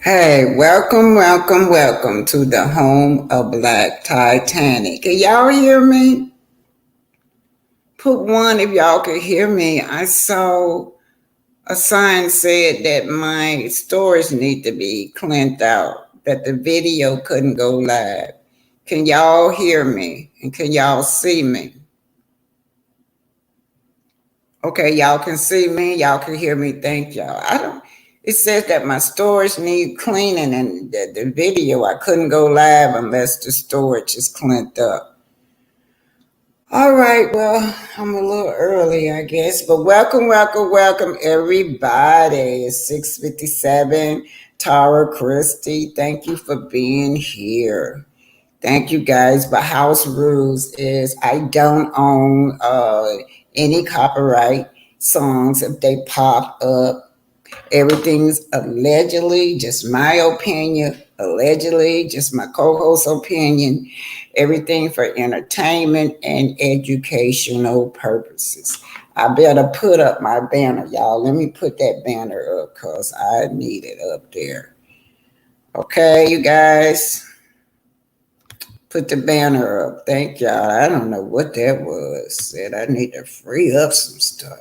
Hey, welcome, welcome, welcome to the home of Black Titanic. Can y'all hear me? Put one if y'all can hear me. I saw a sign said that my storage need to be cleaned out, that the video couldn't go live. Can y'all hear me? And can y'all see me? Okay, y'all can see me. Y'all can hear me. Thank y'all. I don't. It says that my storage need cleaning, and the video I couldn't go live unless the storage is cleaned up. All right, well, I'm a little early, I guess, but welcome, welcome, welcome, everybody. It's 6:57. Tara Christie, thank you for being here. Thank you guys. But house rules is I don't own any copyright songs if they pop up. Everything's allegedly just my opinion, allegedly just my co-host opinion. Everything for entertainment and educational purposes. I better put up my banner, y'all. Let me put that banner up because I need it up there. Okay, you guys. Put the banner up. Thank y'all. I don't know what that was. Said I need to free up some stuff.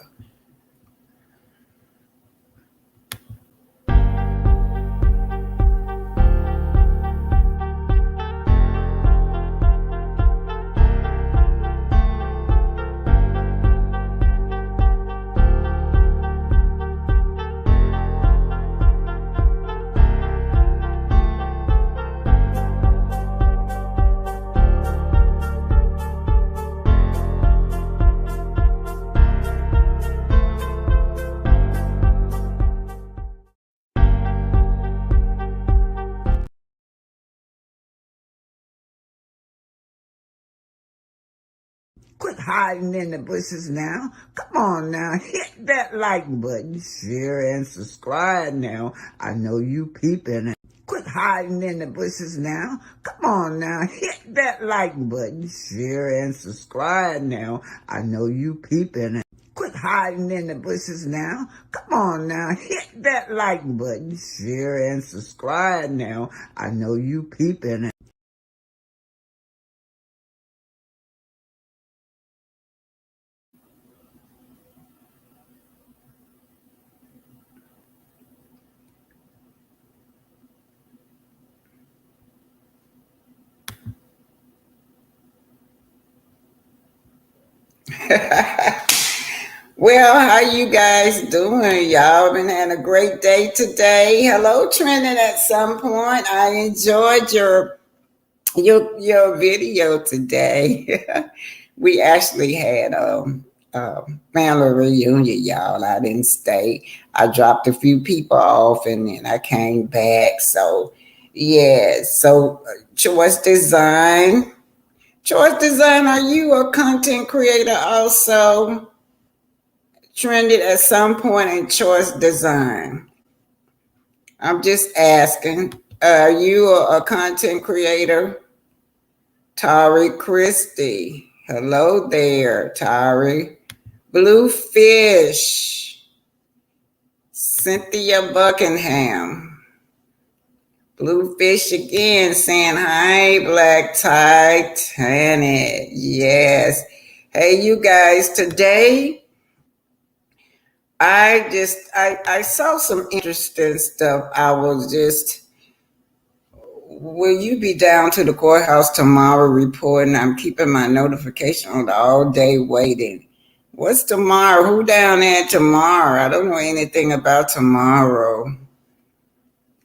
Quit hiding in the bushes now. Come on now. Hit that like button, share, and subscribe now. I know you peeping. Quit hiding in the bushes now. Come on now. Hit that like button, share, and subscribe now. I know you peeping. Quit hiding in the bushes now. Come on now. Hit that like button, share, and subscribe now. I know you peeping. Well, how you guys doing? Y'all been having a great day today. Hello, trending at some point. I enjoyed your video today. We actually had a family reunion, y'all. I didn't stay. I dropped a few people off and then I came back. So yeah, so choice design. Choice design, are you a content creator also? Trended at some point in choice design. I'm just asking, are you a content creator? Tari Christie. Hello there, Tari. Bluefish. Cynthia Buckingham. Bluefish again saying hi, Black Titanic. Yes. Hey, you guys, today I saw some interesting stuff. I was just, will you be down to the courthouse tomorrow reporting? I'm keeping my notification on all day waiting. What's tomorrow? Who down there tomorrow? I don't know anything about tomorrow.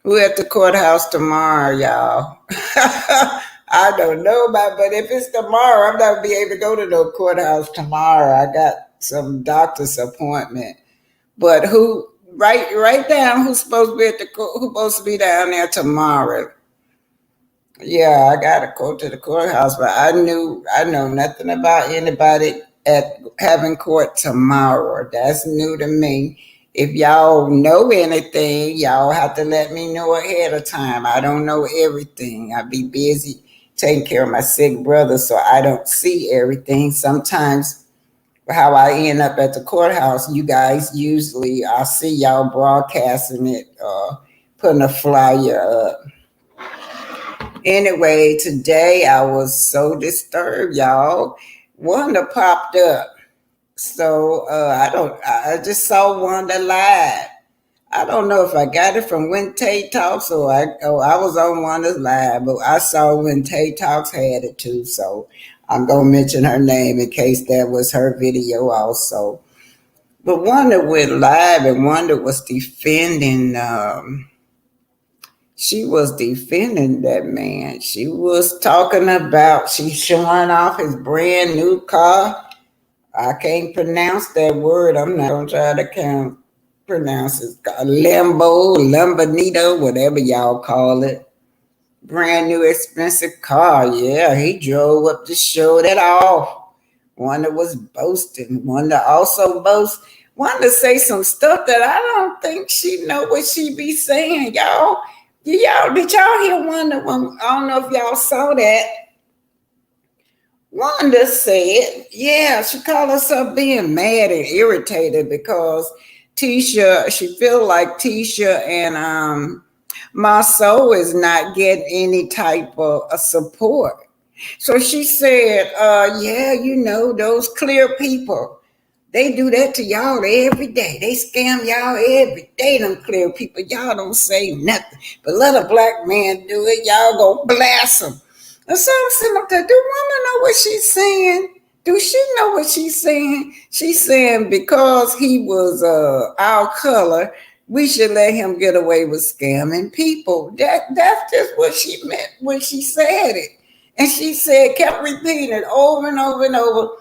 Who at the courthouse tomorrow, y'all? I don't know about, but if it's tomorrow, I'm not gonna be able to go to the courthouse tomorrow. I got some doctor's appointment. But who write down who's supposed to be at the who's supposed to be down there tomorrow. Yeah, I gotta go to the courthouse, but I know nothing about anybody at having court tomorrow. That's new to me. If y'all know anything, y'all have to let me know ahead of time. I don't know everything. I be busy taking care of my sick brother, so I don't see everything. Sometimes how I end up at the courthouse, you guys usually I see y'all broadcasting it, putting a flyer up. Anyway, today I was so disturbed, y'all. Wanda popped up. So I just saw Wanda live. I don't know if I got it from when Tay Talks or I was on Wanda's live, but I saw when Tay Talks had it too. So I'm gonna mention her name in case that was her video also. But Wanda went live and Wanda was defending. She was defending that man. She was talking about she's showing off his brand new car. I can't pronounce that word. I'm not gonna try to pronounce it. Lambo, Lamborghini, whatever y'all call it. Brand new expensive car. Yeah, he drove up to show that off. Wanda was boasting. Wanda also boasts. Wanda say some stuff that I don't think she know what she be saying, y'all. Did y'all hear Wanda? I don't know if y'all saw that. Wanda said, yeah, she called herself being mad and irritated because she feel like Tisha and marsau is not getting any type of support. So she said, yeah, those clear people, they do that to y'all every day. They scam y'all every day, them clear people. Y'all don't say nothing. But let a black man do it, y'all go blast them. And so I'm sitting up there, do woman know what she's saying? Do she know what she's saying? She's saying because he was our color, we should let him get away with scamming people. That's just what she meant when she said it. And she kept repeating it over and over and over,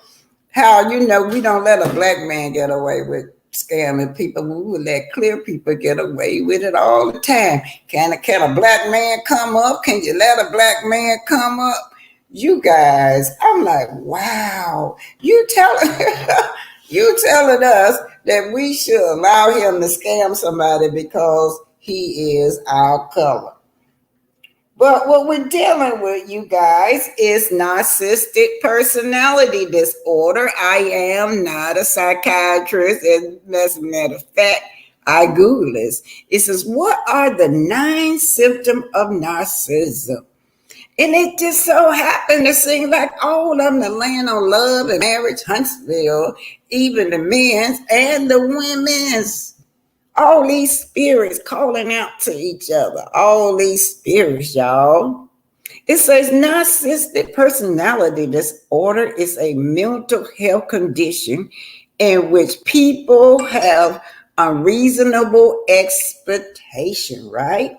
how, we don't let a black man get away with scamming people. We would let clear people get away with it all the time. Can a black man come up? Can you let a black man come up? You guys, I'm like, wow. You telling us that we should allow him to scam somebody because he is our color. But what we're dealing with, you guys, is narcissistic personality disorder. I am not a psychiatrist. As a matter of fact, I Google this. It says, what are the 9 symptoms of narcissism? And it just so happened to seem like all of them are laying on love and marriage, Huntsville, even the men's and the women's. All these spirits calling out to each other. All these spirits, y'all. It says narcissistic personality disorder is a mental health condition in which people have unreasonable expectation, right?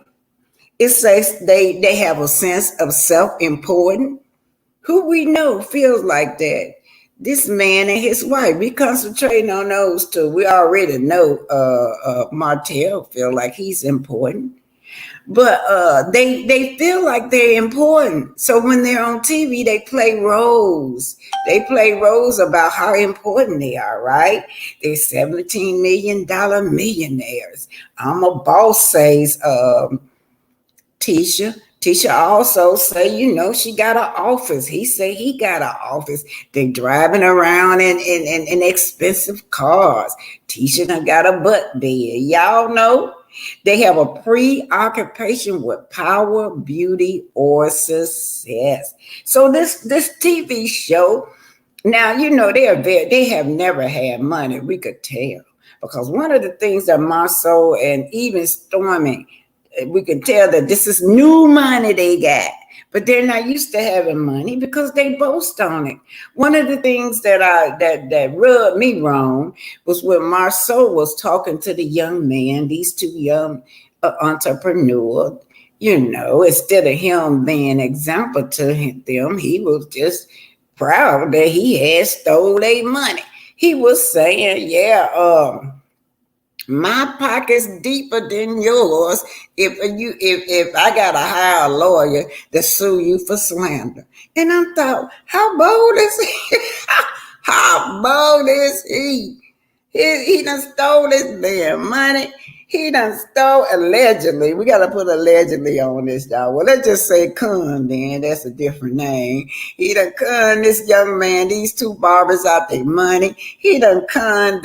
It says they have a sense of self-importance. Who we know feels like that? This man and his wife. We concentrating on those two. We already know Martell feel like he's important. But they feel like they're important. So when they're on TV, they play roles. They play roles about how important they are, right? They're $17 million millionaires. I'm a boss, says Tisha. Tisha also say, she got an office. He say he got an office. They driving around in expensive cars. Tisha done got a butt bed. Y'all know they have a preoccupation with power, beauty, or success. So this TV show, now they have never had money. We could tell because one of the things that Marsau and even Stormy, we can tell that this is new money they got, but they're not used to having money because they boast on it. One of the things that rubbed me wrong was when Marsau was talking to the young man, these two young entrepreneurs. Instead of him being an example to them, he was just proud that he had stole their money. He was saying, my pocket's deeper than yours. If I gotta hire a lawyer to sue you for slander. And I thought, how bold is he? How bold is he? He done stole this damn money. He done stole allegedly. We gotta put allegedly on this, y'all. Well, let's just say con then. That's a different name. He done con this young man, these two barbers out their money. He done con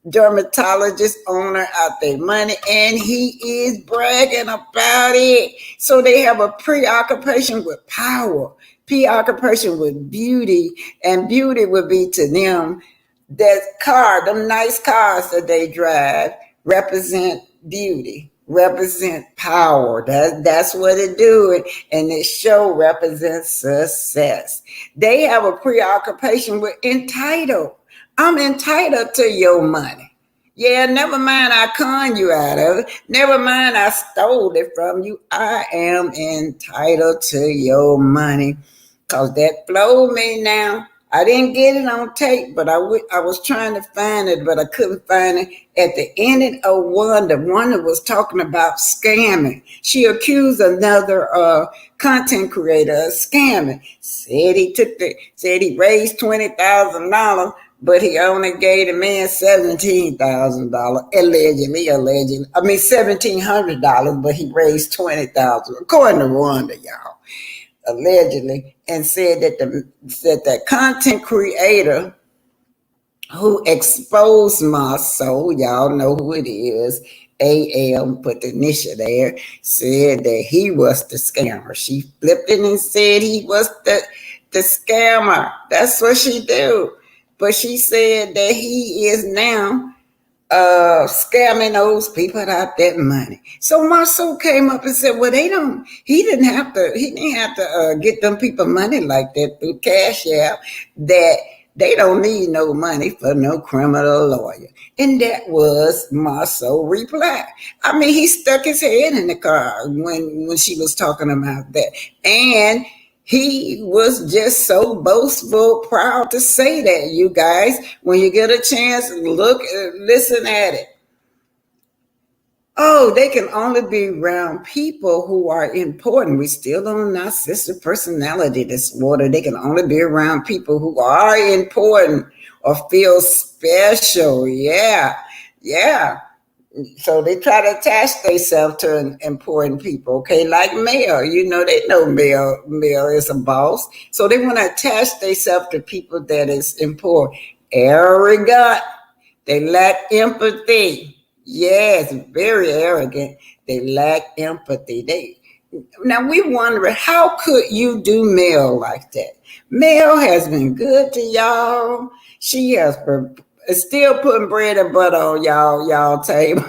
dermatologist owner out their money, and he is bragging about it. So they have a preoccupation with power, preoccupation with beauty, and beauty would be to them that car, them nice cars that they drive represent beauty, represent power. That's what it do. And this show represents success. They have a preoccupation with entitled. I'm entitled to your money. Yeah, never mind I conned you out of it. Never mind I stole it from you. I am entitled to your money. Because that flowed me now. I didn't get it on tape, but I was trying to find it, but I couldn't find it. At the ending of Wanda was talking about scamming. She accused another content creator of scamming. Said he raised $20,000, but he only gave the man $17,000, allegedly. I mean $1,700, but he raised $20,000, according to Wanda, y'all. Allegedly, and said that the content creator who exposed marsau, y'all know who it is, AL, put the initial there, said that he was the scammer. She flipped it and said he was the scammer. That's what she do. But she said that he is now scamming those people out that money. So marsau came up and said, well, he didn't have to get them people money like that through Cash App, that they don't need no money for no criminal lawyer. And that was marsau reply. I mean, he stuck his head in the car when she was talking about that. And he was just so boastful, proud to say that, you guys. When you get a chance, listen at it. Oh, they can only be around people who are important. We still on narcissistic personality disorder. They can only be around people who are important or feel special. Yeah. So they try to attach themselves to important people, okay? Like Mel, they know Mel is a boss. So they want to attach themselves to people that is important. Arrogant. They lack empathy. Yes, very arrogant. They lack empathy. Now we wonder, how could you do Mel like that? Mel has been good to y'all. She has still putting bread and butter on y'all table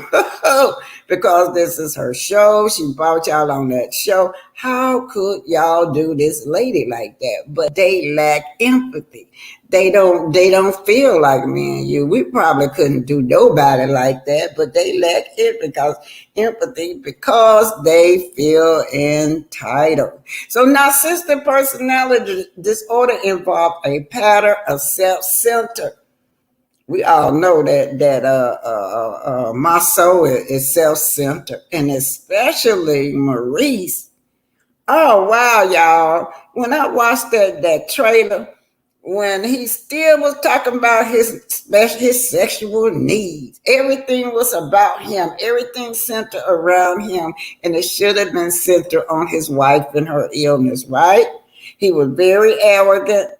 because this is her show. She brought y'all on that show. How could y'all do this lady like that? But they lack empathy. They don't feel like me and you. We probably couldn't do nobody like that, but they lack empathy because they feel entitled. So narcissistic personality disorder involves a pattern of self-centered. We all know that marsau is self-centered, and especially Maurice. Oh wow, y'all! When I watched that trailer, when he still was talking about his sexual needs, everything was about him. Everything centered around him, and it should have been centered on his wife and her illness, right? He was very arrogant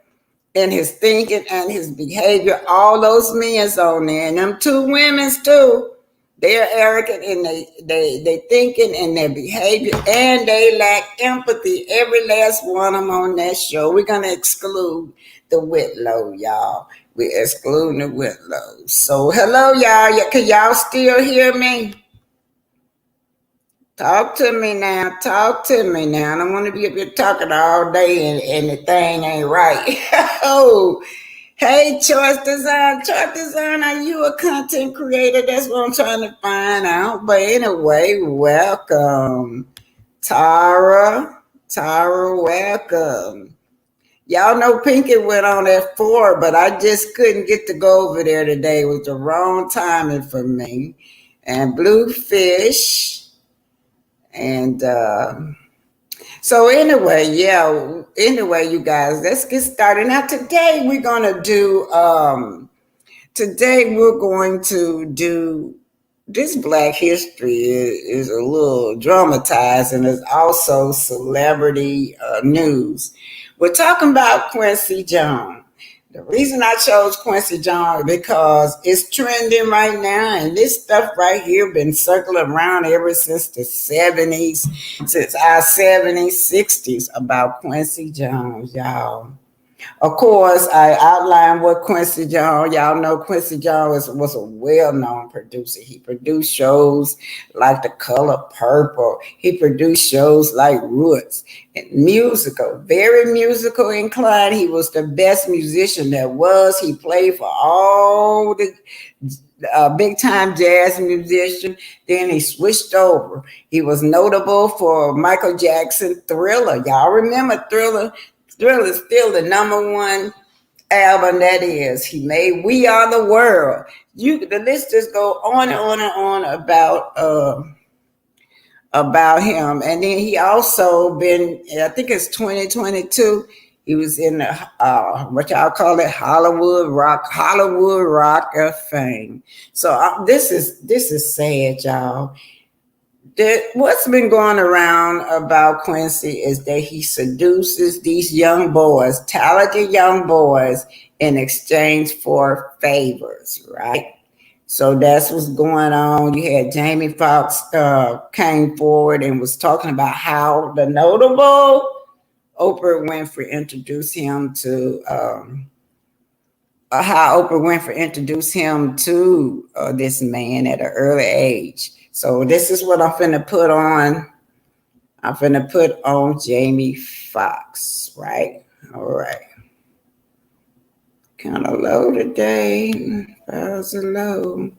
in his thinking and his behavior. All those men's on there, and them two women's too. They're arrogant in they thinking and their behavior, and they lack empathy. Every last one of them on that show. We're gonna exclude the Whitlow, y'all. We're excluding the Whitlow. So hello, y'all. Can y'all still hear me? Talk to me now. I don't want to be up here talking all day and the thing ain't right. Oh, hey, Choice Design, are you a content creator? That's what I'm trying to find out. But anyway, welcome. Tara, welcome. Y'all know Pinky went on at 4, but I just couldn't get to go over there today. It was the wrong timing for me. And Bluefish. And so anyway, you guys, let's get started. Now today we're going to do this Black history is a little dramatized, and it's also celebrity news. We're talking about Quincy Jones, The reason I chose Quincy Jones because it's trending right now, and this stuff right here been circling around ever since the 70s, since our 70s, 60s about Quincy Jones, y'all. Of course, I outlined what Quincy Jones, y'all know Quincy Jones was a well-known producer. He produced shows like The Color Purple. He produced shows like Roots. And musical, very musical inclined. He was the best musician there was. He played for all the big time jazz musician. Then he switched over. He was notable for Michael Jackson Thriller. Y'all remember Thriller? Thriller is still the #1 album that is. He made We Are the World. The list just go on and on and on about him. And then he also been, I think it's 2022, he was in the what y'all call it, Hollywood Rock of Fame. So this is sad, y'all. What's been going around about Quincy is that he seduces these young boys, talented young boys, in exchange for favors, right? So that's what's going on. You had Jamie Foxx came forward and was talking about how the notable Oprah Winfrey introduced him to this man at an early age. So this is what I'm finna put on. I'm finna put on Jamie Foxx, right? All right. Kind of low today. Files are low.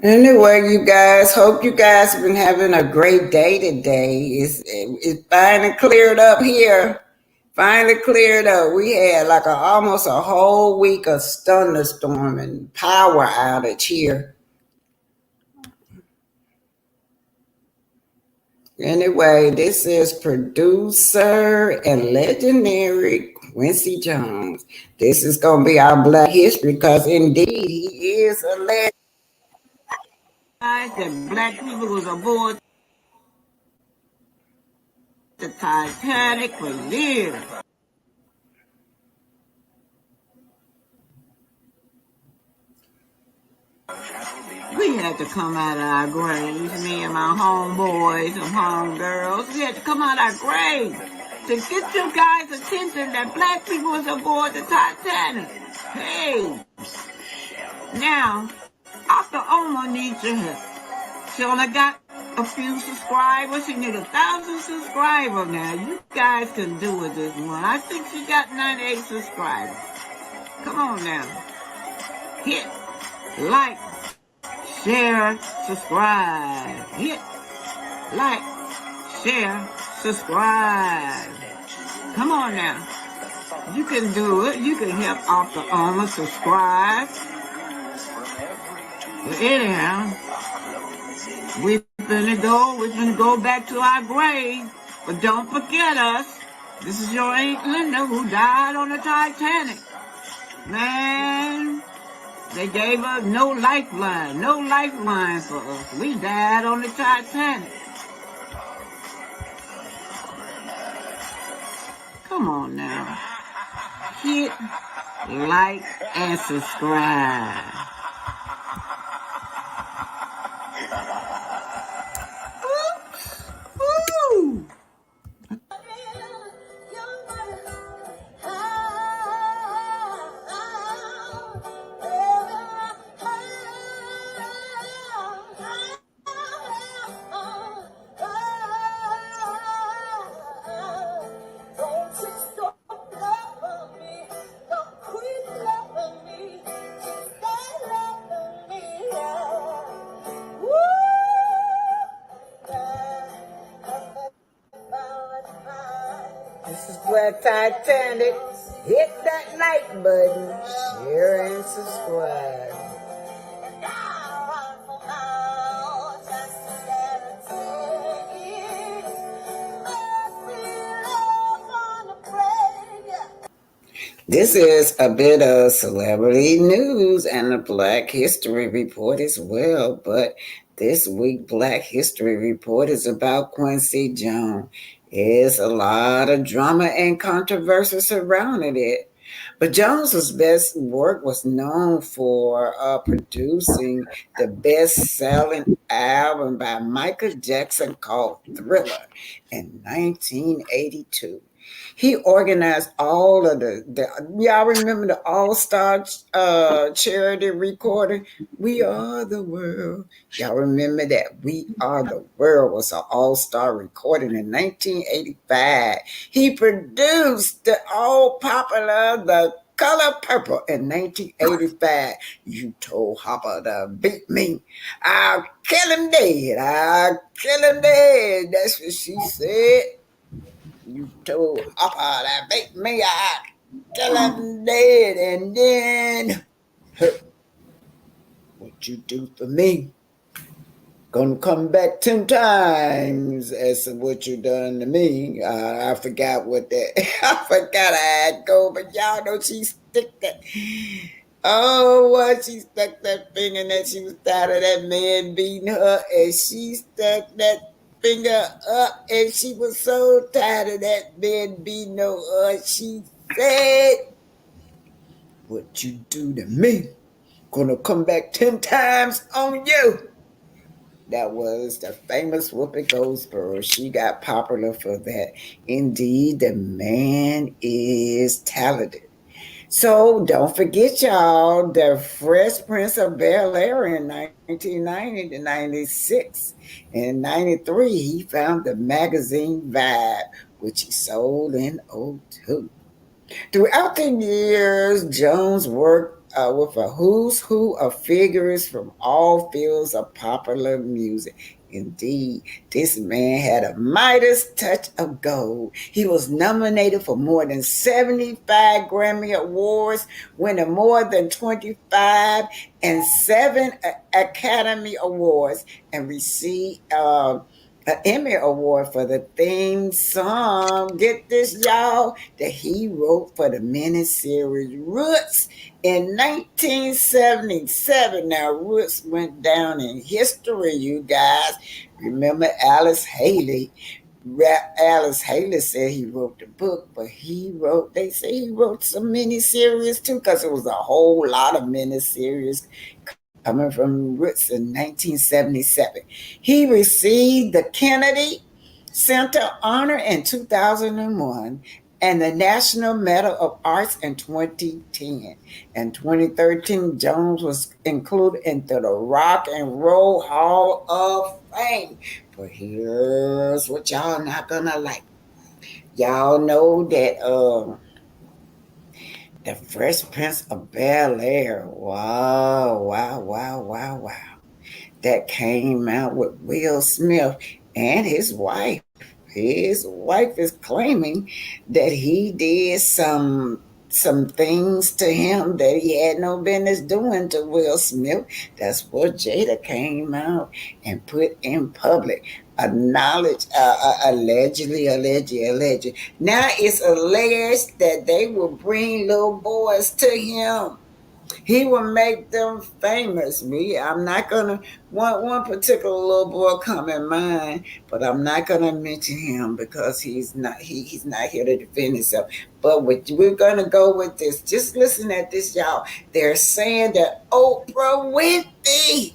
Anyway, you guys, hope you guys have been having a great day today. It's finally cleared up here. Finally cleared up. We had like almost a whole week of thunderstorm and power outage here. Anyway, this is producer and legendary Quincy Jones. This is going to be our Black history because indeed he is a legend. That Black people was aboard the Titanic for years. We had to come out of our graves, me and my homeboys and homegirls. We had to come out of our graves to get you guys' attention that Black people was aboard the Titanic. Hey, now, Dr. Oma needs your help. She only got a few subscribers. She need 1,000 subscribers now. You guys can do it this one. I think she got 98 subscribers. Come on now. Hit like, share, subscribe. Hit like, share, subscribe. Come on now. You can do it. You can help Dr. Oma subscribe. But anyhow, we're gonna go back to our grave, but don't forget us. This is your Aunt Linda who died on the Titanic. Man, they gave us no lifeline for us. We died on the Titanic. Come on now. Hit like and subscribe. This is where Titanic. Hit that like button, share and subscribe. This is a bit of celebrity news and a Black History Report as well. But this week, Black History Report is about Quincy Jones. There's a lot of drama and controversy surrounding it. But Jones's best work was known for producing the best-selling album by Michael Jackson called Thriller in 1982. He organized all of the y'all remember the All-Star charity recording? We Are the World. Y'all remember that? We Are the World was an all-star recording in 1985. He produced the all popular The Color Purple in 1985. You told Hopper to beat me. I'll kill him dead. I'll kill him dead. That's what she said. You told Hopper to beat me. I'll kill him dead. And then, what you do for me? Gonna come back 10 times as to what you done to me. I forgot what that, I forgot I had go, but y'all know she stick that. Oh, what she stuck that finger that she was tired of that man beating her, and she stuck that finger up, and she was so tired of that man beating her. She said, "What you do to me? Gonna come back 10 times on you." That was the famous Whoopi Goldberg. She got popular for that. Indeed, the man is talented. So don't forget, y'all, the Fresh Prince of Bel Air in 1990 to 96. In 93, he found the magazine Vibe, which he sold in '02. Throughout the years, Jones worked with a who's who of figures from all fields of popular music. Indeed, this man had a Midas touch of gold. He was nominated for more than 75 Grammy Awards, winning more than 25 and 7 Academy Awards, and received an Emmy Award for the theme song. Get this, y'all, that he wrote for the miniseries Roots in 1977. Now, Roots went down in history, you guys. Remember Alice Haley? Alice Haley said he wrote the book, but they say he wrote some miniseries too, because it was a whole lot of miniseries coming from Roots in 1977. He received the Kennedy Center Honor in 2001 and the National Medal of Arts in 2010. In 2013, Jones was included into the Rock and Roll Hall of Fame. But here's what y'all not gonna like. Y'all know that the Fresh Prince of Bel Air. Wow, wow, wow, wow, wow. That came out with Will Smith and his wife. His wife is claiming that he did some things to him that he had no business doing to Will Smith. That's what Jada came out and put in public. Acknowledge, allegedly. Now it's alleged that they will bring little boys to him. He will make them famous. I'm not gonna one particular little boy come in mind, but I'm not gonna mention him because he's not here to defend himself. But we're gonna go with this. Just listen at this, y'all. They're saying that Oprah Winfrey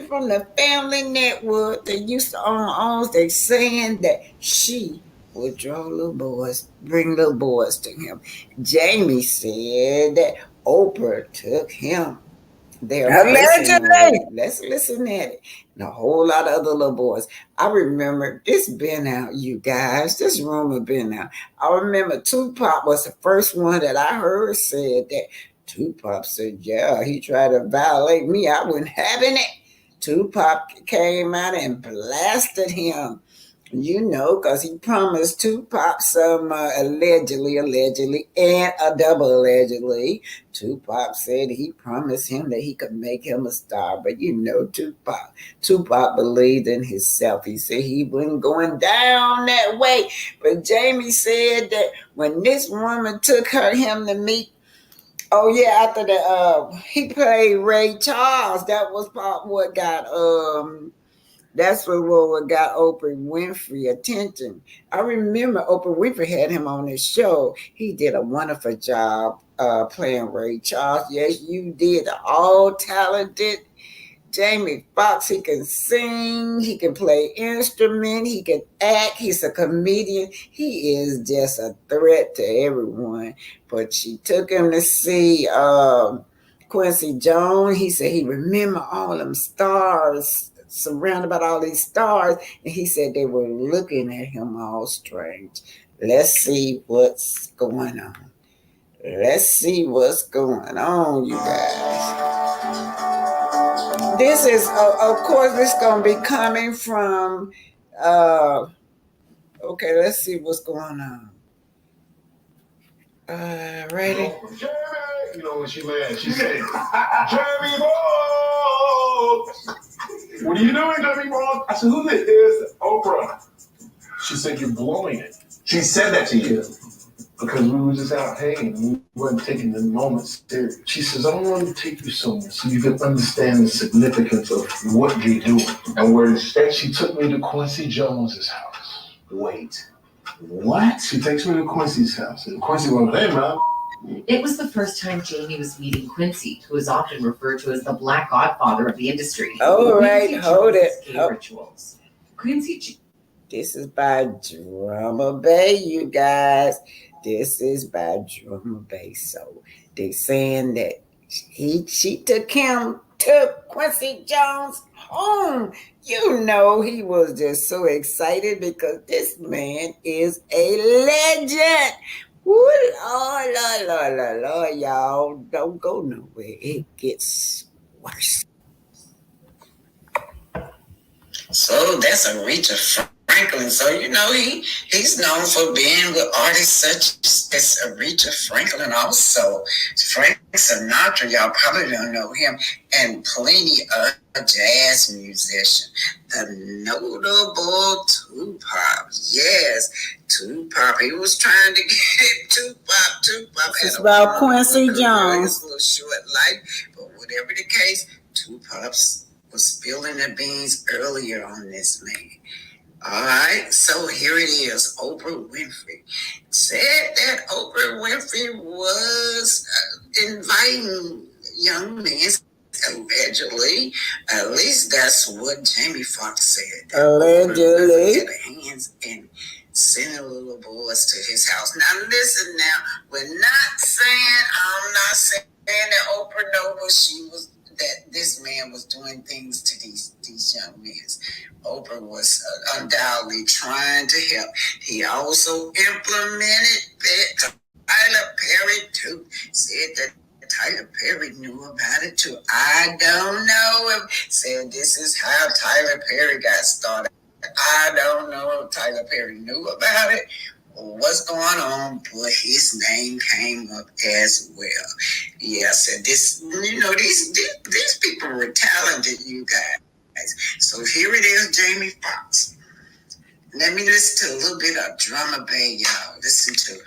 from the Family Network that used to own, they saying that she would bring little boys to him. Jamie said that Oprah took him there personally. Let's listen at it. And a whole lot of other little boys. I remember this been out, you guys. This rumor been out. I remember Tupac was the first one that I heard said that. Tupac said, yeah, he tried to violate me. I wasn't having it. Tupac came out and blasted him. You know, because he promised Tupac some allegedly, and a double allegedly. Tupac said he promised him that he could make him a star. But you know, Tupac believed in himself. He said he wasn't going down that way. But Jamie said that when this woman took him to meet, oh yeah, after the he played Ray Charles. That was part what got that's what got Oprah Winfrey attention. I remember Oprah Winfrey had him on his show. He did a wonderful job playing Ray Charles. Yes, you did. All talented Jamie Foxx. He can sing, he can play instrument, he can act, he's a comedian. He is just a threat to everyone. But she took him to see Quincy Jones. He said he remembered all them stars, surrounded by all these stars, and he said they were looking at him all strange. Let's see what's going on. Let's see what's going on, you guys. This is, of course, this is going to be coming from, okay, let's see what's going on. Ready? Jeremy! You know, when she landed, she said, Jeremy Ball! What are you doing, Jeremy Ball? I said, who this is? Oprah. She said, you're blowing it. She said that to you. Because we were just out hanging. We weren't taking the moment serious. She says, I want to take you somewhere so you can understand the significance of what you're doing. And where instead she took me to Quincy Jones's house. Wait. What? She takes me to Quincy's house. And Quincy went, hey, man. It was the first time Jamie was meeting Quincy, who is often referred to as the Black Godfather of the industry. All right, hold it. Rituals. Quincy. This is by Drummer Bay, you guys. This is by Drummer Bay. So they saying that she took him to Quincy Jones home. You know, he was just so excited because this man is a legend. Woo, Lord, y'all don't go nowhere. It gets worse. So that's Aretha Franklin. So you know he's known for being with artists such as Aretha Franklin, also Frank Sinatra. Y'all probably don't know him, and plenty of jazz musician. The notable Tupac. Yes, Tupac. He was trying to get Tupac. It's about Quincy Jones. His little short life, but whatever the case, Tupac was spilling the beans earlier on this man. All right, so here it is. Oprah Winfrey said that Oprah Winfrey was inviting young men, allegedly. At least that's what Jamie Foxx said. Allegedly. Had her hands and sending little boys to his house. Now listen now, I'm not saying that Oprah knew what she was, that this man was doing things to these young men. Oprah was undoubtedly trying to help. He also implemented that Tyler Perry too. Said that Tyler Perry knew about it too. I don't know if said this is how Tyler Perry got started. I don't know if Tyler Perry knew about it or what's going on, but his name came up as well. Yes, and this, you know, these people were talented, you guys. So here it is, Jamie Foxx. Let me listen to a little bit of Drummer Bay, y'all. Listen to it.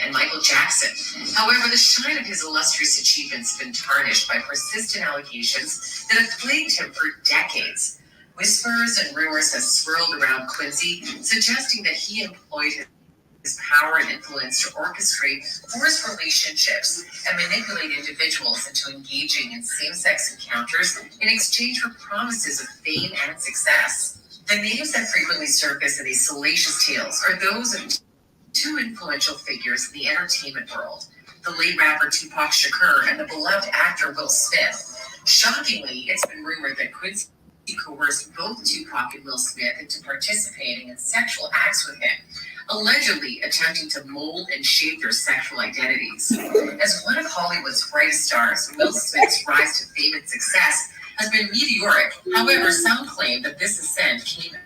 And Michael Jackson. However, the shine of his illustrious achievements has been tarnished by persistent allegations that have plagued him for decades. Whispers and rumors have swirled around Quincy, suggesting that he employed his power and influence to orchestrate forced relationships and manipulate individuals into engaging in same-sex encounters in exchange for promises of fame and success. The names that frequently surface in these salacious tales are those of two influential figures in the entertainment world, the late rapper Tupac Shakur and the beloved actor Will Smith. Shockingly, it's been rumored that Quincy coerced both Tupac and Will Smith into participating in sexual acts with him, allegedly attempting to mold and shape their sexual identities. As one of Hollywood's brightest stars, Will Smith's rise to fame and success has been meteoric. However, some claim that this ascent came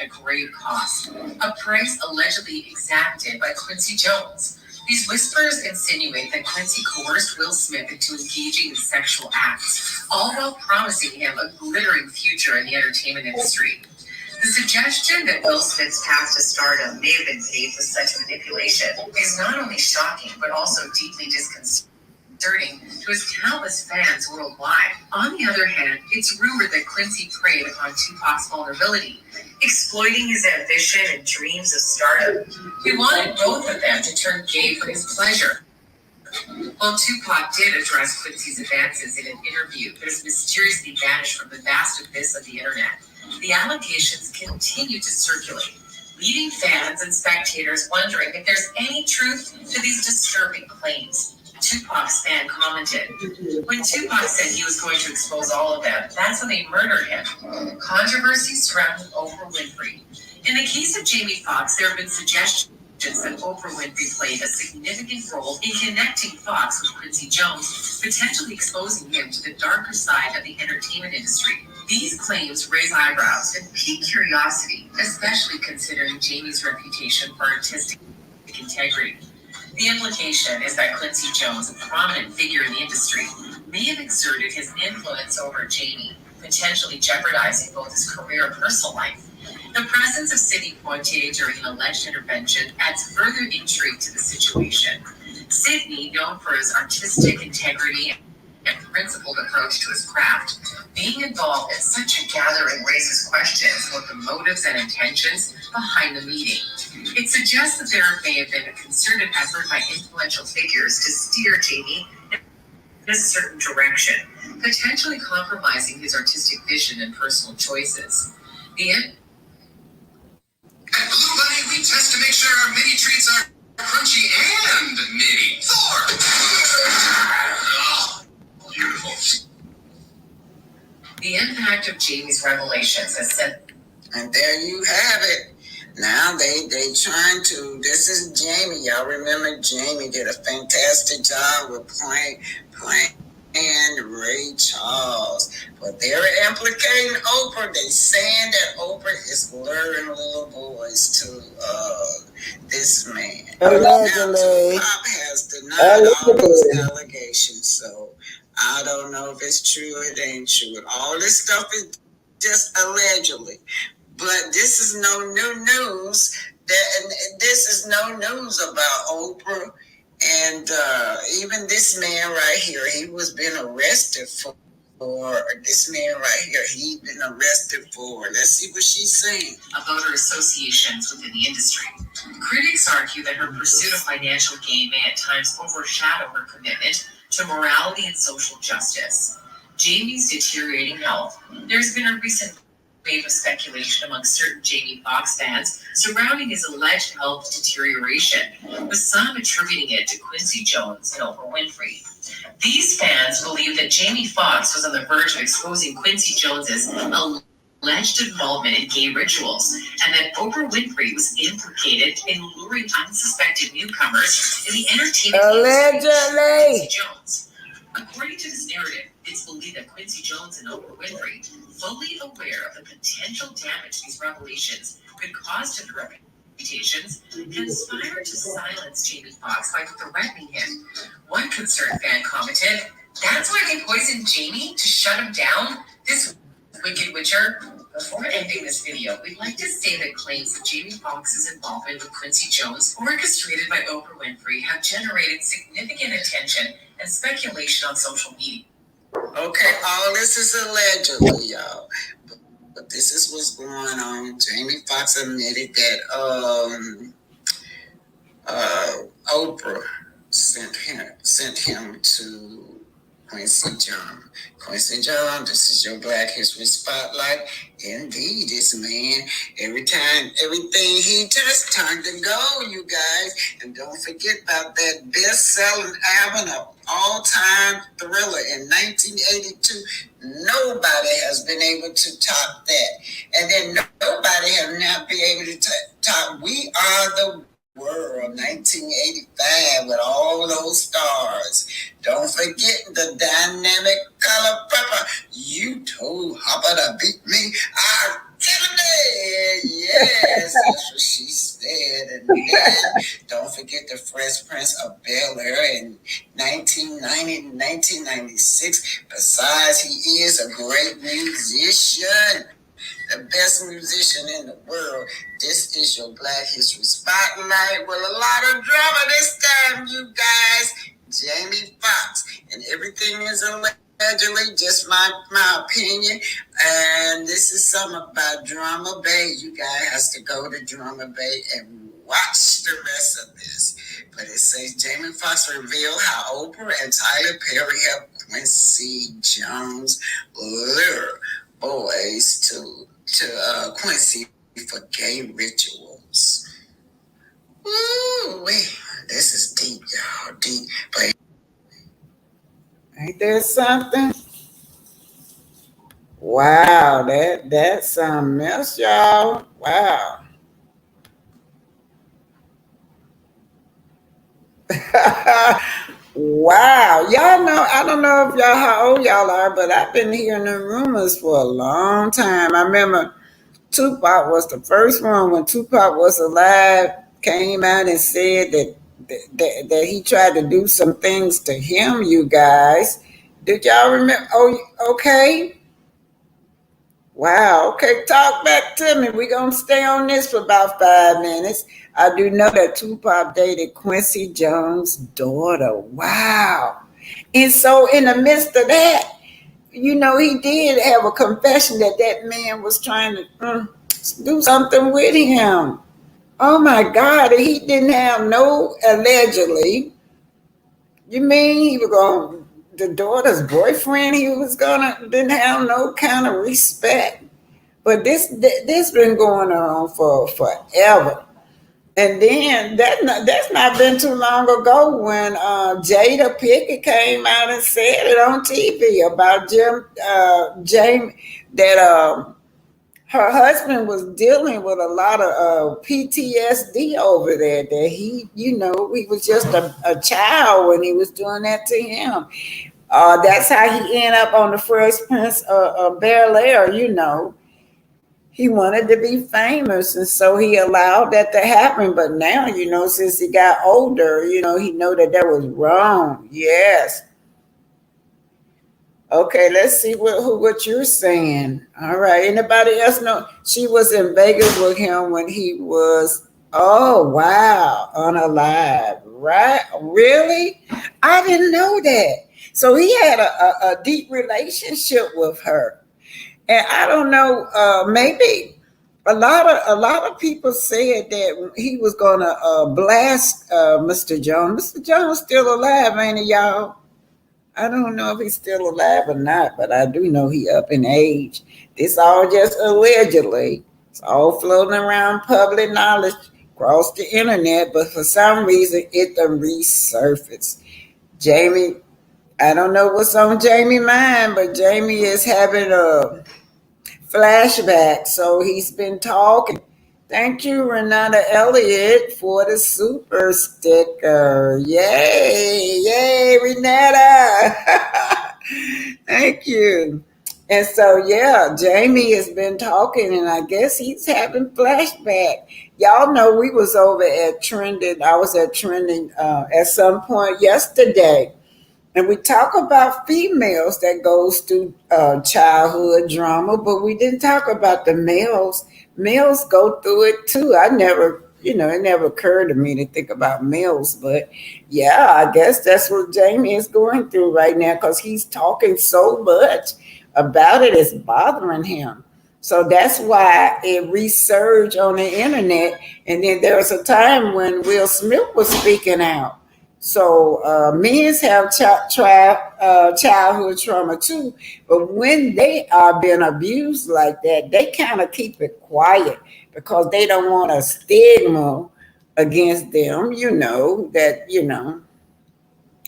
at a great cost, a price allegedly exacted by Quincy Jones. These whispers insinuate that Quincy coerced Will Smith into engaging in sexual acts, all while promising him a glittering future in the entertainment industry. The suggestion that Will Smith's path to stardom may have been paved with such manipulation is not only shocking, but also deeply disconcerting to his countless fans worldwide. On the other hand, it's rumored that Quincy preyed upon Tupac's vulnerability, exploiting his ambition and dreams of stardom. He wanted both of them to turn gay for his pleasure. While Tupac did address Quincy's advances in an interview that has mysteriously vanished from the vast abyss of the internet, the allegations continue to circulate, leaving fans and spectators wondering if there's any truth to these disturbing claims. Tupac's fan commented, "When Tupac said he was going to expose all of them, that's when they murdered him." Controversy surrounding Oprah Winfrey. In the case of Jamie Foxx, there have been suggestions that Oprah Winfrey played a significant role in connecting Fox with Quincy Jones, potentially exposing him to the darker side of the entertainment industry. These claims raise eyebrows and pique curiosity, especially considering Jamie's reputation for artistic integrity. The implication is that Quincy Jones, a prominent figure in the industry, may have exerted his influence over Jamie, potentially jeopardizing both his career and personal life. The presence of Sidney Poitier during an alleged intervention adds further intrigue to the situation. Sidney, known for his artistic integrity and principled approach to his craft, being involved in such a gathering raises questions about the motives and intentions behind the meeting. It suggests that there may have been a concerted effort by influential figures to steer Jamie in a certain direction, potentially compromising his artistic vision and personal choices. At Blue Bunny, we test to make sure our mini treats are crunchy and mini. Thor! Oh, beautiful. The impact of Jamie's revelations has set. And there you have it. Now they trying to. This is Jamie. Y'all remember Jamie did a fantastic job with playing Ray Charles, but they're implicating Oprah. They saying that Oprah is luring little boys to this man. Allegedly. Now, Tupac has denied all those allegations, so I don't know if it's true or it ain't true. All this stuff is just allegedly, but this is no new news. This is no news about Oprah. And even this man right here, he was being arrested for this man right here. He'd been arrested for. Let's see what she's saying. About her associations within the industry. Critics argue that her pursuit of financial gain may at times overshadow her commitment to morality and social justice. Jamie's deteriorating health. There's been a recent wave of speculation among certain Jamie Foxx fans surrounding his alleged health deterioration, with some attributing it to Quincy Jones and Oprah Winfrey. These fans believe that Jamie Foxx was on the verge of exposing Quincy Jones's alleged involvement in gay rituals, and that Oprah Winfrey was implicated in luring unsuspected newcomers in the entertainment industry to Quincy Jones. According to this narrative, it's believed that Quincy Jones and Oprah Winfrey, fully aware of the potential damage these revelations could cause to their reputations, conspired to silence Jamie Foxx by threatening him. One concerned fan commented, "That's why they poisoned Jamie, to shut him down? This wicked witcher." Before ending this video, we'd like to say that claims of Jamie Foxx's involvement with Quincy Jones, orchestrated by Oprah Winfrey, have generated significant attention and speculation on social media. Okay, all this is allegedly, y'all. But this is what's going on. Jamie Foxx admitted that Oprah sent him to Quincy Jones. Quincy Jones, this is your Black History Spotlight. Indeed, this man, everything he touched turned to gold, you guys. And don't forget about that best-selling album of all-time Thriller in 1982. Nobody has been able to top that. And then nobody has not been able to top We Are the World, 1985, with all those stars. Don't forget the dynamic Color Pepper. You told Hopper to beat me. I Yes, that's what she said. And then don't forget the Fresh Prince of Bel-Air in 1990, 1996. Besides, he is a great musician, the best musician in the world. This is your Black History Spotlight with a lot of drama this time, you guys. Jamie Foxx, and everything is allegedly just my opinion. And this is something about Drama Bay. You guys has to go to Drama Bay and watch the rest of this. But it says Jamie Foxx revealed how Oprah and Tyler Perry helped Quincy Jones lure boys to Quincy for gay rituals. Ooh, wait, this is deep, y'all, deep. But ain't there something? Wow, that's something else, y'all. Wow. Wow. Y'all know, I don't know if y'all how old y'all are, but I've been hearing the rumors for a long time. I remember Tupac was the first one when Tupac was alive, came out and said that he tried to do some things to him, you guys. Did y'all remember? Oh, okay. Wow. Okay, talk back to me. We're going to stay on this for about 5 minutes. I do know that Tupac dated Quincy Jones' daughter. Wow. And so, in the midst of that, he did have a confession that man was trying to do something with him. Oh my God. He didn't have no, allegedly. You mean he was going, the daughter's boyfriend, didn't have no kind of respect. But this been going on for forever. And then that's not been too long ago when Jada Pickett came out and said it on TV about James, that her husband was dealing with a lot of PTSD over there. That he was just a child when he was doing that to him. That's how he ended up on the Fresh Prince of Bel-Air. He wanted to be famous, and so he allowed that to happen. But now, since he got older, he know that was wrong. Yes. Okay, let's see what you're saying. All right. Anybody else know? She was in Vegas with him when he was, oh, wow, unalive. Right? Really? I didn't know that. So he had a deep relationship with her. And I don't know, maybe a lot of people said that he was gonna blast Mr. Jones. Mr. Jones still alive, ain't he, y'all? I don't know if he's still alive or not, but I do know he up in age. This all just allegedly. It's all floating around public knowledge across the internet, but for some reason it done resurfaced. Jamie, I don't know what's on Jamie's mind, but Jamie is having a flashback. So he's been talking. Thank you, Renata Elliott, for the super sticker. Yay, yay, Renata. Thank you. And so, yeah, Jamie has been talking, and I guess he's having flashback. Y'all know we was over at Trending. I was at Trending at some point yesterday. And we talk about females that goes through childhood drama, but we didn't talk about the males. Males go through it too. I never, it never occurred to me to think about males, but yeah, I guess that's what Jamie is going through right now because he's talking so much about it. It's bothering him. So that's why it resurged on the internet. And then there was a time when Will Smith was speaking out. So men have childhood trauma too, but when they are being abused like that, they kind of keep it quiet because they don't want a stigma against them.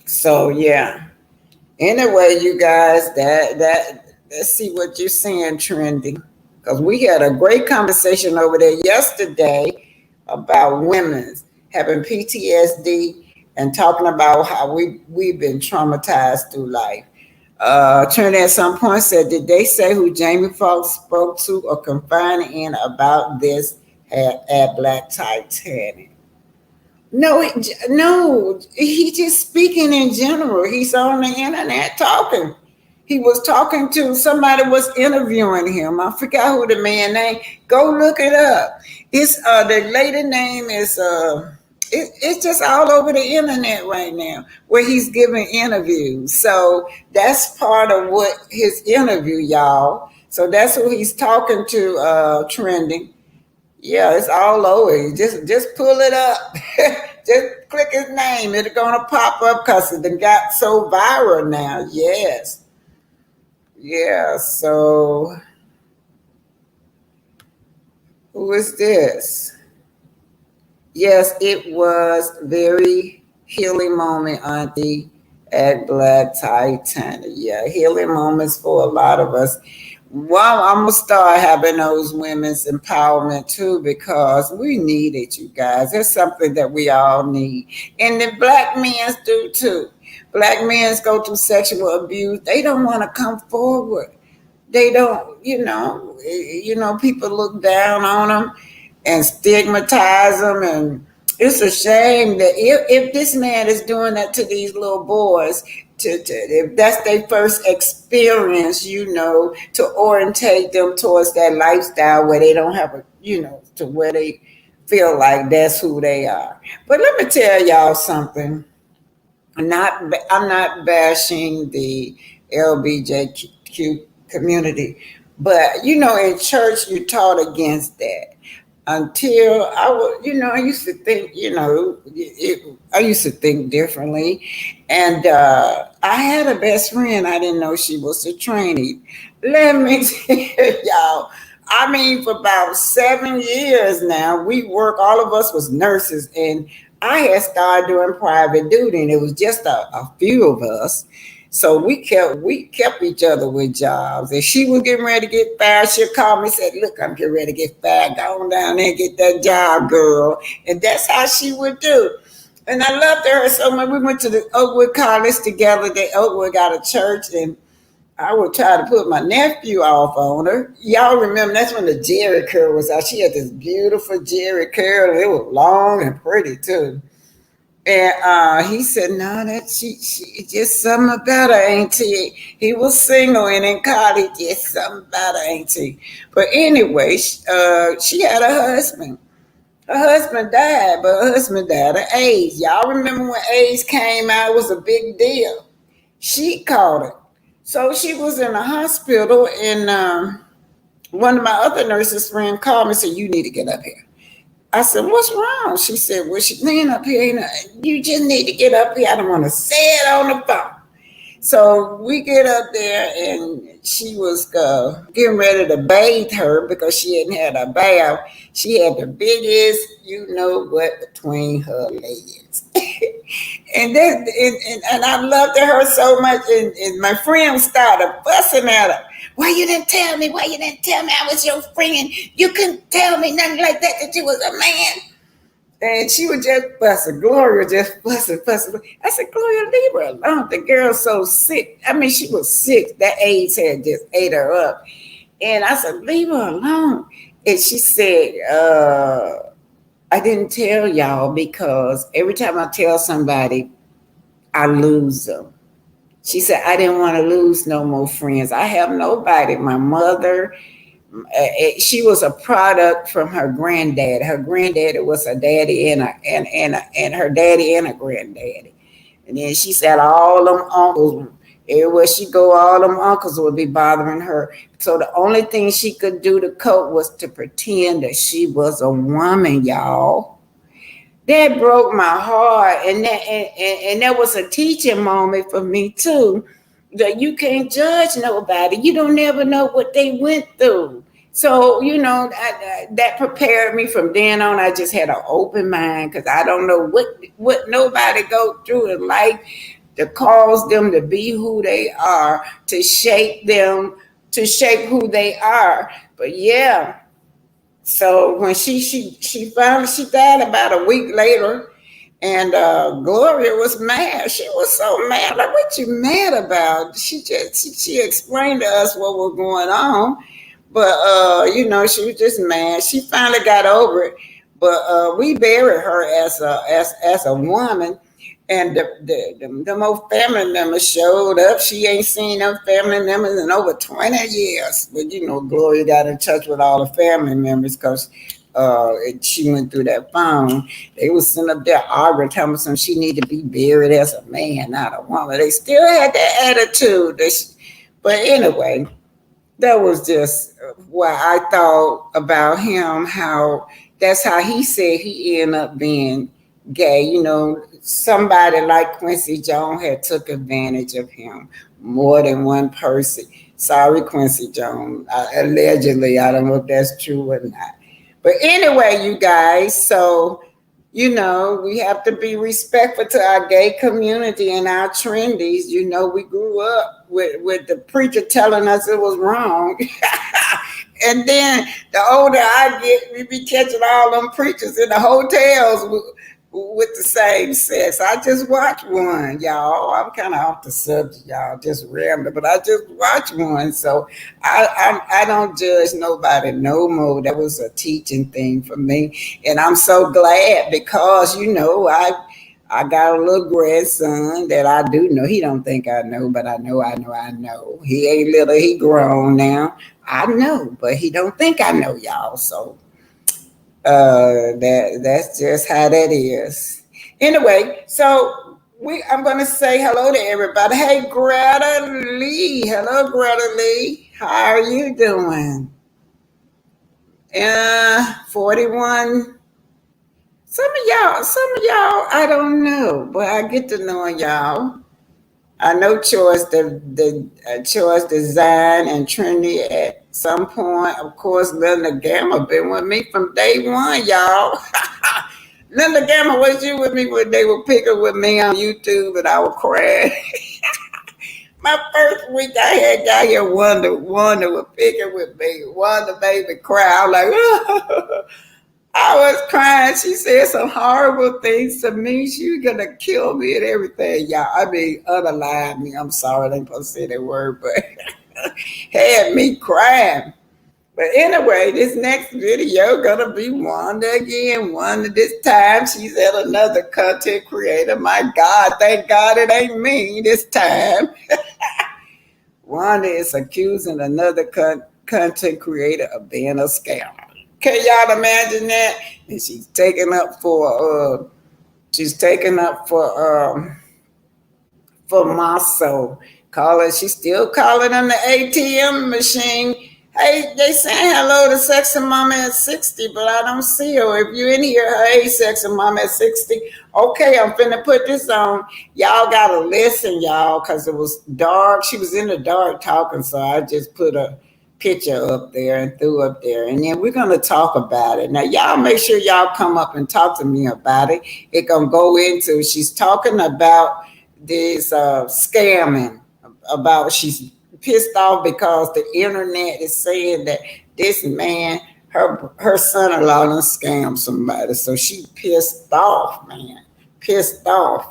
So yeah. Anyway, you guys, that let's see what you're saying, Trending, because we had a great conversation over there yesterday about women having PTSD and talking about how we've been traumatized through life. Trinity at some point said, did they say who Jamie Foxx spoke to or confided in about this at Black Titanic? No, no, he just speaking in general. He's on the internet talking. He was talking to somebody was interviewing him. I forgot who the man name. Go look it up. It's the lady name is it's just all over the internet right now where he's giving interviews. So that's part of what his interview, y'all. So that's who he's talking to, trending. Yeah, it's all over. Just pull it up. Just click his name. It's gonna pop up because it done got so viral now. Yes. Yeah. So who is this? Yes, it was very healing moment, Auntie, at Black Titanic. Yeah, healing moments for a lot of us. Well, I'm gonna start having those women's empowerment too because we need it, you guys. It's something that we all need, and the black men do too. Black men go through sexual abuse. They don't want to come forward. They don't, people look down on them and stigmatize them, and it's a shame that if this man is doing that to these little boys, if that's their first experience, to orientate them towards that lifestyle where they don't have to where they feel like that's who they are. But let me tell y'all something. I'm not bashing the LBJQ community, but in church you taught against that. Until I was, I used to think, I used to think differently. And I had a best friend. I didn't know she was a trainee. Let me tell y'all, I mean, for about 7 years now, all of us was nurses. And I had started doing private duty, and it was just a few of us. So we kept each other with jobs. If she was getting ready to get fired, she'd call me and said, look, I'm getting ready to get fired. Go on down there and get that job, girl. And that's how she would do. And I loved her so much. We went to the Oakwood College together. Oakwood got a church, and I would try to put my nephew off on her. Y'all remember, that's when the Jerry curl was out. She had this beautiful Jerry curl. It was long and pretty, too. And he said, no, that she just something about her, ain't he? He was single and in college, just something about her, ain't he? But anyway, she had a husband. Her husband died, but her husband died of AIDS. Y'all remember when AIDS came out, it was a big deal. She caught it. So she was in a hospital, and one of my other nurses' friends called me and said, you need to get up here. I said, what's wrong? She said, well, she's laying up here. You just need to get up here. I don't want to say it on the phone. So we get up there, and she was getting ready to bathe her because she hadn't had a bath. She had the biggest, what, between her legs. and I loved her so much. And my friend started fussing at her. Why you didn't tell me? Why you didn't tell me I was your friend? You couldn't tell me nothing like that you was a man. And she was just fussing. Gloria just fussing. I said, Gloria, leave her alone. The girl's so sick. I mean, she was sick. That AIDS had just ate her up. And I said, leave her alone. And she said, I didn't tell y'all because every time I tell somebody, I lose them. She said, I didn't want to lose no more friends. I have nobody. My mother, she was a product from her granddad. Her granddaddy was her daddy and her daddy and her granddaddy. And then she said all them uncles, everywhere she go, all them uncles would be bothering her. So the only thing she could do to cope was to pretend that she was a woman, y'all. That broke my heart, and that was a teaching moment for me too. That you can't judge nobody. You don't never know what they went through. So that prepared me from then on. I just had an open mind because I don't know what nobody go through in life to cause them to be who they are, to shape them, to shape who they are. But yeah. So when she finally died about a week later, And Gloria was mad. She was so mad. Like, what you mad about? She explained to us what was going on, but she was just mad. She finally got over it. But we buried her as a woman, and the more family members showed up. She ain't seen them family members in over 20 years. But Gloria got in touch with all the family members because she went through that phone. They was sitting up there arguing, telling me she need to be buried as a man, not a woman. They still had that attitude. But anyway, that was just what I thought about him. How that's how he said he ended up being gay. Somebody like Quincy Jones had took advantage of him. More than one person. Sorry, Quincy Jones. Allegedly, I don't know if that's true or not. But anyway, you guys, so we have to be respectful to our gay community and our trendies. We grew up with the preacher telling us it was wrong. And then the older I get, we be catching all them preachers in the hotels with the same sex. I just watched one, y'all. I'm kind of off the subject, y'all, just rambling, but I just watched one. So I don't judge nobody no more. That was a teaching thing for me. And I'm so glad because, I got a little grandson that I do know. He don't think I know, but I know. He ain't little, he grown now. I know, but he don't think I know, y'all. So that's just how that is. Anyway, so I'm gonna say hello to everybody. Hey, Greta Lee. Hello, Greta Lee. How are you doing? 41. Some of y'all, I don't know, but I get to know y'all. I know Choice, the Choice Design and Trinity at some point. Of course, Linda Gamma been with me from day one, y'all. Linda Gamma, was you with me when they were picking with me on YouTube and I was crying? My first week I had got here, Wanda was picking with me. Wanda made me cry. I was like, I was crying. She said some horrible things to me. She was gonna kill me and everything, y'all. I mean, unalive me. I'm sorry, I ain't supposed to say that word, but had me crying. But anyway, this next video gonna be Wanda again. Wanda this time. She's at another content creator. My God, thank God it ain't me this time. Wanda is accusing another content creator of being a scammer. Can y'all imagine that? And she's taking up for marsau. She's still calling on the ATM machine. Hey, they saying hello to Sexy Mama at 60, but I don't see her. If you're in here, hey, Sexy Mama at 60. Okay, I'm finna put this on. Y'all gotta listen, y'all, because it was dark. She was in the dark talking, so I just put a picture up there and threw up there. And then we're gonna talk about it. Now, y'all make sure y'all come up and talk to me about it. It gonna go into, she's talking about this scamming, about she's pissed off because the internet is saying that this man, her son-in-law done scammed somebody. So she pissed off, man. Pissed off.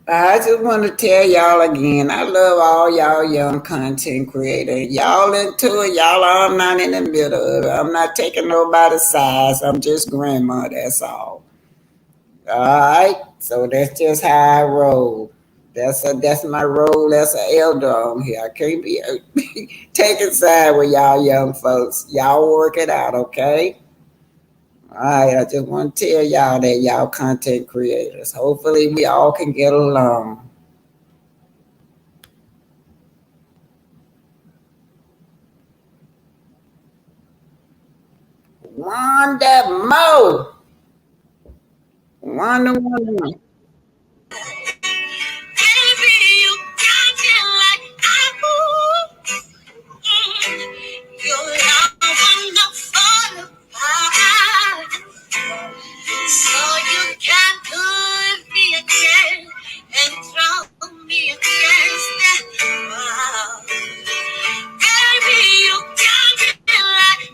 I just want to tell y'all again, I love all y'all young content creators. Y'all into it, y'all are. I'm not in the middle of it. I'm not taking nobody's size. I'm just grandma, that's all. All right, so that's just how I roll. That's my role as an elder on here. I can't be taking side with y'all young folks. Y'all work it out, okay? All right, I just want to tell y'all that y'all content creators. Hopefully, we all can get along. Wanda Mo. Wanda. Baby, you got me like you're enough for the pie. So you can put me again and throw me against that wall. Baby, you got me like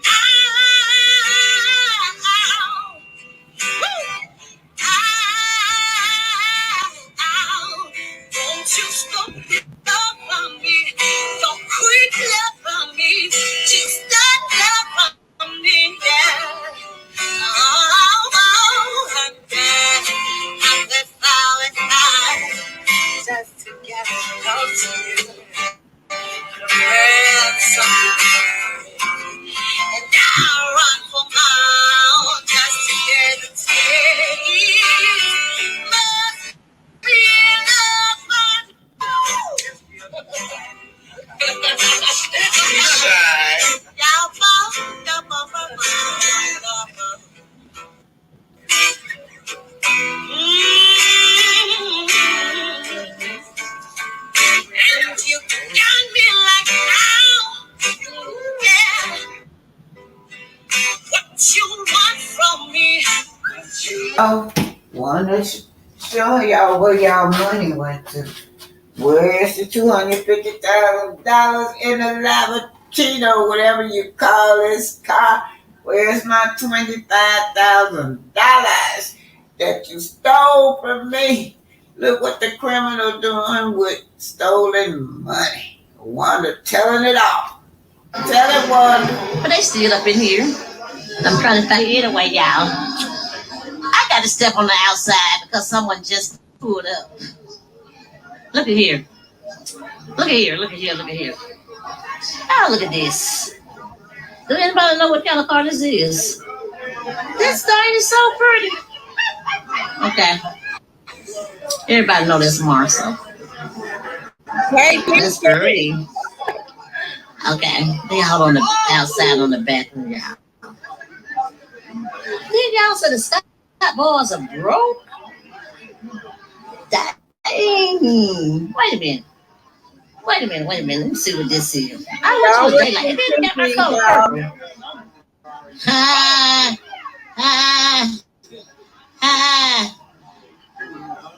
won't you stop love on me? Don't quit love on me. Just stop love on me, yeah. I'm dead. I'm the falling high. Just to get close to you. Well, and I'll run for miles just to get a taste. Must be enough fun. And you got me like yeah. What you want from me? Oh, wanna show y'all where y'all money went to. Where's the $250,000 in the Lamborghini, whatever you call this car? Where's my $25,000 that you stole from me? Look what the criminal doing with stolen money. Wanda telling it all. Tell it, Wanda. But they still up in here. I'm trying to find it anyway, y'all. I got to step on the outside because someone just pulled up. Look at here. Look at here. Look at here. Look at here. Oh, look at this. Does anybody know what kind of car this is? This thing is so pretty. Okay. Everybody know this marsau. Hey, That's pretty. Okay. They all on the outside on the back of y'all. Then y'all said the stop boys are broke. Dang. Wait a minute. Let me see what this is. I want you to daylight. It didn't get my color purple.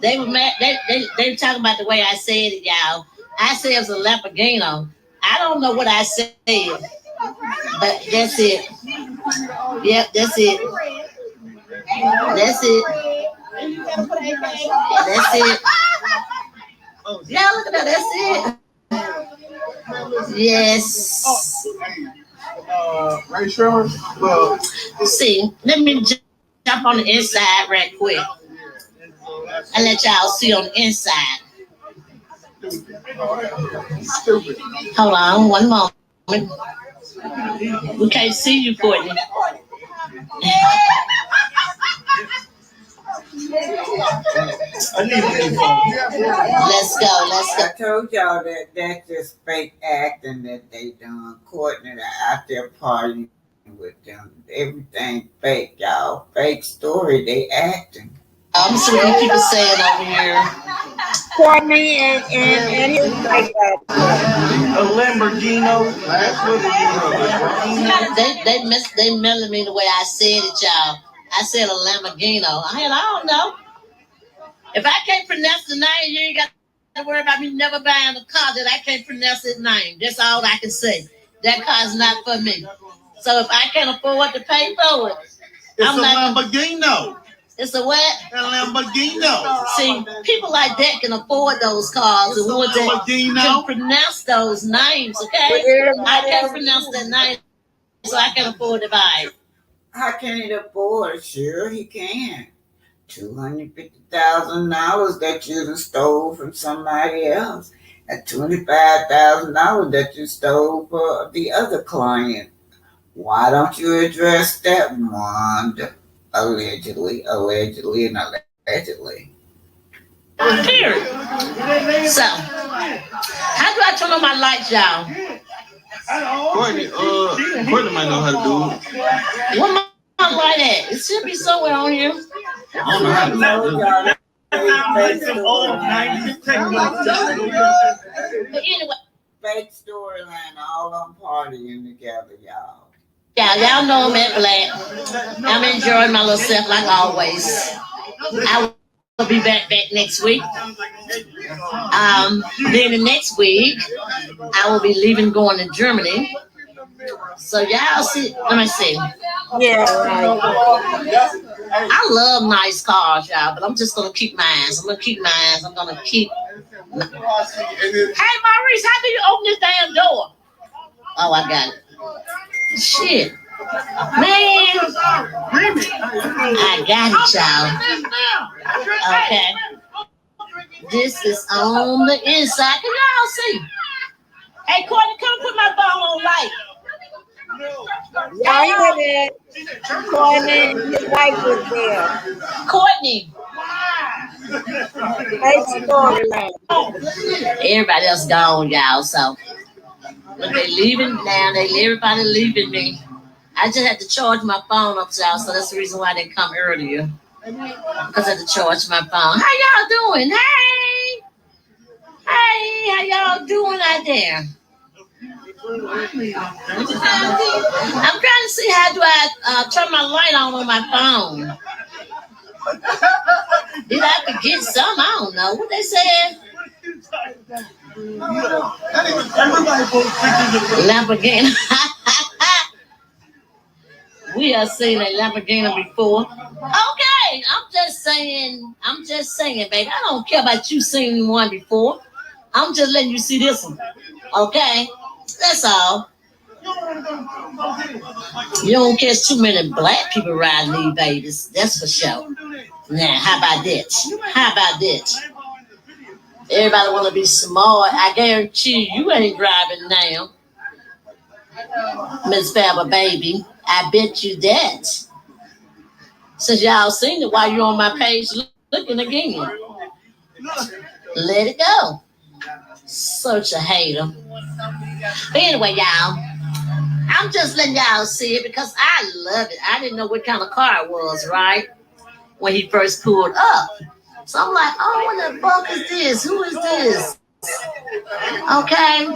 They were mad. They were talking about the way I said it, y'all. I said it was a Lamborghini. I don't know what I said, but that's it. Yep, that's it. That's it. That's it. Yeah, look at that. That's it. Yes. Are you sure? Well, See, let me jump on the inside right quick and let y'all see on the inside. stupid. Hold on, one moment. We can't see you, Courtney. I need a new phone. Let's go. I told y'all that that's just fake acting that they done. Courtney out there partying with them. Everything fake, y'all. Fake story. They acting. I'm see what you people saying over here. Courtney and his wife. A Lamborghini. That's what it is. They melted me the way I said it, y'all. I said a Lamborghini. I don't know. If I can't pronounce the name, you ain't got to worry about me never buying a car that I can't pronounce its name. That's all I can say. That car's not for me. So if I can't afford to pay for it, It's a Lamborghini. It's a what? A Lamborghini. See, people like that can afford those cars. The ones that can pronounce those names, okay? I can't pronounce that name, so I can afford to buy it. How can he afford it? Sure, he can. $250,000 that you stole from somebody else, and $25,000 that you stole for the other client. Why don't you address that, Wanda? Allegedly, and allegedly. Period. So, how do I turn on my lights, y'all? Courtney might know how to do it. What my light at? It should be somewhere on here. I don't know how to do it. But anyway, Fake storyline, all on partying together, y'all. yeah, y'all know I'm at Black. I'm enjoying my little self like always. I will be back next week. Then the next week, I will be leaving, going to Germany. So y'all see, let me see. Yeah, right. I love nice cars, y'all, but I'm just gonna keep mine. I'm gonna keep mine. I'm gonna keep. Hey, Maurice, how do you open this damn door? Oh, I got it. Shit, man, I got it, y'all. Okay, this is on the inside. Can y'all see? Hey, Courtney, come put my phone on light. Y'all hear that? Courtney and his wife was there. Courtney. Fake storyline. Everybody else gone, y'all. So, but they leaving now. Everybody leaving me. I just had to charge my phone up, y'all. So that's the reason why I didn't come earlier. Because I had to charge my phone. How y'all doing? Hey, how y'all doing out there? I'm trying to see how do I turn my light on my phone. Did I forget some? I don't know. What they said? Lamborghini. We have seen a Lamborghini before. Okay, I'm just saying, baby. I don't care about you seeing one before. I'm just letting you see this one. Okay? That's all. You don't catch too many black people riding these babies. That's for sure. Now, how about that? Everybody want to be smart. I guarantee you ain't driving now, Miss Fabba baby. I bet you that. Since y'all seen it while you're on my page looking again. Let it go. Such a hater. But anyway, y'all, I'm just letting y'all see it because I love it. I didn't know what kind of car it was, right? When he first pulled up. So I'm like, oh, what the fuck is this? Who is this? Okay.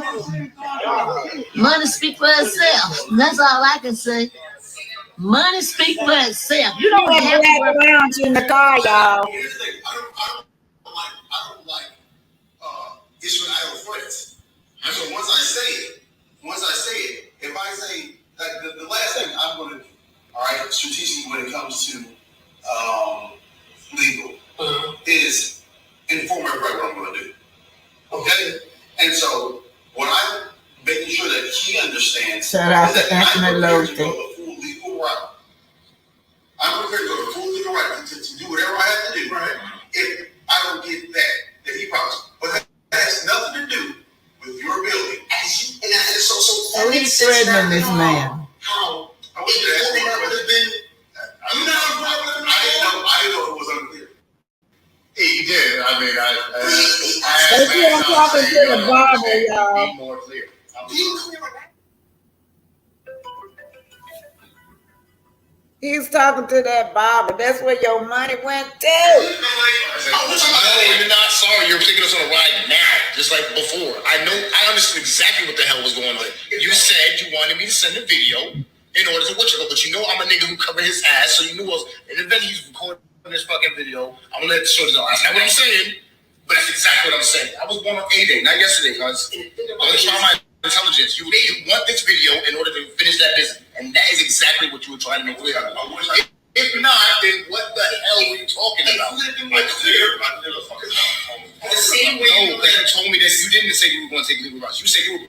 Money speak for itself. That's all I can say. Money speak for itself. You don't have to Black lounge in the car, y'all. Here's the thing. I don't like issuing idle threats. And so once I say it, if I say that the last thing I'm going to do, all right, strategically when it comes to legal, is inform everybody what I'm going to do. Okay? And so what I'm making sure that he understands Shout out is that to Anthony I'm prepared to Lowe. go the full legal route. I'm prepared to go the full legal route to do whatever I have to do, right? If I don't get that he promised. But that has nothing to do with your ability. And that is so he's threatening this man. How? I wish you asked me would have been. I didn't know it was unclear. He did. I mean, I I'm talking to the barber, y'all. Be more clear. He's talking to that barber. That's where your money went to. No, you're not sorry. You're taking us on a ride now, just like before. I understood exactly what the hell was going on. You said you wanted me to send a video in order to what you go, but you know I'm a nigga who covered his ass, so you knew and then he's recording this fucking video. I'm gonna let the shorty know. That's not what I'm saying, but that's exactly what I'm saying. I was born on A-Day, not yesterday, cuz. I'm gonna try my intelligence. You want this video in order to finish that business, and that is exactly what you were trying to make clear. If not, then what the hell were you talking about? The same way you told me that you didn't say you were going to take legal routes. You said you were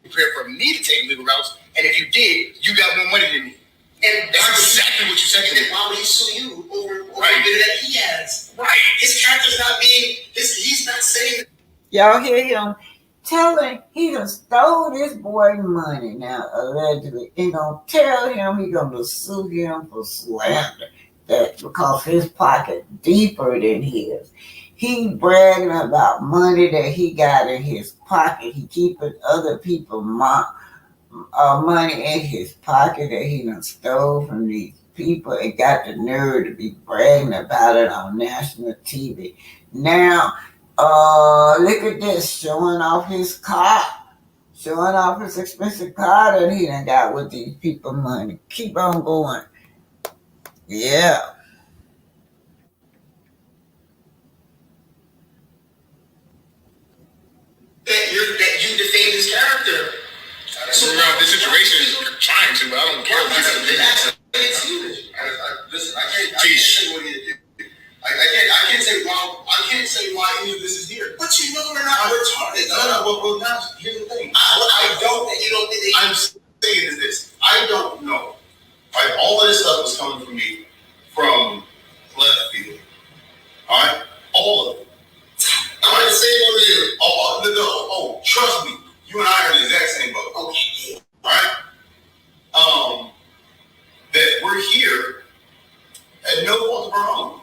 prepared for me to take legal routes, and if you did, you got more money than me. And that's exactly what you said to me. Why would he sue you over the bit that he has? Right. His character's not being. He's not saying. Y'all hear him telling he done stole this boy money now, allegedly. He gonna tell him he gonna sue him for slander. That because his pocket deeper than his. He bragging about money that he got in his pocket. He keeping other people's money in his pocket that he done stole from these people and got the nerve to be bragging about it on national TV. Now, look at this, showing off his car, showing off his expensive car that he done got with these people money. Keep on going. Yeah. That you defend his character. So around this situation, you're trying to, but I don't care what his opinion is. Listen, I can't say what he did. I can't say why any of this is here. But you know we're not retarded. No. Well, here's the thing. I'm saying is this. I don't know. Right? All of this stuff is coming from me from left field. All right? All of it. I'm not saying over here. Oh, trust me. You and I are in the exact same boat. Okay. All right? That we're here at no fault of our own.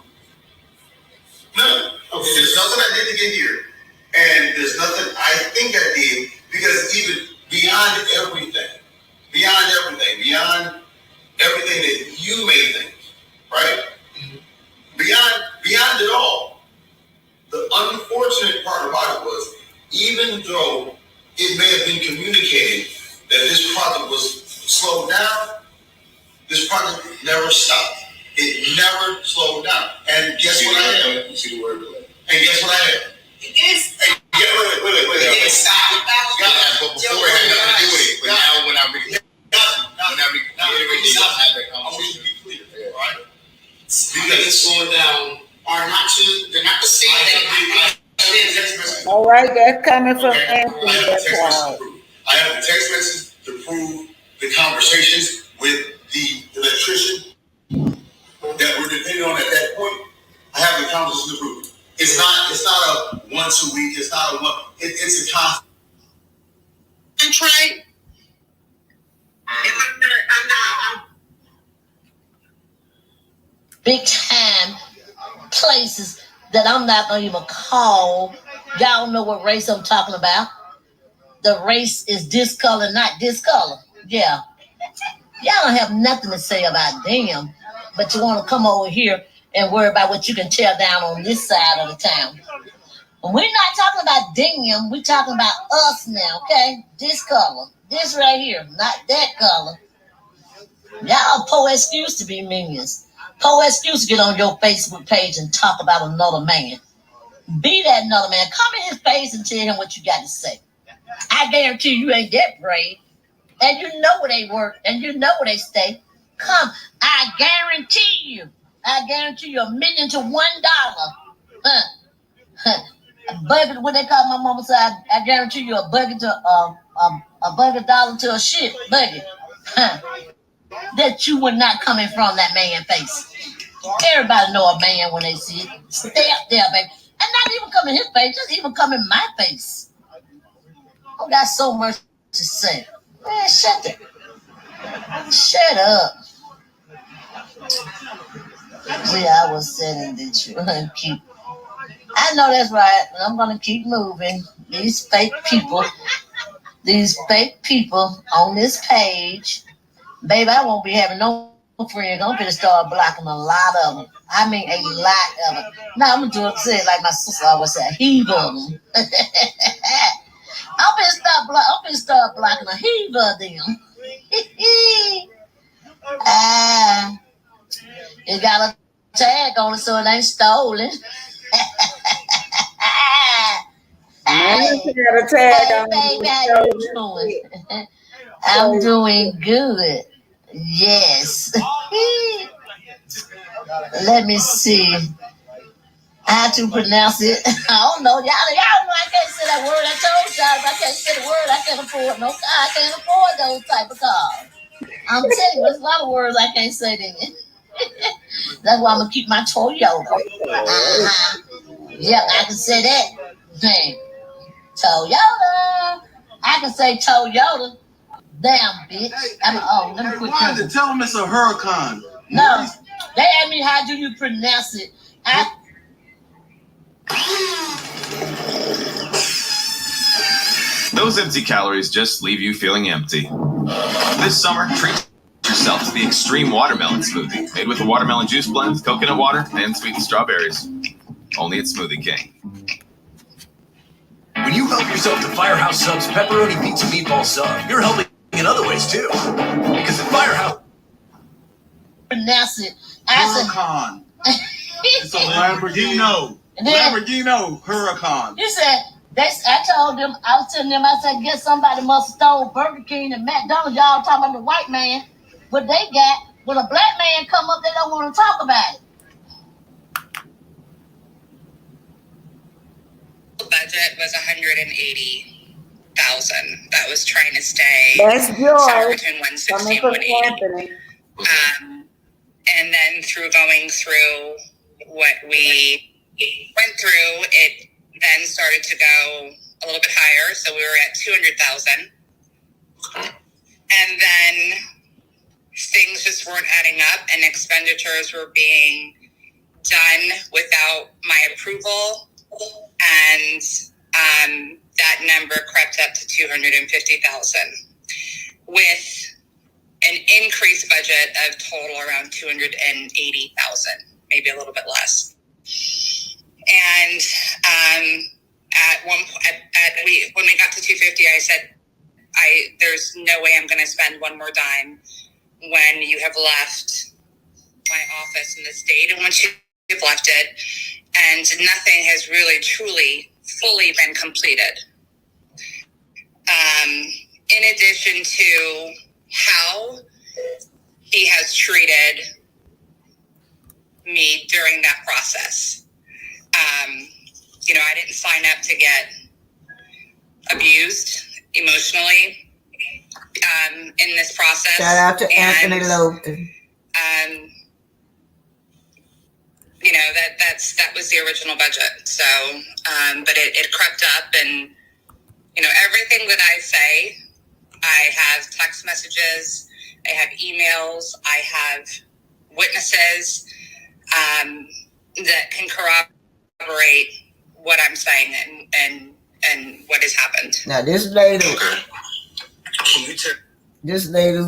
None. Okay. There's nothing I did to get here. And there's nothing I think I did, because even beyond everything that you may think, right? Beyond it all, the unfortunate part about it was, even though it may have been communicated that this project was slowed down, this project never stopped. It never slowed down. And guess what I am? You see the word delay. And guess what I am? It is. Hey, wait. It didn't stop. But before it had nothing to do with it. But now when I reiterate, I have that conversation. All right? Because slowing down they're not the same thing. All right, that's coming from Anthony. I have the text message to prove the conversations with the electrician that we're depending on at that point. I have the conversation to prove it. It's not a once a week. It's not a one. It's a constant. Trey. I'm big time places that I'm not gonna even call. Y'all know what race I'm talking about. The race is this color, not this color. Yeah. Y'all don't have nothing to say about them, but you want to come over here and worry about what you can tear down on this side of the town. We're not talking about them. We're talking about us now, okay? This color. This right here, not that color. Y'all poor excuse to be minions. Poor excuse to get on your Facebook page and talk about another man. Be that another man. Come in his face and tell him what you got to say. I guarantee you ain't that brave. And you know where they work. And you know where they stay. Come. I guarantee you $1 million to $1. A bucket, what they call my mama said, I guarantee you a bucket to a bucket dollar to a shit bucket. That you would not come in front of that man face. Everybody know a man when they see it. Stay up there, baby. And not even come in his face, just even come in my face. I got so much to say. Man, shut up. See, I was saying that you keep. I know that's right. I'm gonna keep moving. These fake people on this page. Baby, I won't be having no friends. I'm gonna start blocking a lot of them. I mean, a lot of them. Now I'm gonna say it like my sister always said, heave of them. I'm gonna start blocking a heave of them. It got a tag on it so it ain't stolen. Baby, how you doing? I'm doing good. Yes. Let me see how to pronounce it. I don't know. Y'all know I can't say that word. I told y'all if I can't say the word, I can't afford no car. I can't afford those type of cars. I'm telling you, there's a lot of words I can't say in it. That's why I'm gonna keep my Toyota. Yep, I can say that. Hey, Toyota. I can say Toyota. Damn, bitch. Let me quit. Wanda, tell them it's a hurricane. No, they asked me how do you pronounce it. Those empty calories just leave you feeling empty. This summer, treat yourself to the extreme watermelon smoothie, made with a watermelon juice blend, coconut water, and sweetened strawberries. Only at Smoothie King. When you help yourself to Firehouse Subs pepperoni pizza meatball sub, you're helping in other ways too. Because at Firehouse, pronounce it. Huracan. It's a Lamborghini. Lamborghini Huracan. He said, I told them, I was telling them, I said, guess somebody must have stole Burger King and McDonald's. Y'all talking about the white man. But they got, when a black man come up, they don't want to talk about it. Budget was $180,000. That was trying to stay somewhere between 160 and 180. And then going through what we went through, it then started to go a little bit higher. So we were at 200,000. And then things just weren't adding up, and expenditures were being done without my approval. And that number crept up to 250,000 with an increased budget of total around 280,000, maybe a little bit less. And at one point, when we got to 250, I said, there's no way I'm going to spend one more dime when you have left my office in the state, and once you've left it, and nothing has really, truly, fully been completed. In addition to how he has treated me during that process. I didn't sign up to get abused emotionally in this process. Shout out to Anthony Lopton. That was the original budget. So, but it crept up, and everything that I say, I have text messages, I have emails, I have witnesses that can corroborate what I'm saying and what has happened. Now this lady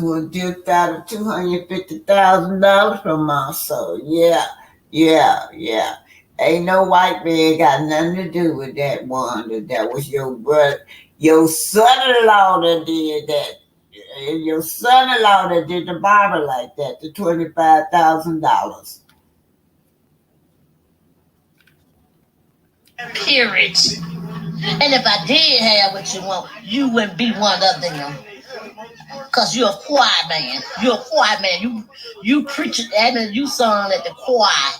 was duped out of $250,000 from marsau. Yeah. Ain't no white man got nothing to do with that, Wanda. That was your brother, your son-in-law that did that. And your son-in-law that did the barber like that, the $25,000. Period. And if I did have what you want, you wouldn't be one of them. Because you're a choir man. You're a choir man. You preach it, and you sung at the choir.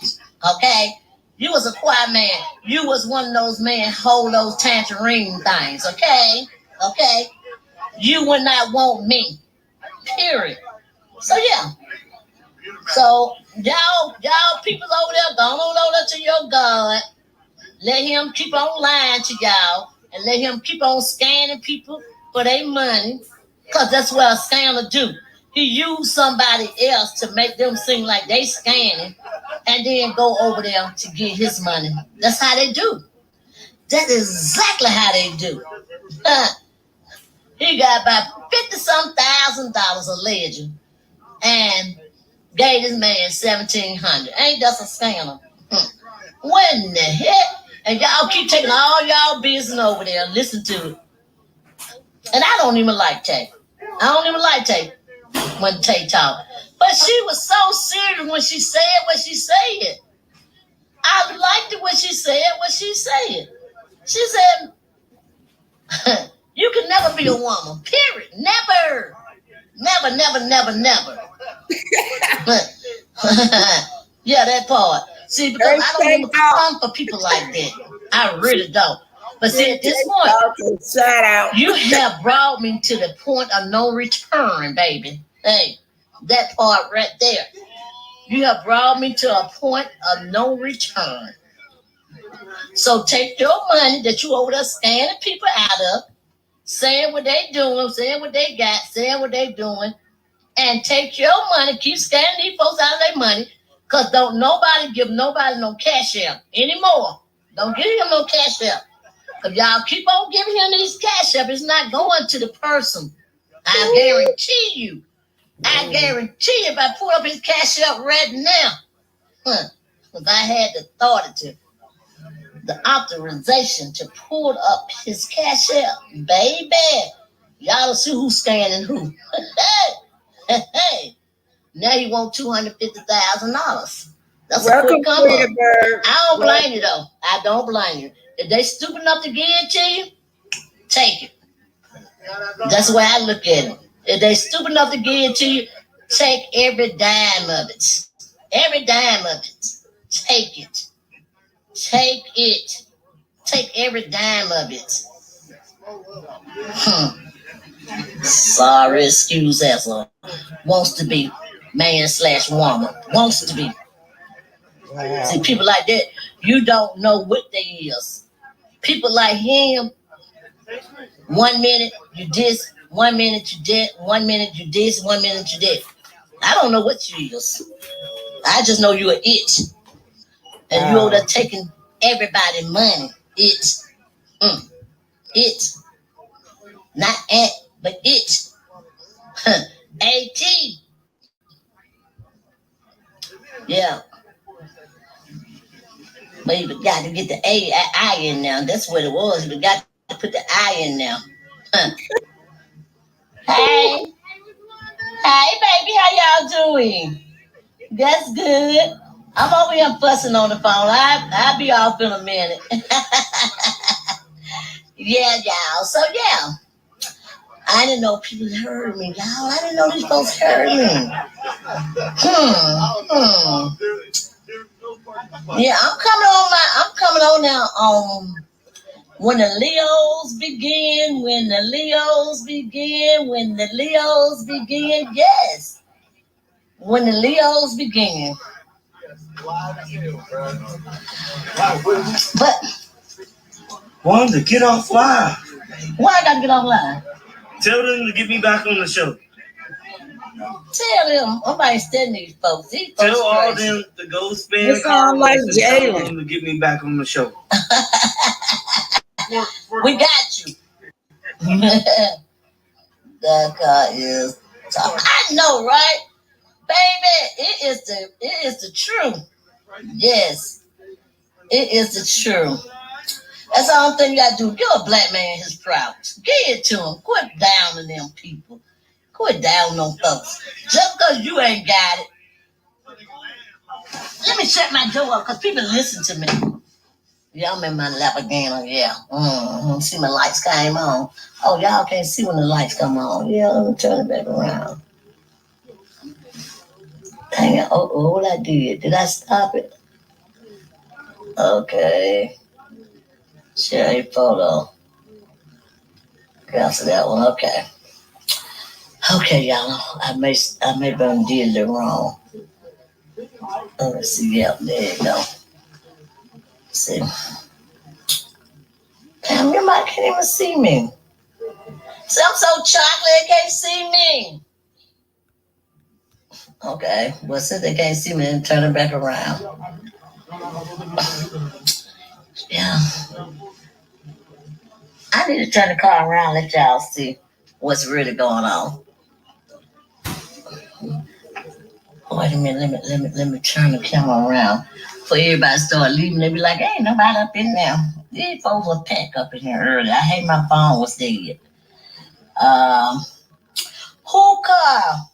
Okay? You was a choir man. You was one of those men hold those tangerine things. Okay? You would not want me. Period. So yeah. So y'all people over there, go on over to your God. Let him keep on lying to y'all, and let him keep on scanning people for their money, because that's what a scammer do. He use somebody else to make them seem like they scanning, and then go over there to get his money. That's how they do. That is exactly how they do. He got about $50,000 alleged, and gave this man $1,700. Ain't that a scammer? What in the heck? And y'all keep taking all y'all business over there and listen to it. And I don't even like Tay. When Tay talk. But she was so serious when she said what she said. I liked it when she said what she said. She said, you can never be a woman. Period. Never. Never. Yeah, that part. See, because I don't even come for people like that. I really don't. But see, at this point, you have brought me to the point of no return, baby. Hey, that part right there. You have brought me to a point of no return. So take your money that you over there scanning people out of, saying what they doing, saying what they got, saying what they doing, and take your money, keep scanning these folks out of their money, because don't nobody give nobody no cash out anymore. Don't give him no cash out. Because y'all keep on giving him these cash out, it's not going to the person. I guarantee you. I guarantee if I pull up his cash up right now, if I had the authority, the authorization to pull up his cash up, baby, y'all see who's scanning who. Hey, now you want $250,000. That's a quick come up. I don't blame you though. I don't blame you. If they stupid enough to give it to you, take it. That's the way I look at it. If they stupid enough to give it to you, take every dime of it. Every dime of it. Take it. Take it. Take every dime of it. Sorry, excuse asshole. Wants to be man/woman. Wants to be. Wow. See, people like that, you don't know what they is. People like him, 1 minute you this, 1 minute you that, 1 minute you this, 1 minute you that. I don't know what you is. I just know you are it. And you over there taking everybody's money. It. It. Not at, but it. A-T. Yeah. But you got to get the I in now. That's what it was. You got to put the I in now. Hey. Hey, baby. How y'all doing? That's good. I'm over here fussing on the phone. I'll be off in a minute. Yeah, y'all. So, yeah. I didn't know people heard me, y'all. I didn't know these folks heard me. Yeah, I'm coming on now. When the Leos begin, yes. When the Leos begin. But Wanda, get off live. Why I gotta get off live? Tell them to get me back on the show. Tell them. Nobody studying these folks. Tell all them to go spend sound like Jalen to get me back on the show. We got you. That guy is. I know, right, baby? It is the truth. Yes, it is the truth. That's the only thing you gotta do. Give a black man his props. Give it to him. Quit downing them people. Quit downing them folks. Just because you ain't got it. Let me shut my door up because people listen to me. Yeah, I'm in my lap again. Yeah. See, my lights came on. Oh, y'all can't see when the lights come on. Yeah, let me turn it back around. Dang it. Oh, what I did? Did I stop it? Okay. Share a photo. Cancel that one. Okay. Okay, y'all. I may have did it wrong. Let's see. Yeah, there you go. See. Damn, your mic can't even see me. See, I'm so chocolate, they can't see me. Okay. Well, since they can't see me, then turn it back around. Yeah. I need to turn the car around and let y'all see what's really going on. Wait a minute, let me turn the camera around before everybody start leaving. They be like, ain't nobody up in there. These folks were packed up in here early. I hate my phone was dead. Hookah.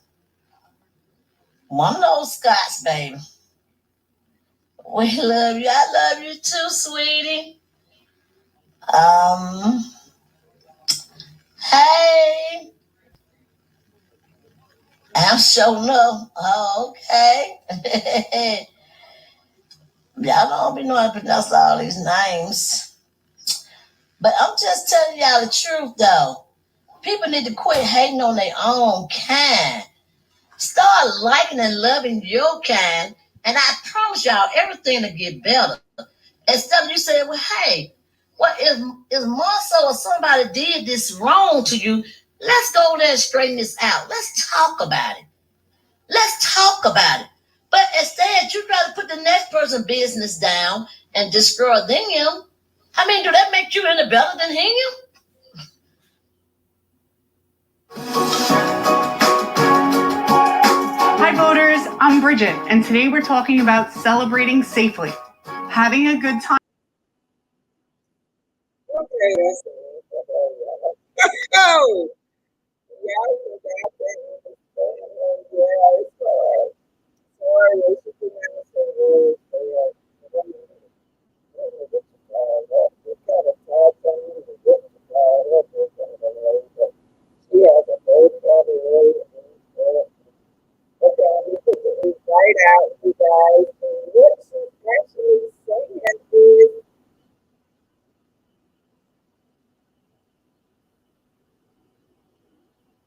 One of those Scots, baby. We love you. I love you too, sweetie. Hey. I'm showing up. Oh, okay. Y'all don't be knowing how to pronounce all these names. But I'm just telling y'all the truth, though. People need to quit hating on their own kind. Start liking and loving your kind, and I promise y'all everything will get better. Instead of you saying, well, hey, what is marsau or somebody did this wrong to you? Let's go there and straighten this out. Let's talk about it. But instead, you try to put the next person's business down and destroy them. I mean, do that make you any better than him? Bridget, and today we're talking about celebrating safely, having a good time. Okay, that's oh, yeah, I forgot that. Yeah, it's sorry, I should be she has a very body weight. Okay, I'm going to put the right out, you guys. And what she's actually saying is,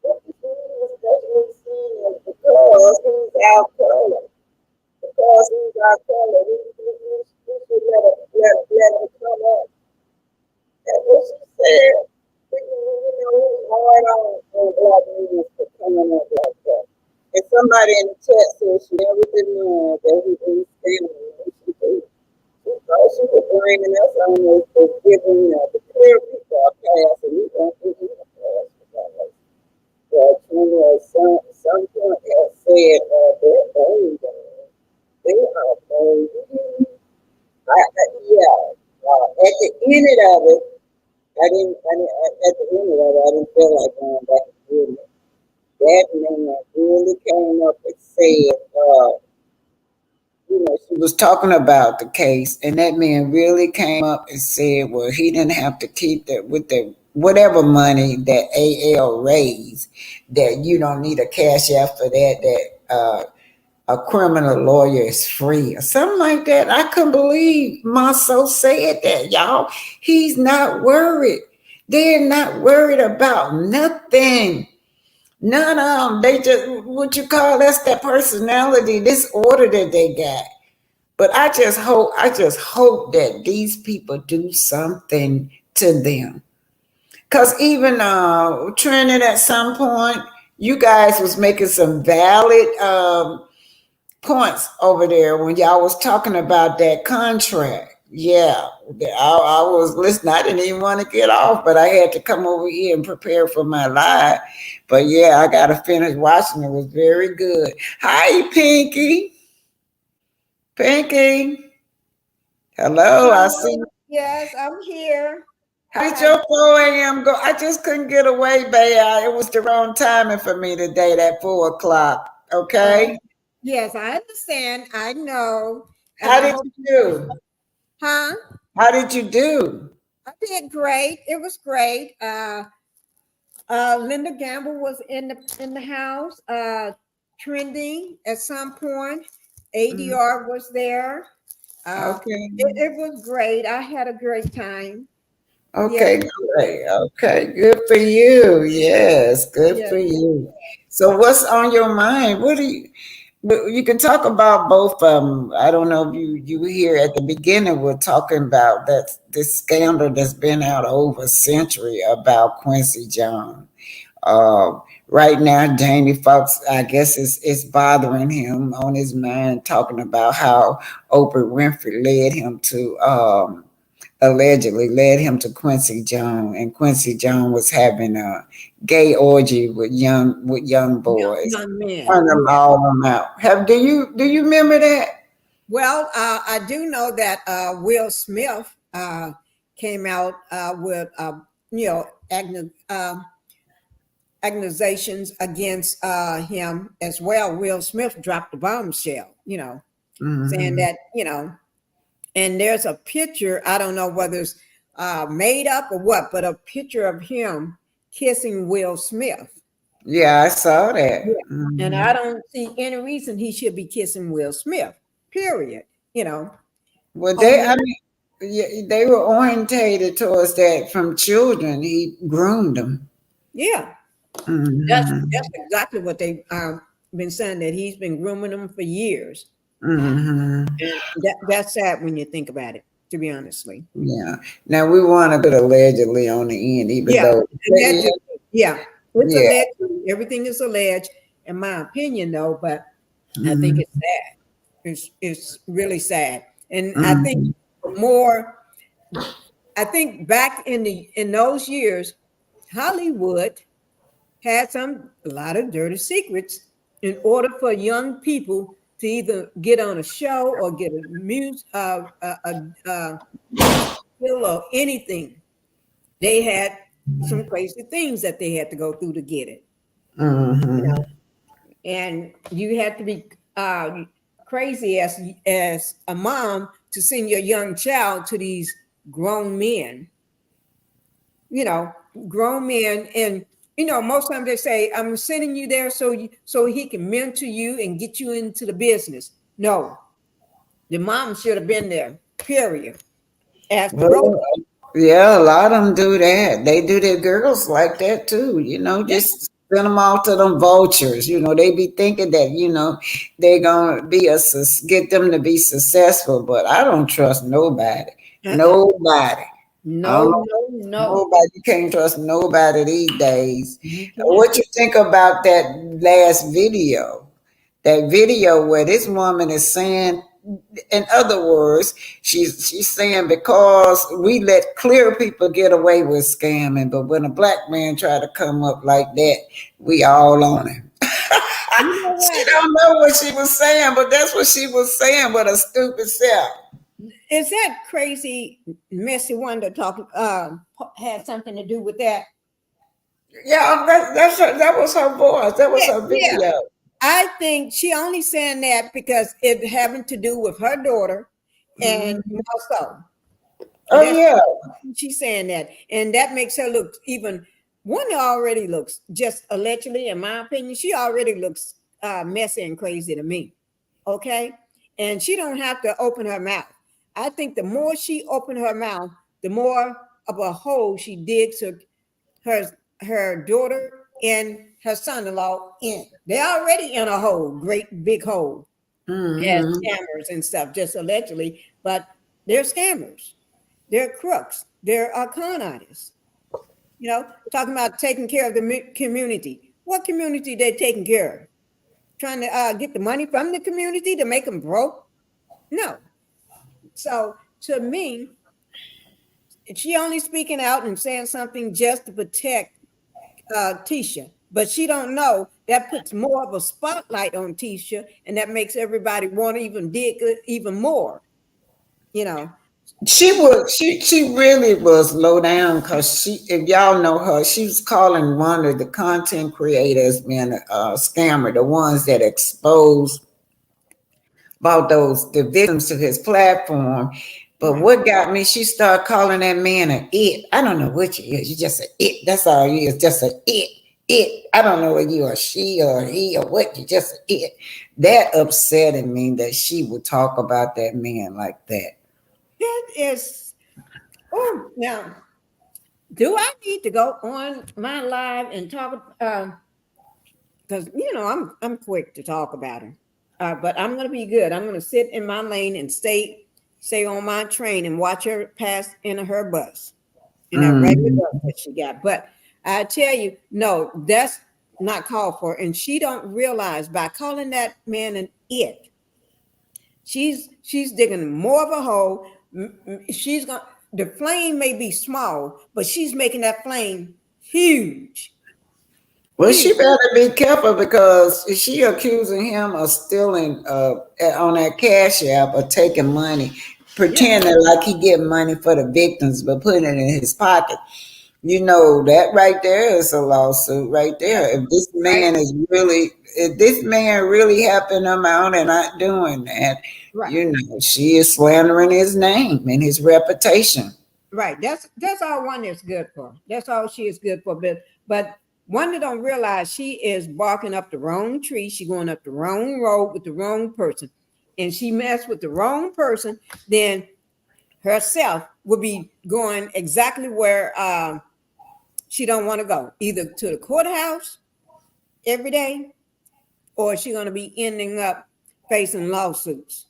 what she's actually saying is because he's out color. Because he's out color, we should let him come up. That's what she said. He's hard on black news for coming up like that. And somebody in the chat said she never did know that he was standing. She thought she was bringing us on this for giving the clear people a pass, and we don't give them a pass for that. But some point has said they're bold. They are bold. Yeah. At the end of it, at the end of it, I didn't feel like going back and doing it. That man really came up and said, she was talking about the case, and that man really came up and said, well, he didn't have to keep that with the whatever money that AL raised, that you don't need a cash app for that a criminal lawyer is free or something like that. I couldn't believe Marsau said that, y'all. He's not worried. They're not worried about nothing. None of them. They just, what you call, that's that personality disorder that they got. But I just hope that these people do something to them. Because even Trinidad at some point, you guys was making some valid points over there when y'all was talking about that contract. Yeah, I was listening. I didn't even want to get off, but I had to come over here and prepare for my live. But yeah, I got to finish watching. It was very good. Hi, Pinky. Pinky. Hello, I see. Yes, I'm here. How did your 4 a.m. go? I just couldn't get away, babe. It was the wrong timing for me today, that 4 o'clock. Okay. Yes, I understand. I know. How did you do? Huh? How did you do? I did great. It was great. Linda Gamble was in the house, trending at some point. ADR was there. Okay. It was great. I had a great time. Okay, great. Okay, good for you. Yes, good for you. So what's on your mind? You can talk about both of them. I don't know if you were here at the beginning. We're talking about this scandal that's been out over a century about Quincy Jones. Right now, Jamie Foxx, I guess, is bothering him on his mind, talking about how Oprah Winfrey allegedly led him to Quincy Jones, and Quincy Jones was having a gay orgy with young boys. Young men. Turn them all out. Do you remember that? Well, I do know that Will Smith came out with accusations against him as well. Will Smith dropped the bombshell, saying that, and there's a picture, I don't know whether it's made up or what, but a picture of him kissing Will Smith. Yeah, I saw that. Yeah. And I don't see any reason he should be kissing Will Smith, period. Well, they were orientated towards that from children. He groomed them. Yeah. That's exactly what they've been saying, that he's been grooming them for years. And that's sad when you think about it, to be honestly. Yeah. Now we want to put allegedly on the end, even though. It's alleged. Everything is alleged, in my opinion, though. But I think it's sad. It's really sad, and I think back in those years, Hollywood had a lot of dirty secrets in order for young people to either get on a show or get a music, or anything. They had some crazy things that they had to go through to get it. Mm-hmm. You know? And you had to be crazy as a mom to send your young child to these grown men. Grown men, and most times they say, "I'm sending you there so he can mentor you and get you into the business." No, the mom should have been there. Period. As the role. Well, yeah, a lot of them do that. They do their girls like that too. Just send them off to them vultures. They be thinking that they're gonna get them to be successful. But I don't trust nobody. Nobody. No. Nobody. You can't trust nobody these days. Mm-hmm. What you think about that last video? That video where this woman is saying, in other words, she's saying, because we let clear people get away with scamming, but when a black man try to come up like that, we all on him. She don't know what she was saying, but that's what she was saying with a stupid self. Is that crazy messy Wanda talking had something to do with that? Yeah, that was her voice. That was her video. Yeah. I think she only saying that because it having to do with her daughter and marsau. Oh, yeah. She's saying that. And that makes her look even, Wanda already looks, just allegedly, in my opinion, she already looks messy and crazy to me. Okay? And she don't have to open her mouth. I think the more she opened her mouth, the more of a hole she digs her daughter and her son-in-law in. They're already in a hole, great big hole, as scammers and stuff, just allegedly. But they're scammers. They're crooks. They're con artists. Talking about taking care of the community. What community they taking care of? Trying to get the money from the community to make them broke? No. So to me, she only speaking out and saying something just to protect Tisha, but she don't know that puts more of a spotlight on Tisha, and that makes everybody want to even dig even more. She really was low down, because if y'all know her, she was calling one of the content creators being a scammer, the ones that expose about the victims to his platform. But what got me, she started calling that man an it. I don't know what you is. You just an it. That's all you is, just an it. It. I don't know whether you are she or he or what. You just an it. That upsetted me that she would talk about that man like that. That is. Oh, now, do I need to go on my live and talk? Because I'm quick to talk about her, but I'm going to be good. I'm going to sit in my lane and stay on my train and watch her pass in her bus, in that regular bus that she got. But I tell you, no, that's not called for. And she don't realize by calling that man an it, she's digging more of a hole. The flame may be small, but she's making that flame huge. Well, she better be careful, because she accusing him of stealing on that Cash App or taking money, pretending like he get money for the victims, but putting it in his pocket. That right there is a lawsuit right there. If this man really helping them out and not doing that, she is slandering his name and his reputation. Right. That's all Wanda is good for. That's all she is good for. But Wanda don't realize she is barking up the wrong tree. She going up the wrong road with the wrong person. And she messed with the wrong person, then herself will be going exactly where she don't want to go, either to the courthouse every day, or she's going to be ending up facing lawsuits.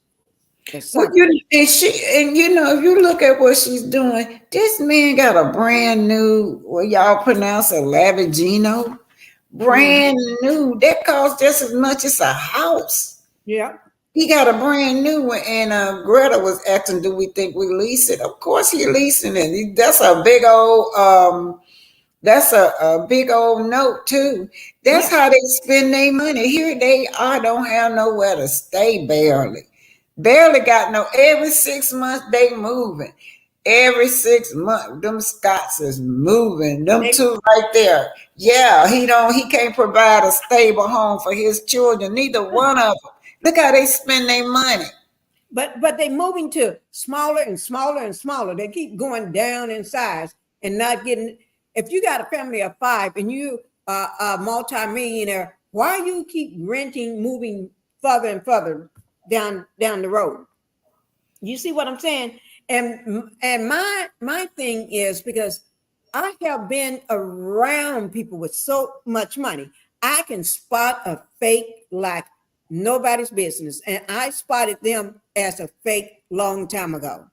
Well, if you look at what she's doing, this man got a brand new, what y'all pronounce a Lamborghini, brand new. That costs just as much as a house. Yeah. He got a brand new one, and Greta was asking, do we think we lease it? Of course he leasing it. That's a big old That's a big old note too. That's how they spend their money. Here they are, don't have nowhere to stay barely. Barely got no, every 6 months they moving. Every 6 months, them Scots is moving. Them two right there. Yeah, he can't provide a stable home for his children. Neither one of them. Look how they spend their money. But they moving to smaller and smaller and smaller. They keep going down in size and not getting. If you got a family of 5 and you are a multimillionaire, why you keep renting, moving further and further down the road? You see what I'm saying? And my thing is because I have been around people with so much money, I can spot a fake like nobody's business, and I spotted them as a fake long time ago.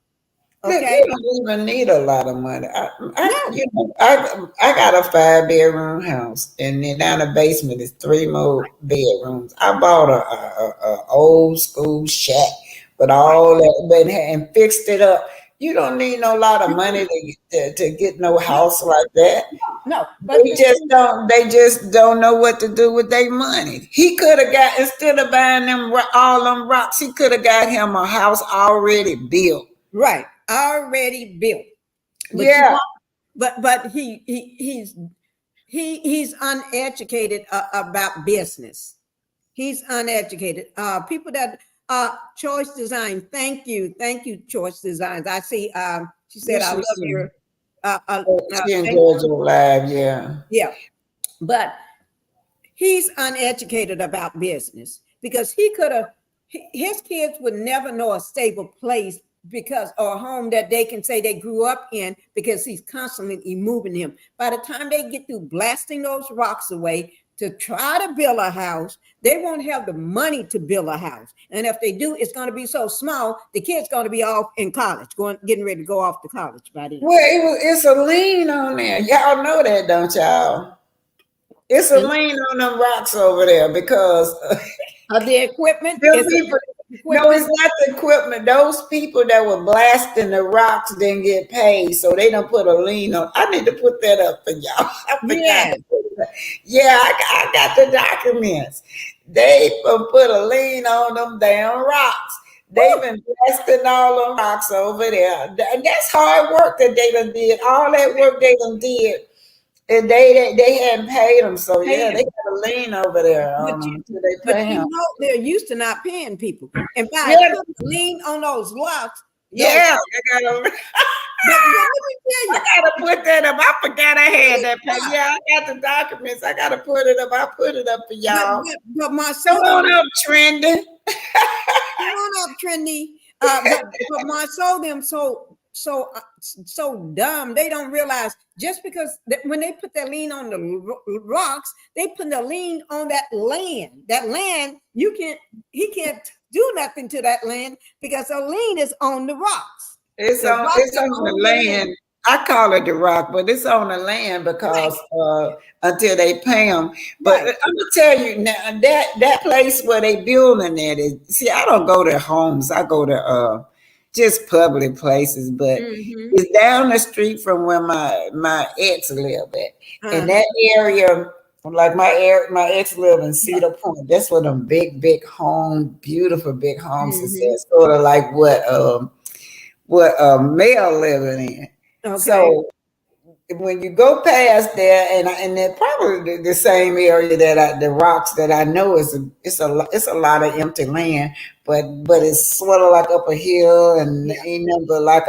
Look, Okay. you don't even need a lot of money. I got a 5-bedroom house, and then down the basement is 3 more bedrooms. I bought a old school shack with all that and fixed it up. You don't need no lot of money to get no house like that. No, but They just don't know what to do with their money. He could have got, instead of buying all them rocks, he could have got him a house already built. Right, already built. But yeah, but he's uneducated about business. He's uneducated. People that Choice Design. Thank you, Choice Designs. I see. She said, "I love your." She enjoys your live. Yeah, yeah, but he's uneducated about business because he could have. His kids would never know a stable place or a home that they can say they grew up in because he's constantly moving them. By the time they get through blasting those rocks away to try to build a house, they won't have the money to build a house. And if they do, it's going to be so small, the kid's going to be off in college, getting ready to go off to college by then. Well, it's a lien on there. Y'all know that, don't y'all? It's a lien on them rocks over there because of the equipment. No, it's not the equipment. Those people that were blasting the rocks didn't get paid, so they don't put a lien on. I need to put that up for y'all. I got the documents. They put a lien on them damn rocks. They've been blasting all them rocks over there. And that's hard work that they done did. All that work they done did. And they hadn't paid them, so they got a lien over there. But you know they're used to not paying people. In fact, put a lien on those locks. I gotta put that up. I forgot I had that. I got the documents. I gotta put it up. I put it up for y'all. But my come on up, Trendy. Come on up, Trendy. But my soul them so dumb. They don't realize just because when they put their lien on the rocks, they put the lien on that land. That land, he can't do nothing to that land because the lien is on the rocks. It's on the land. I call it the rock, but it's on the land because until they pay them. But I'm gonna tell you now that place where they building that is. See, I don't go to homes. I go to just public places, but it's down the street from where my ex lived at. In that area, like my ex lived in Cedar Point. That's where them big beautiful big homes is. Sort of like what Mel living in. Okay. So when you go past there, and they're probably the same area that the rocks that I know it's a lot of empty land, but it's sort of like up a hill and ain't nothing like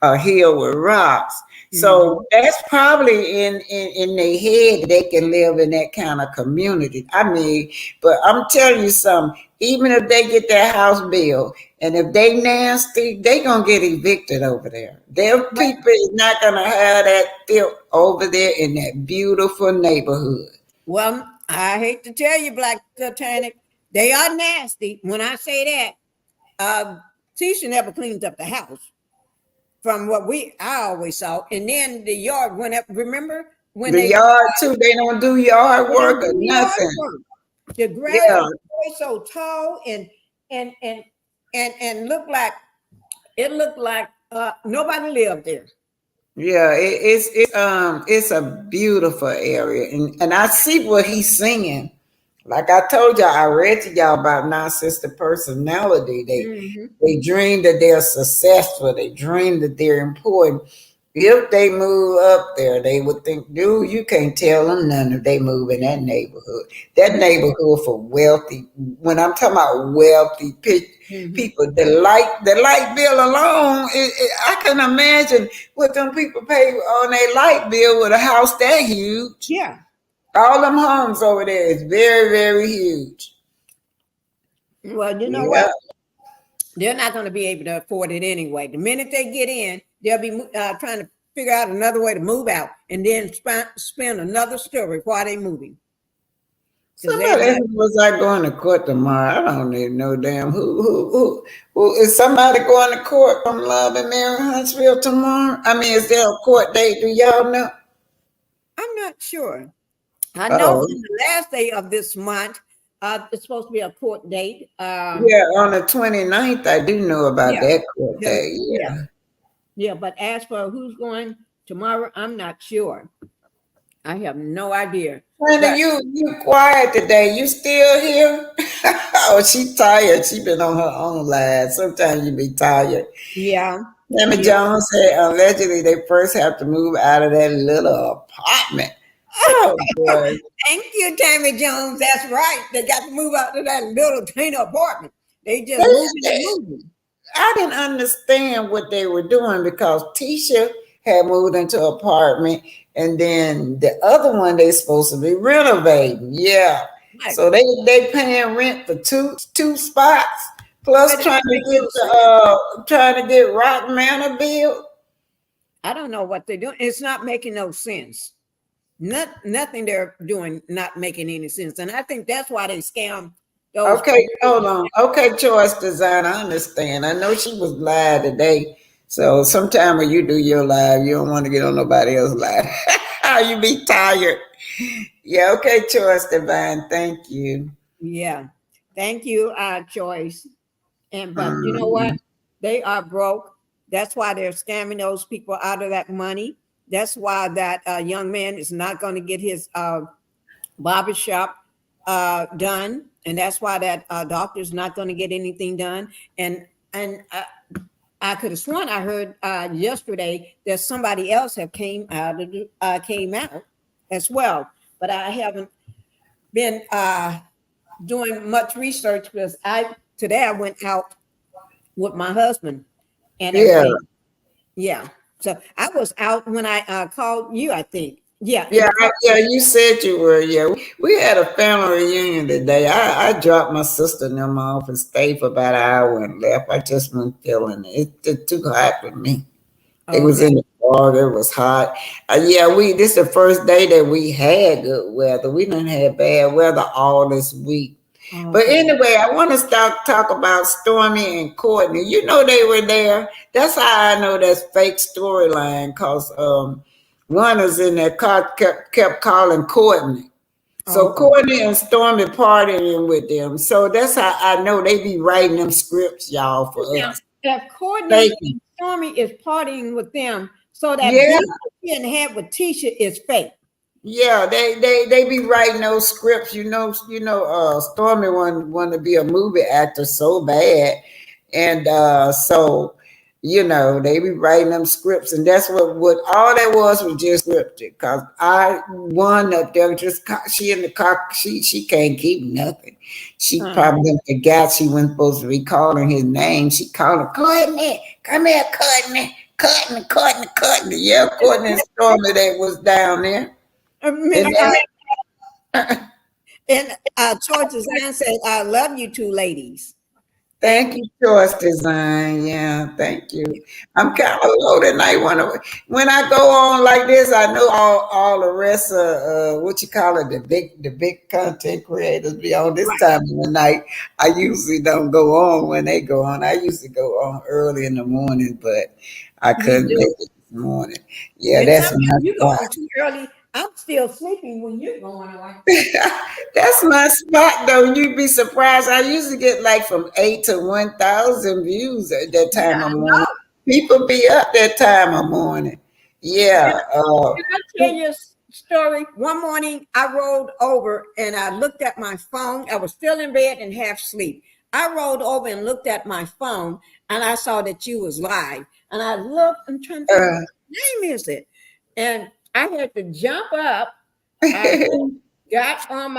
a hill with rocks. So that's probably in their head they can live in that kind of community. I mean, but I'm telling you something, even if they get their house built and if they nasty, they gonna get evicted over there. Their people is not gonna have that filth over there in that beautiful neighborhood. Well, I hate to tell you, Black Titanic, they are nasty. When I say that, Tisha never cleans up the house. From what I always saw, and then the yard went up. Remember when the yard too? They don't do yard work or nothing. The grass was so tall and looked like nobody lived there. Yeah, it's a beautiful area, and I see what he's singing. Like I told y'all, I read to y'all about narcissistic personality. They dream that they're successful. They dream that they're important. If they move up there, they would think, dude, you can't tell them none if they move in that neighborhood. That neighborhood for wealthy. When I'm talking about wealthy people, the light bill alone, I can imagine what them people pay on their light bill with a house that huge. Yeah. All them homes over there is very, very huge. Well, you know Yeah. what? They're not going to be able to afford it anyway. The minute they get in, they'll be trying to figure out another way to move out and then spend another story while they're moving. Somebody asked me, was I going to court tomorrow? I don't even know damn who is somebody going to court from Love and Mary Huntsville tomorrow? I mean, is there a court date? Do y'all know? I'm not sure. I know on the last day of this month, it's supposed to be a court date. Yeah, on the 29th, I do know about that court date. Yeah, but as for who's going tomorrow, I'm not sure. I have no idea. Brenda, you quiet today. You still here? Oh, she tired. She been on her own live. Sometimes you be tired. Yeah. Tammy Jones said allegedly they first have to move out of that little apartment. Oh boy. Thank you, Tammy Jones. That's right. They got to move out to that little tiny apartment. They just moving. I didn't understand what they were doing because Tisha had moved into an apartment, and then the other one they supposed to be renovating. Yeah. Right. So they paying rent for two spots, plus trying to get Rock Manor built. I don't know what they're doing. It's not making no sense. Nothing they're doing not making any sense. And I think that's why they scam those. Okay, hold on. Okay, choice design. I understand. I know she was live today. So sometime when you do your live, you don't want to get on nobody else's live. You be tired. Yeah, okay, choice divine. Thank you. Yeah. Thank you, Choice. But you know what? They are broke. That's why they're scamming those people out of that money. That's why that young man is not going to get his barbershop done. And that's why that doctor's not going to get anything done. And I could have sworn I heard yesterday that somebody else came out as well. But I haven't been doing much research because today I went out with my husband and everything. Yeah. So I was out when I called you, I think. Yeah. You said you were. Yeah, we had a family reunion today. I dropped my sister and them off and stayed for about an hour and left. I just wasn't feeling it. It's too hot for me. It was in the fog. It was hot. This is the first day that we had good weather. We didn't have bad weather all this week. But anyway, I want to talk about Stormy and Courtney. You know they were there. That's how I know that's fake storyline because one is in that car kept calling Courtney. So Courtney and Stormy partying with them. So that's how I know they be writing them scripts, y'all, for us. If Courtney and Stormy is partying with them, so that beef she had with Tisha is fake. Yeah, they be writing those scripts. Stormy wanted to be a movie actor so bad, and so they be writing them scripts, and that's what all that was just scripted. Cause I one up there she in the car, she can't keep nothing. She probably forgot she wasn't supposed to be calling his name. She called him Courtney, come here, Courtney. Yeah, Courtney and Stormy that was down there. And Choice Design said, I love you two ladies. Thank you, Choice Design. Yeah, thank you. I'm kind of low tonight. When I go on like this, I know all the rest of the big content creators be on this time of the night. I usually don't go on when they go on. I usually go on early in the morning, but I couldn't make it this morning. Yeah, that's my you go on too early. I'm still sleeping when you're going on. That's my spot, though. You'd be surprised. I usually get like from 8 to 1,000 views at that time of morning. People be up that time of morning. Yeah. Can I tell you a story? One morning I rolled over and I looked at my phone. I was still in bed and half asleep. I rolled over and looked at my phone and I saw that you was live. And I looked, I'm trying to think, what name is it? And I had to jump up. I got on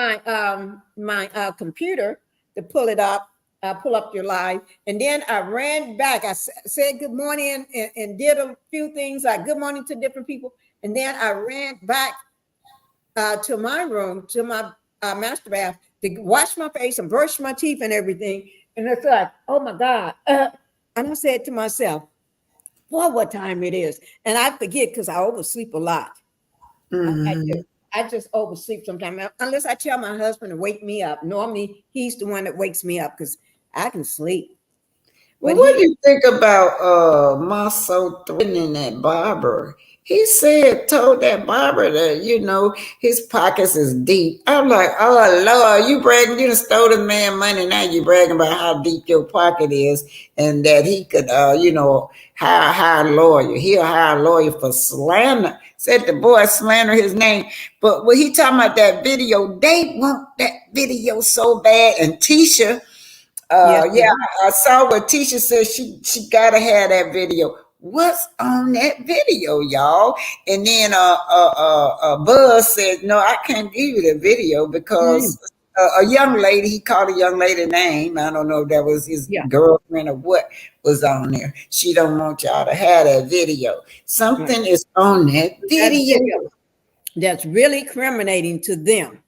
my computer to pull it up, pull up your live, and then I ran back. I said good morning and did a few things like good morning to different people, and then I ran back to my room, to my master bath to wash my face and brush my teeth and everything. And it's like, oh my God. And I said to myself, boy, what time it is. And I forget because I oversleep a lot. I just oversleep sometimes, unless I tell my husband to wake me up. Normally, he's the one that wakes me up because I can sleep. Well, what do you think about marsau threatening that barber? He told that barber that, you know, his pockets is deep. I'm like, oh Lord, you done stole the man money. Now you bragging about how deep your pocket is and that he could, you know, hire a lawyer. He'll hire a lawyer for slander. Said the boy slander his name. But when he talking about that video, they want that video so bad. And Tisha, I saw what Tisha said. She gotta have that video. What's on that video, y'all? And then Buzz said, no, I can't give you the video because a young lady, he called a young lady name. I don't know if that was his girlfriend or what was on there. She don't want y'all to have that video. Something is on that video. That's really criminating to them.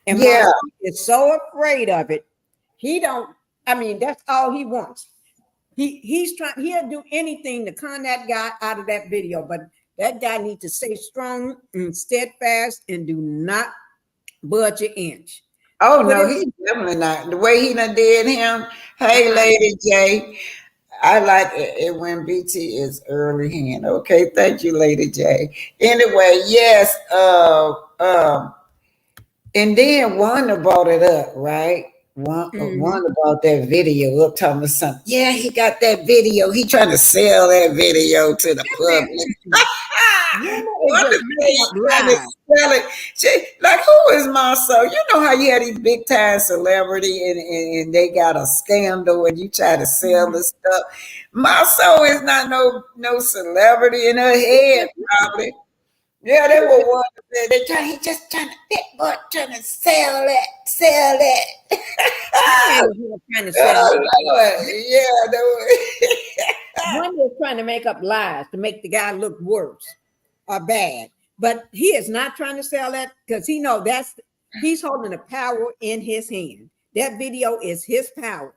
And Marsau is so afraid of it. He don't, I mean, that's all he wants. He'll do anything to con that guy out of that video, but that guy needs to stay strong and steadfast and do not budge an inch. Oh, no, he's definitely not. The way he done did him. Hey, Lady J, I like it when BT is early hand. Okay, thank you, Lady J. Anyway, yes, and then Wanda brought it up, right? Wanda brought that video up, talking about something. Yeah, he got that video. He trying to sell that video to the public. Wanda trying to sell it. Like, who is Marsau? You know how you had these big time celebrity and they got a scandal and you try to sell the stuff. Marsau is not no celebrity in her head, probably. Yeah, they were one. He just trying to sell that. Trying to sell yeah, one was trying to make up lies to make the guy look worse or bad, but he is not trying to sell that because he know he's holding the power in his hand. That video is his power.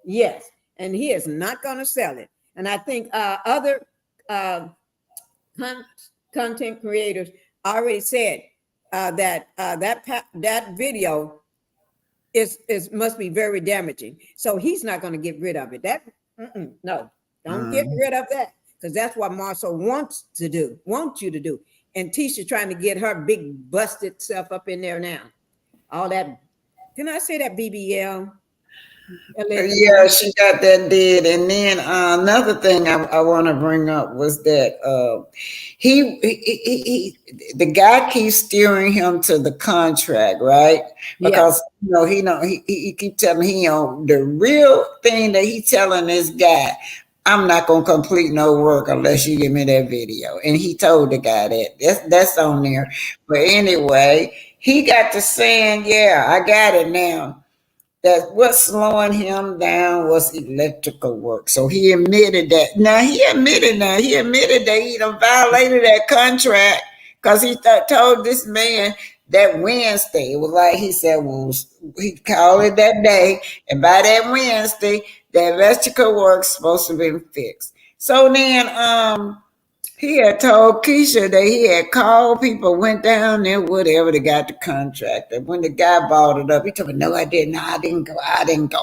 Yes, and he is not going to sell it. And I think other content creators already said that video must be very damaging. So he's not going to get rid of it. No, don't get rid of that because that's what Marsau wants you to do. And Tisha trying to get her big busted self up in there now. All that. Can I say that BBL? Yeah, she got that did. And then another thing I want to bring up was that the guy keeps steering him to the contract, right? Because he keep telling the real thing that he telling this guy, I'm not gonna complete no work unless you give me that video. And he told the guy that's on there. But anyway, he got to saying, yeah, I got it now. That what's slowing him down was electrical work. So he admitted that. Now he admitted that he done violated that contract because he told this man that Wednesday. It was like he said, well, he called it that day. And by that Wednesday, the electrical work's supposed to be fixed. So then he had told Keisha that he had called people, went down there, whatever, they got the contract. And when the guy bought it up, he told me, no, I didn't. No, I didn't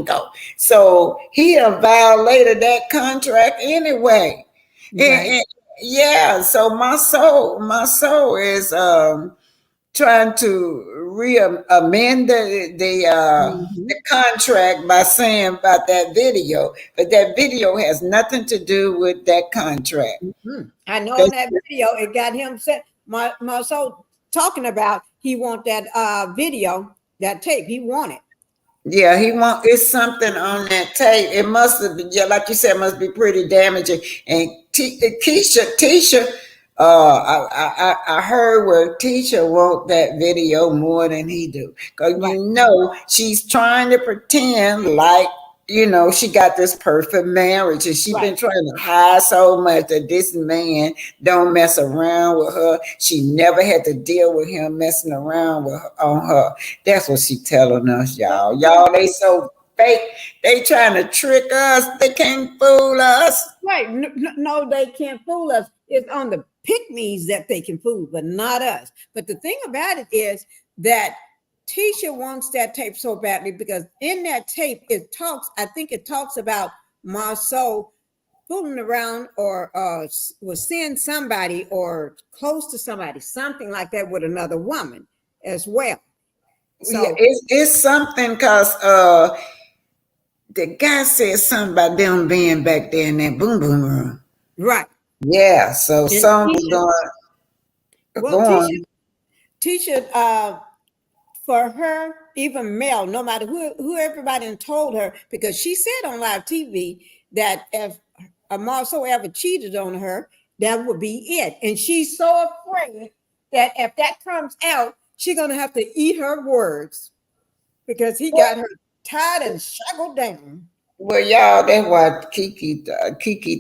go. So he had violated that contract anyway. Right. And, yeah, so Marsau is trying to amend the contract by saying about that video, but that video has nothing to do with that contract. I know in that video it got him set. Marsau talking about he want that video, that tape. He want it. Yeah, it's something on that tape. It must have been, yeah, like you said, it must be pretty damaging. And Tisha, I heard where Tisha want that video more than he do, because she's trying to pretend like she got this perfect marriage, and she's been trying to hide so much that this man don't mess around with her. She never had to deal with him messing around with on her. That's what she telling us, y'all. Y'all, they so fake. They trying to trick us. They can't fool us. Right? No, they can't fool us. It's on the pick-me's that they can fool, but not us. But the thing about it is that Tisha wants that tape so badly, because in that tape I think it talks about Marsau fooling around or was seeing somebody or close to somebody, something like that, with another woman as well. So yeah, it's something, because the guy said something about them being back there in that boom boom room. Right. Yeah. So something's going on. Tisha, for her, even Mel, no matter who everybody told her, because she said on live TV that if Marsau ever cheated on her, that would be it. And she's so afraid that if that comes out, she's going to have to eat her words, because he got her tied and shackled down. Well, y'all, that's why Kiki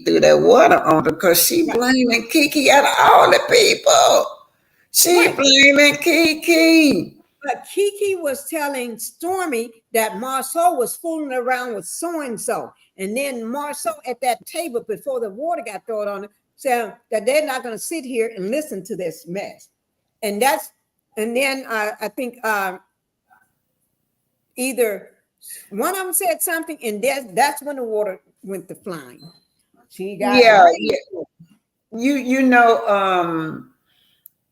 threw that water on her, because she blaming Kiki out of all the people. She blaming Kiki. But Kiki was telling Stormy that Marsau was fooling around with so-and-so. And then Marsau at that table before the water got thrown on her said that they're not going to sit here and listen to this mess. And then I think either one of them said something, and that's when the water went to flying. She got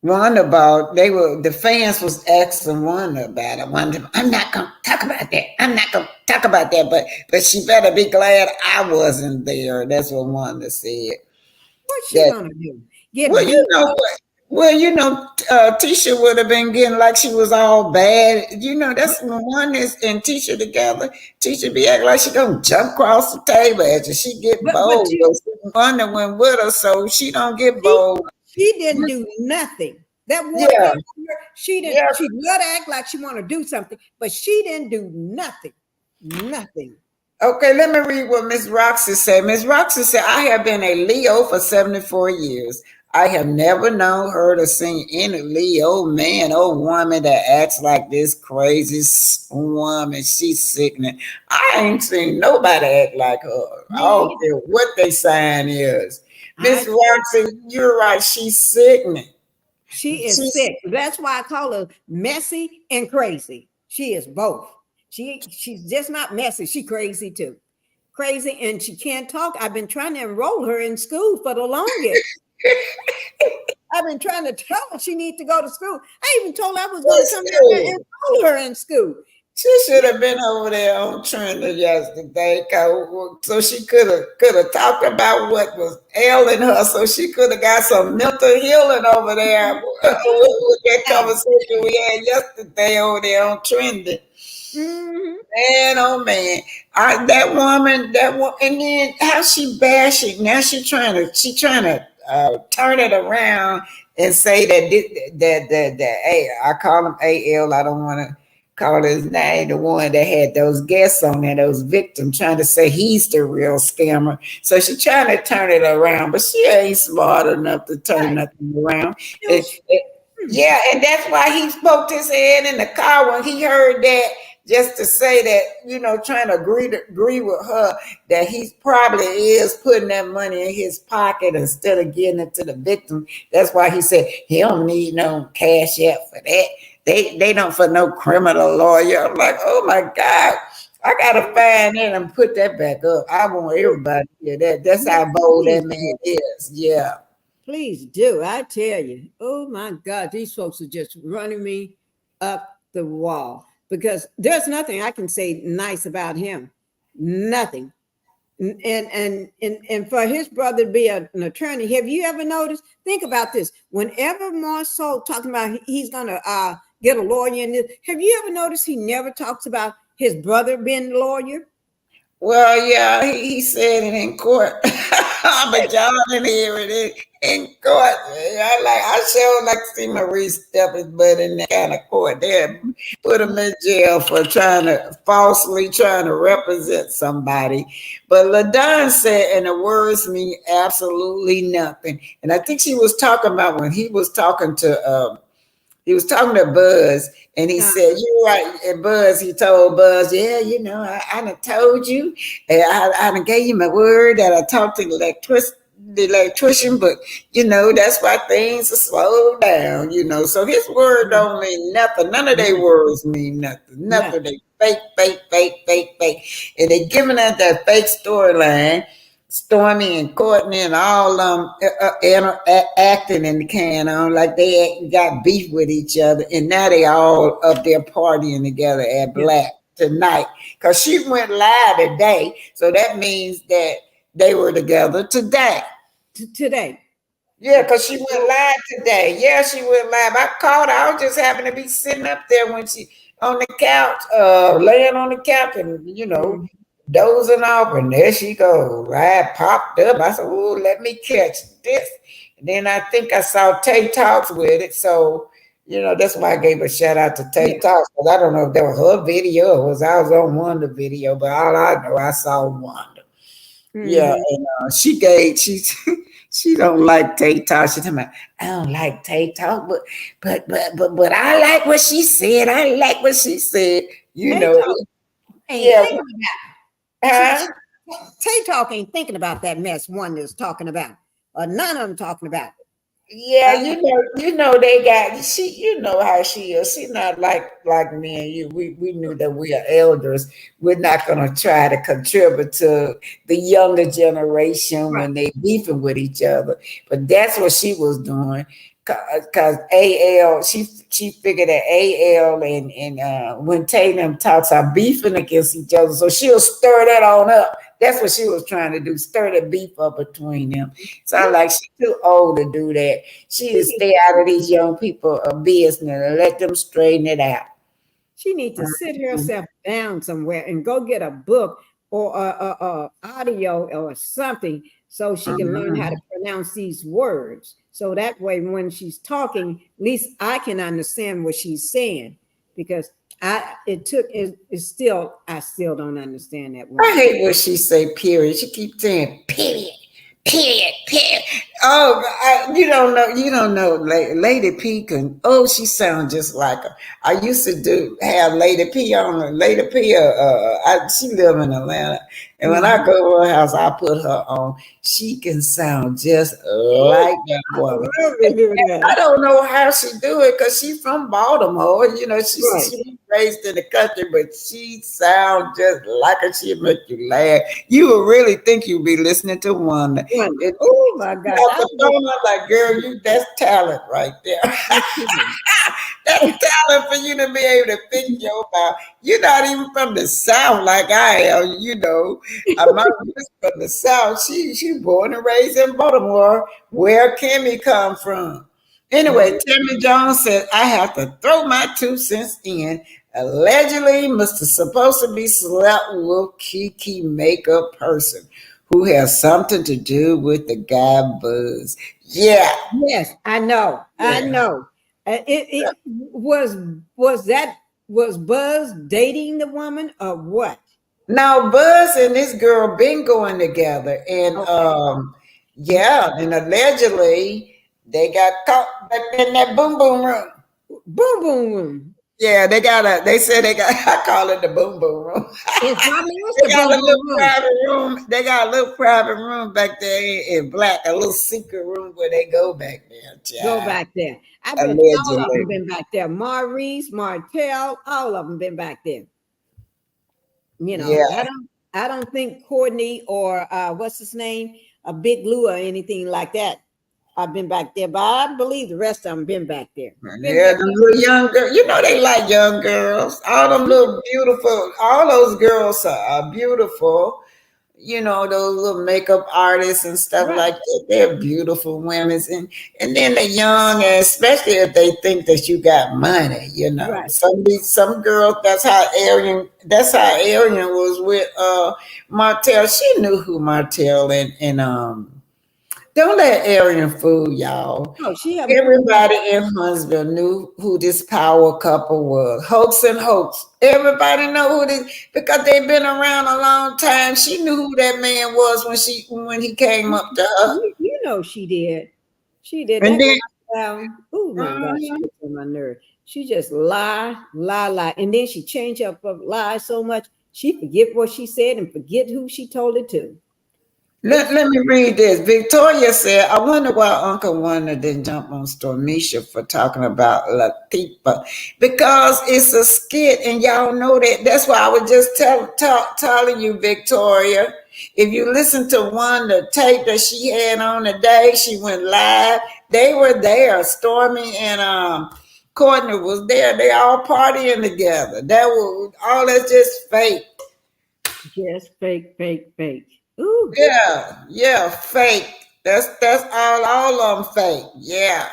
Wanda about the fans was asking Wanda about it. Wanda, I'm not gonna talk about that. I'm not gonna talk about that, but she better be glad I wasn't there. That's what Wanda said. What's she gonna do? Tisha would have been getting like she was all bad. That's when Wanda and Tisha together. Tisha be acting like she gonna jump across the table after she get bold. Wanda went with her, so she don't get bold. She didn't do nothing. That water, she didn't. Yeah. She let her act like she want to do something, but she didn't do nothing. Nothing. Okay, let me read what Miss Roxy said. Miss Roxy said, I have been a Leo for 74 years. I have never known her to sing any Leo man or woman that acts like this crazy woman. She's sickening. I ain't seen nobody act like her. I don't care what they sign is. Miss Roxy, you're right. She's sickening. She's sick. That's why I call her messy and crazy. She is both. She's just not messy. She's crazy too. Crazy, and she can't talk. I've been trying to enroll her in school for the longest. I've been trying to tell her she needs to go to school. I even told her I was going to come down there and enroll her in school. She should have been over there on Trina yesterday, so she could have talked about what was ailing her, so she could have got some mental healing over there with that conversation we had yesterday over there on Trina. Mm-hmm. Man, oh man, that woman, and then how she bashing. Now she's trying to turn it around and say that hey, I call him AL. I don't want to call his name, the one that had those guests on there, those victims, trying to say he's the real scammer. So she's trying to turn it around, but she ain't smart enough to turn nothing around. Yeah, and that's why he poked his head in the car when he heard that, just to say that, trying to agree with her that he probably is putting that money in his pocket instead of getting it to the victim. That's why he said he don't need no cash app for that. They don't for no criminal lawyer. I'm like, oh my God, I gotta find it and put that back up. I want everybody to hear that. That's how bold that man is. Yeah. Please do. I tell you. Oh my God, these folks are just running me up the wall because there's nothing I can say nice about him. Nothing. And for his brother to be an attorney, have you ever noticed? Think about this. Whenever Marceau talking about he's gonna get a lawyer in this, have you ever noticed he never talks about his brother being a lawyer? Well, yeah, he said it in court, but y'all didn't hear it in court. I sure like to see Maurice step his butt in that kind of court. They put him in jail for falsely trying to represent somebody. But LaDon said, and the words mean absolutely nothing. And I think she was talking about when he was talking to Buzz, and he said, "You're right." And he told Buzz, "Yeah, I done told you, and I done gave you my word that I talked to the electrician, but that's why things are slowed down. So his word don't mean nothing. None of their words mean nothing. Nothing. They fake, fake, fake, fake, fake, and they giving us that fake storyline." Stormy and Courtney and all acting in the can on like they got beef with each other, and now they all up there partying together at Blaque tonight because she went live today, so that means that they were together today. Today. Yeah, because she went live today. Yeah, she went live. I called her. I was just happened to be sitting up there when she on the couch, laying on the couch, and dozing off, and there she goes. I popped up. I said, "Ooh, let me catch this." And then I think I saw Tay Talks with it. So, that's why I gave a shout out to Tay Talks. Because I don't know if that was her video or I was on Wanda video, but all I know, I saw Wanda. Yeah, and she don't like Tay Talk. She talking about, "I don't like Tay Talk, but I like what she said. I like what she said." Yeah. Tay Talk ain't thinking about that mess one is talking about, or none of them talking about. Yeah, they got she. You know how she is. She's not like me and you. We knew that we are elders. We're not gonna try to contribute to the younger generation when they beefing with each other. But that's what she was doing. Cause AL, she figured that AL and when Tatum talks are beefing against each other, so she'll stir that on up. That's what she was trying to do, stir the beef up between them. So I'm like, she's too old to do that. She needs to stay out of these young people business and let them straighten it out. She needs to sit herself down somewhere and go get a book or audio or something so she can learn how to pronounce these words. So that way, when she's talking, at least I can understand what she's saying, because I still don't understand that word. I hate when she say period. She keeps saying period. Oh, you don't know, Lady P can. Oh, she sounds just like her. I used to have Lady P on her. Lady P, she live in Atlanta, and when I go to her house, I put her on. She can sound just like that woman. I don't know how she do it because she's from Baltimore. She's raised in the country, but she sounds just like her. She'll make you laugh. You will really think you'll be listening to one. Oh my God! I'm like, girl, that's talent right there. That's talent for you to be able to think your mouth. You're not even from the South like I am. My mother's from the South. She born and raised in Baltimore, where Kimmy come from. Anyway, Timmy Jones said, "I have to throw my 2 cents in. Allegedly, Mr. Supposed to be slept with Kiki makeup person who has something to do with the guy Buzz." Yeah. Yes, I know. Yeah. I know. It was Buzz dating the woman or what? No, Buzz and this girl been going together, and and allegedly they got caught back in that boom boom room. Boom boom room. Yeah, they said they got, I call it the boom boom room. They got a little private room. They got a little private room back there in Blaque, a little secret room where they go back there. Go back there. I bet all of them been back there. Maurice, Martell, all of them been back there. I don't think Courtney or what's his name, a Big Lou or anything like that I've been back there, but I believe the rest of them been back there. Yeah, the little young girl. You know they like young girls. All them little beautiful. All those girls are beautiful. You know, those little makeup artists and stuff like that. They're beautiful women, and then the young, and especially if they think that you got money. You know, Right. some girls. That's how Arian. That's how Arian was with Martell. She knew who Martell and. Don't let Arian fool y'all. No, she haven't. Everybody in Huntsville knew who this power couple was. Hoax and hoax. Everybody know who this because they've been around a long time. She knew who that man was when he came up to her. You know she did. She did. And That then, oh my gosh, she gets on my nerve. She just lie, and then she changed up her lie so much she forget what she said and forget who she told it to. Let me read this. Victoria said, I wonder why Uncle Wanda didn't jump on Stormisha for talking about Latifa. Because it's a skit, and y'all know that. That's why I was just telling you, Victoria. If you listen to the tape that she had on the day she went live, they were there. Stormy and Courtney was there. They all partying together. That was all that's just fake. Just fake. Ooh. Yeah, fake. That's all of them fake. Yeah,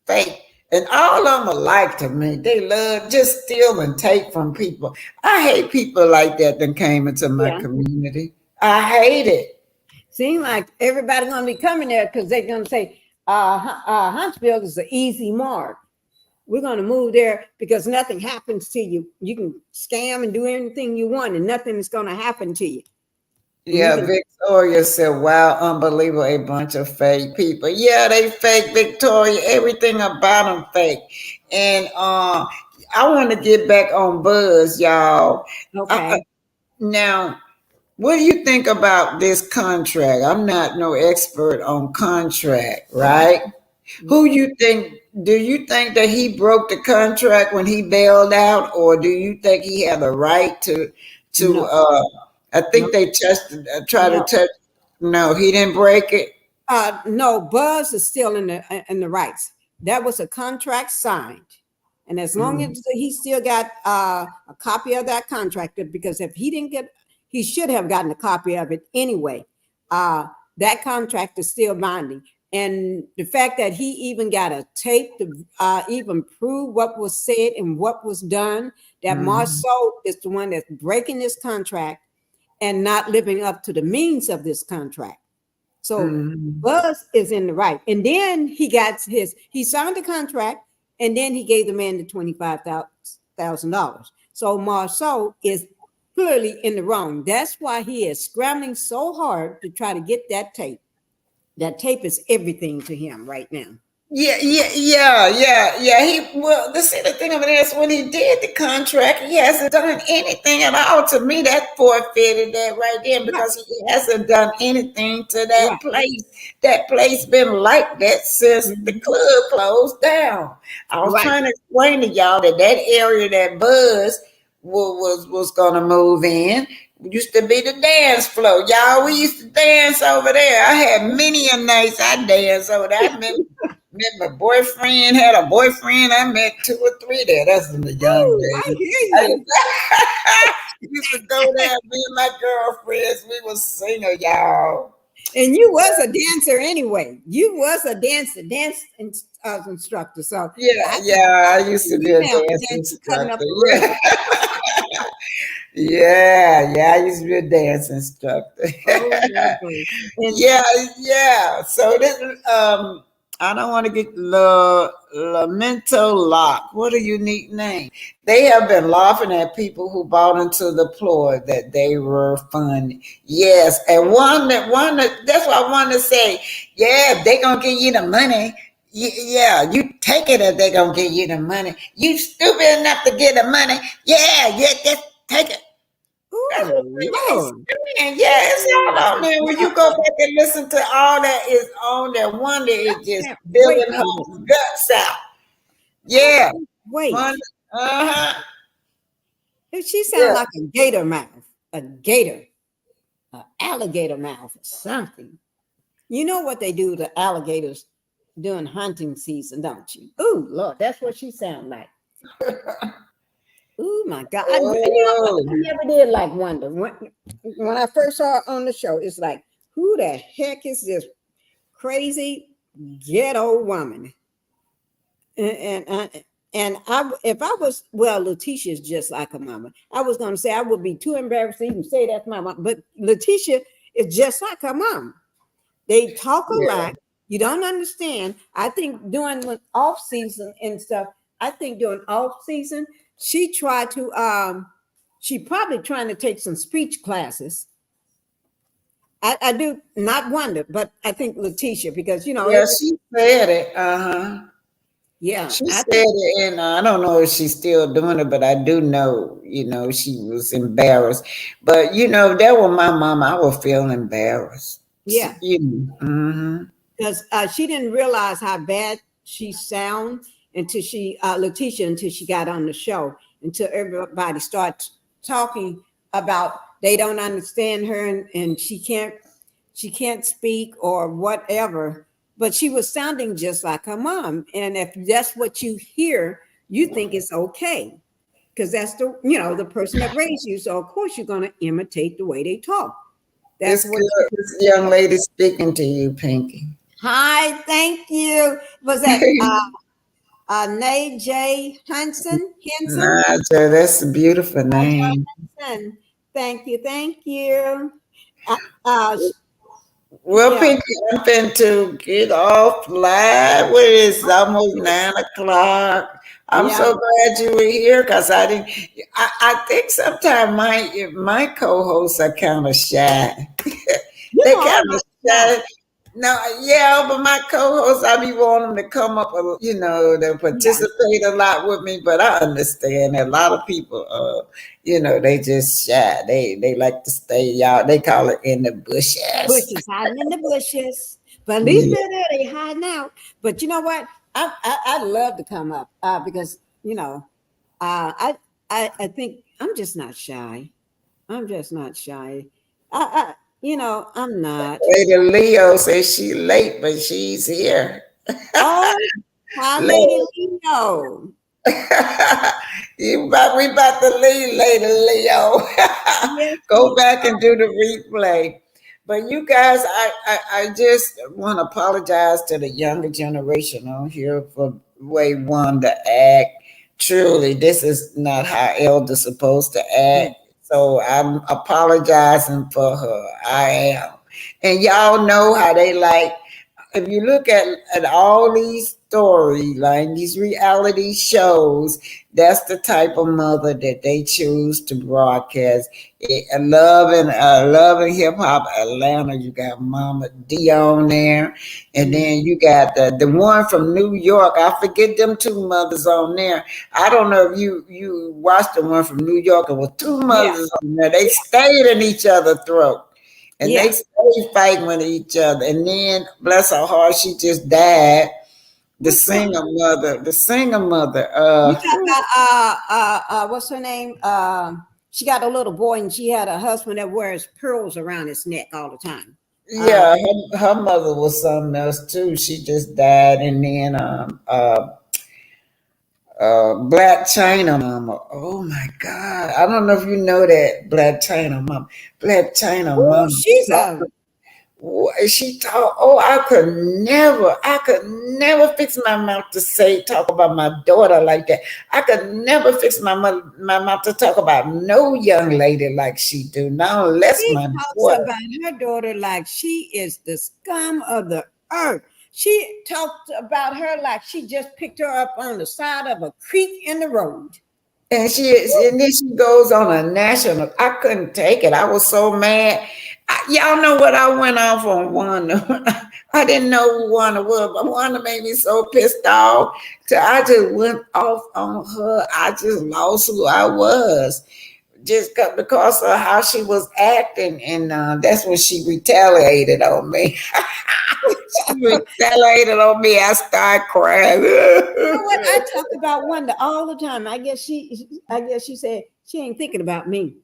fake. And all of them alike to me. They love just steal and take from people. I hate people like that came into my community. I hate it. Seems like everybody gonna be coming there because they're gonna say Huntsville is an easy mark. We're gonna move there because nothing happens to you. You can scam and do anything you want, and nothing is gonna happen to you. Yeah, Victoria said, wow, unbelievable, a bunch of fake people. Yeah, they fake, Victoria. Everything about them fake. And I want to get back on Buzz, y'all. Okay. Now, what do you think about this contract? I'm not no expert on contract, right? Do you think that he broke the contract when he bailed out, or do you think he had the right to I think they tried to touch. No, he didn't break it. No, Buzz is still in the rights. That was a contract signed, and as long as he still got a copy of that contract, because if he didn't get, he should have gotten a copy of it anyway. That contract is still binding, and the fact that he even got a tape to even prove what was said and what was done, that marsau is the one that's breaking this contract and not living up to the means of this contract. So Buzz is in the right. And then he signed the contract, and then he gave the man the $25,000. So marsau is clearly in the wrong. That's why he is scrambling so hard to try to get that tape. That tape is everything to him right now. Yeah. The thing of it is, when he did the contract, he hasn't done anything at all. To me, that forfeited that right there because he hasn't done anything to that place. That place been like that since the club closed down. I was trying to explain to y'all that area that Buzz was gonna move in used to be the dance floor. Y'all, we used to dance over there. I had many a nights I danced over there. I met my boyfriend, had a boyfriend. I met 2 or 3 there. That's in the young days. I hear you. Used to go there, me and my girlfriends. We was singing, y'all. And you was a dancer anyway. You was a dance instructor. So I used to be a dance instructor. I used to be a dance instructor. So this I don't want to get Lamento Lock. What a unique name. They have been laughing at people who bought into the ploy that they were funny. Yes, and one that's what I want to say. Yeah, they gonna give you the money. Yeah, you take it if they gonna give you the money. You stupid enough to get the money. Yeah, just take it. It's all on there. When you go back and listen to all that is on there, Wanda is just filling her guts out. Yeah. Wait. She sounds like a gator mouth. A gator. An alligator mouth or something. You know what they do to alligators? during hunting season, don't you? Ooh, Lord, that's what she sound like. Oh my God! I never did like Wanda. When I first saw her on the show, it's like, who the heck is this crazy ghetto woman? And if I was, well, Letitia is just like her mama. I was going to say I would be too embarrassed to even say that's my mom, but Letitia is just like her mom. They talk a lot. You don't understand. I think during off season and stuff, I think during off season, she tried to, she probably trying to take some speech classes. I do not wonder, but I think Letitia, because, you know. Yeah, she said it. Yeah. She said it, and I don't know if she's still doing it, but I do know, you know, she was embarrassed. But, you know, that was my mom. I would feel embarrassed. Yeah. Because she didn't realize how bad she sounds until she, Letitia, until she got on the show, until everybody starts talking about they don't understand her and she can't speak or whatever. But she was sounding just like her mom. And if that's what you hear, you think it's okay. Because that's the person that raised you. So of course you're going to imitate the way they talk. That's it's good. This young lady speaking to you, Pinky. Hi, thank you. Was that Nay J. Henson? Naja, that's a beautiful name. Thank you. Well, Pinky, I'm going to get off live. It's almost 9 o'clock. I'm so glad you were here because I didn't. I think sometimes my co-hosts are kind of shy. They kind of shy. No, yeah, but my co-hosts, I be wanting them to come up, you know, to participate a lot with me. But I understand that a lot of people, you know, they just shy. They like to stay out. They call it in the bushes. Hiding in the bushes. But at least they're there. They hiding out. But you know what? I love to come up because you know, I think I'm just not shy. I'm just not shy. I'm not. Lady Leo says she late, but she's here. Oh, hi, Lady Leo. We about to leave, Lady Leo. Go back and do the replay. But you guys, I just want to apologize to the younger generation on here for the way Wanda act. Truly, this is not how elders supposed to act. So I'm apologizing for her. I am. And y'all know how they like, if you look at all these storylines, these reality shows, that's the type of mother that they choose to broadcast. Love and hip hop Atlanta, you got Mama D on there, and then you got the one from New York. I forget them two mothers on there. I don't know if you watched the one from New York. It was two mothers on there. They stayed in each other's throat. And they stayed fighting with each other. And then, bless her heart, she just died. The singer mother. You got what's her name? She got a little boy, and she had a husband that wears pearls around his neck all the time. Yeah, her mother was something else too. She just died. And then Black China Mama. Oh my God. I don't know if you know that Black China Mama. Black China Mama. She's she talk. Oh, I could never fix my mouth to talk about my daughter like that. I could never fix my mouth to talk about no young lady like she do. Not unless she my talks about her daughter like she is the scum of the earth. She talked about her like she just picked her up on the side of a creek in the road. And then she goes on a national. I couldn't take it. I was so mad. Y'all know what I went off on Wanda. I didn't know who Wanda was, but Wanda made me so pissed off. So I just went off on her. I just lost who I was. Just because of how she was acting, and that's when she retaliated on me. She retaliated on me. I started crying. You know what? I talk about Wanda all the time. I guess she said she ain't thinking about me.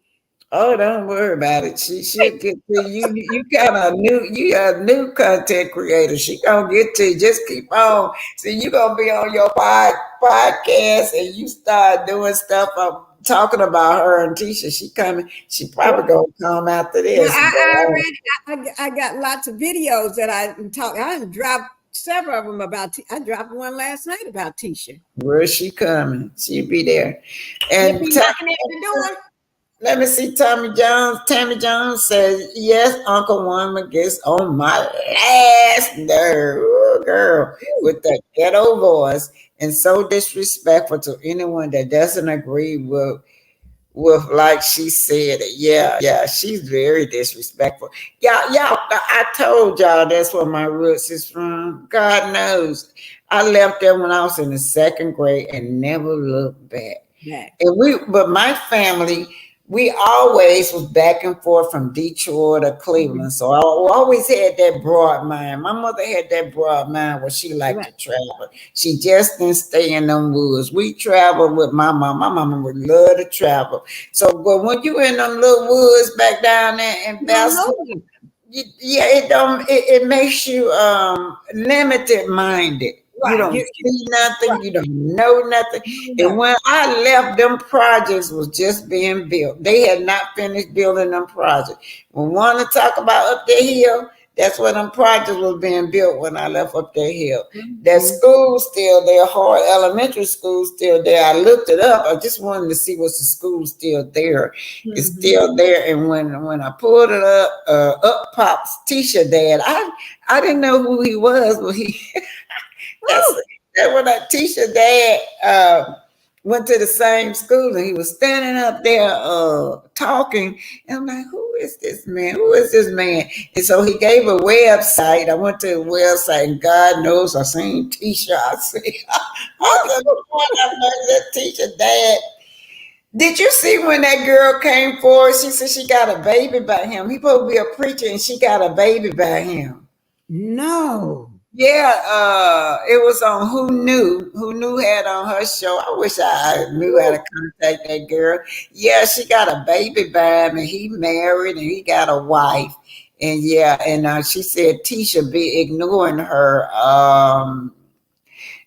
Oh, don't worry about it. She'll get to you. You kind of new. You a new content creator. She gonna get to you. Just keep on. See, you gonna be on your podcast, and you start doing stuff. Talking about her and Tisha. She coming. She probably gonna come after Well, this. I already I got lots of videos that I talk. I done dropped several of them about. I dropped one last night about Tisha. Where's she coming? She'll be there. She'll And be knocking at the door. let me see. Tammy Jones says, yes, Uncle Wanda gets on my last nerve, ooh, girl, with that ghetto voice and so disrespectful to anyone that doesn't agree with like she said it. Yeah, she's very disrespectful. Y'all, I told y'all that's where my roots is from. God knows. I left there when I was in the second grade and never looked back. Yeah. But my family, we always was back and forth from Detroit to Cleveland. So I always had that broad mind. My mother had that broad mind where she liked to travel. She just didn't stay in them woods. We traveled with my mom. My mama would love to travel. So, but when you in them little woods back down there in Boston, it makes you limited minded. Right. You don't see nothing. Right. You don't know nothing. No. And when I left, them projects was just being built. They had not finished building them projects. When we want to talk about up the hill, that's where them projects was being built when I left up that hill. Mm-hmm. That school still there, Hart Elementary School still there. I looked it up. I just wanted to see was the school still there. Mm-hmm. It's still there. And when I pulled it up pops Tisha dad. I didn't know who he was, but he That's when that Tisha dad went to the same school, and he was standing up there talking. And I'm like, who is this man? Who is this man? And so he gave a website. I went to the website, and God knows I seen Tisha. I that Tisha dad. Did you see when that girl came forward? She said she got a baby by him. He supposed to be a preacher, and she got a baby by him. No. Yeah, it was on Who Knew had on her show. I wish I knew how to contact that girl. Yeah, she got a baby by him, and he married, and he got a wife. And she said Tisha be ignoring her.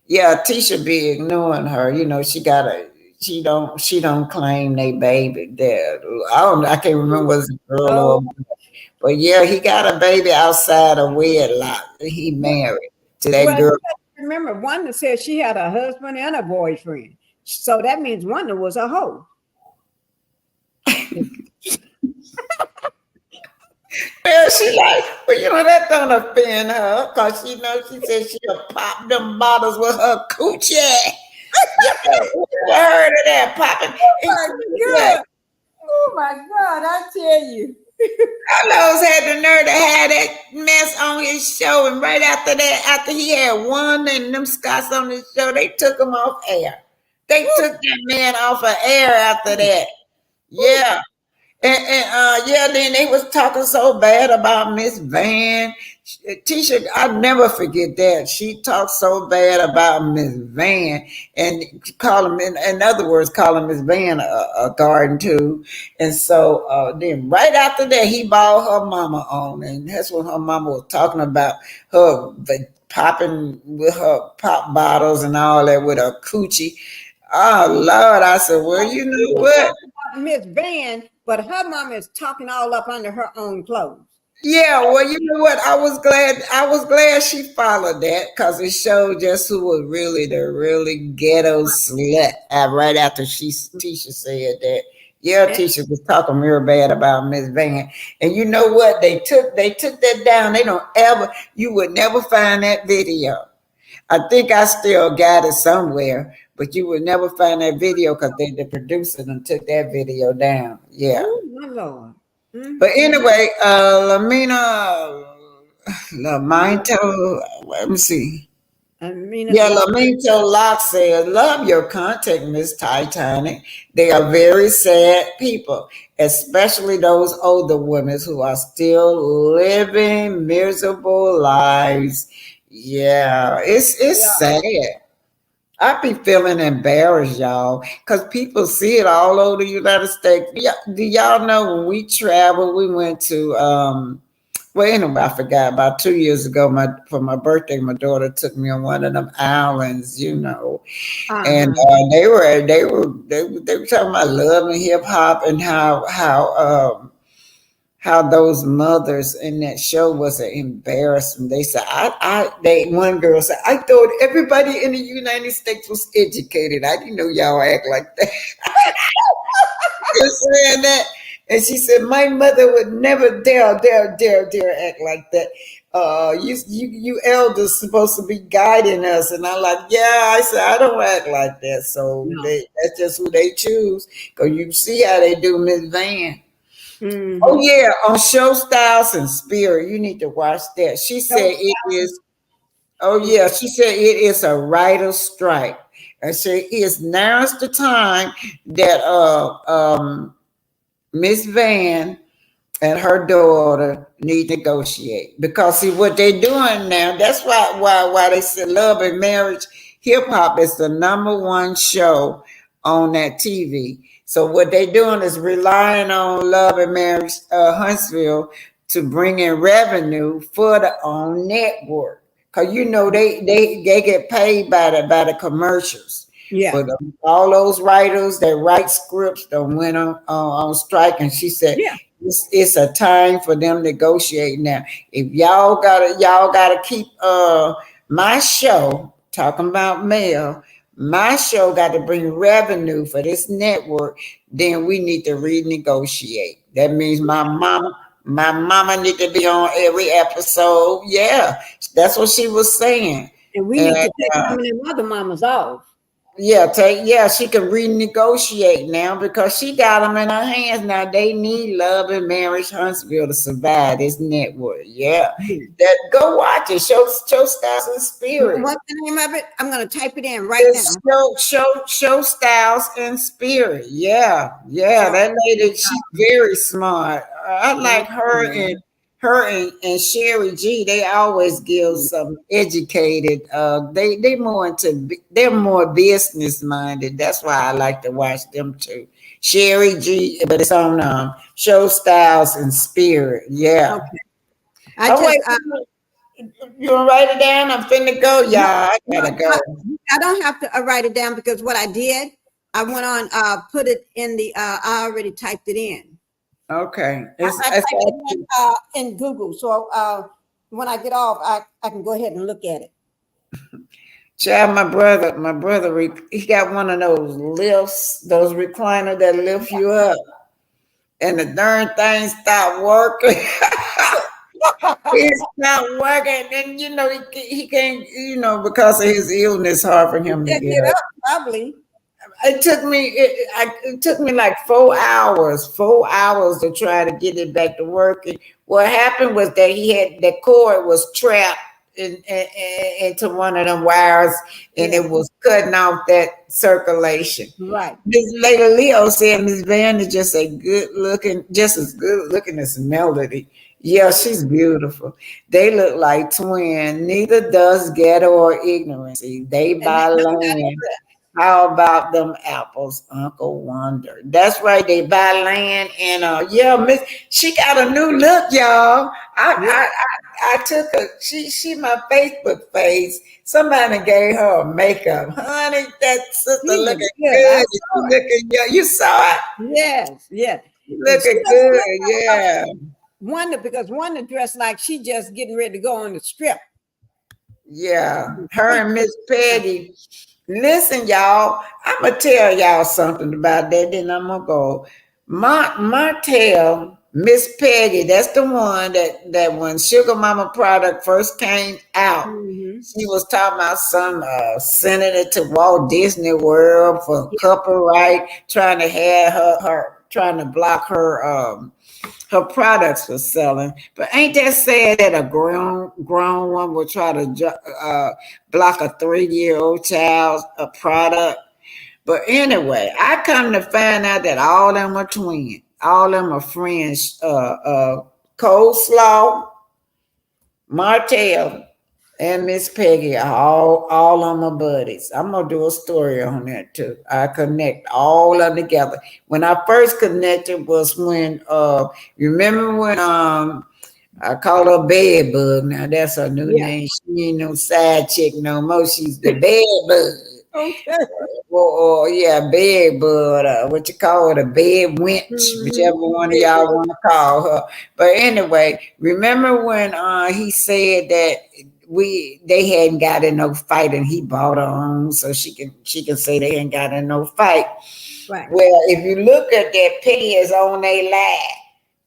Tisha be ignoring her. You know, she don't claim they baby there. I can't remember was a girl or a boy. But yeah, he got a baby outside of wedlock. He married to that girl. Remember, Wanda said she had a husband and a boyfriend. So that means Wanda was a hoe. Well, that don't offend her because she said she'll pop them bottles with her coochie. Heard of that popping? Oh my God, I tell you. Carlos had the nerve to have that mess on his show, and right after that, after he had Wanda and them Scots on his show, they took him off air. They took that man off of air after that. Yeah. Then they was talking so bad about Miss Van. Tisha, I'll never forget that. She talked so bad about Miss Van and call him, in other words, calling Miss Van a garden too. And so then right after that, he bought her mama on, and that's when her mama was talking about her popping with her pop bottles and all that with her coochie. Oh Lord, I said, well, you know what? Miss Van, but her mom is talking all up under her own clothes. Yeah, well, you know what? I was glad she followed that because it showed just who was really the ghetto slut. Right after Tisha said that. Yeah, Tisha was talking real bad about Miss Van. And you know what? They took that down. You would never find that video. I think I still got it somewhere, but you would never find that video because the producer done took that video down. Yeah. Oh, my Lord. Mm-hmm. But anyway, Lamento, let me see. Lamento Locke said, love your content, Miss Titanic. They are very sad people, especially those older women who are still living miserable lives. Yeah, it's sad. I be feeling embarrassed, y'all, because people see it all over the United States. Do y'all know when we traveled, we went to well, anyway, I forgot about 2 years ago. For my birthday, my daughter took me on one of them islands, and they were talking about love and hip hop and how those mothers in that show was an embarrassment. They said, one girl said, I thought everybody in the United States was educated. I didn't know y'all act like that. You're saying that. And she said, my mother would never dare act like that. You elders supposed to be guiding us. And I'm like, yeah, I said, I don't act like that. So that's just who they choose. Because you see how they do Miss Van. Mhm. Oh yeah, on Show Styles and Spirit. You need to watch that. She said it is. Oh yeah, she said it is a writer's strike. And she is now's the time that Miss Van and her daughter need to negotiate, because see what they're doing now. That's why they said Love and Marriage. Hip hop is the #1 show on that TV. So what they're doing is relying on Love and Marriage Huntsville to bring in revenue for the own network, because they get paid by the commercials. Yeah. But all those writers that write scripts don't went on strike, and she said, Yeah. it's a time for them negotiating now. If y'all gotta keep my show talking about mail, my show got to bring revenue for this network, then we need to renegotiate. That means my mama need to be on every episode. Yeah, that's what she was saying. And we need to take some of them other mamas off. Yeah, she can renegotiate now because she got them in her hands now. They need Love and Marriage Huntsville to survive this network. Yeah, go watch it. Show Styles and Spirit. What's the name of it? I'm going to type it in right now. Show Styles and Spirit. Yeah. That lady, she's very smart. I like her and Sherry G. They always give some educated. They're more business minded. That's why I like to watch them too. Sherry G. But it's on Show Styles and Spirit. Yeah. Okay. You want to write it down? I'm finna go, y'all. I gotta go. I don't have to write it down, because what I did, I went on, put it in the. I already typed it in. Okay. I typed it in Google, so when I get off, I can go ahead and look at it. Child, my brother, he got one of those lifts, those recliner that lift you up, and the darn thing stopped working. It's not working, and he can't, because of his illness, hard for him to get up. Probably. It took me like 4 hours to try to get it back to working. What happened was that the cord was trapped into one of them wires, and it was cutting off that circulation. Right. This lady Leo said Miss Van is just as good looking as Melody. Yeah, she's beautiful. They look like twins. Neither does ghetto or ignorancy. They buy land. How about them apples, Uncle Wonder? That's right, they buy land, and Miss, she got a new look, y'all. I took she my Facebook face. Somebody gave her a makeup. Honey, that sister looking good. You saw it? Yes. Looking good, yeah. Because Wanda dressed like she just getting ready to go on the strip. Yeah, her and Miss Petty. Listen, y'all, I'm going to tell y'all something about that, then I'm going to go. Martell, Miss Peggy, that's the one that when Sugar Mama product first came out, she was talking about some sending it to Walt Disney World for copyright, trying to have her trying to block her products for selling. But ain't that sad that a grown one will try to block a 3-year-old child's product? But anyway, I come to find out that all them are twins. All them are friends. Coleslaw, Martell, and Miss Peggy, all on my buddies. I'm gonna do a story on that too. I connect all of them together. When I first connected was when remember when I call her Bed Bug. Now that's her new name. She ain't no side chick no more. She's the Bed Bug. Okay. Or yeah, bed bug, what you call it, a bed wench, whichever one of y'all want to call her. But anyway, remember when he said that they hadn't got in no fight and he bought her on so she can say they ain't got in no fight. Right. Well, if you look at that, Peggy is on a lie.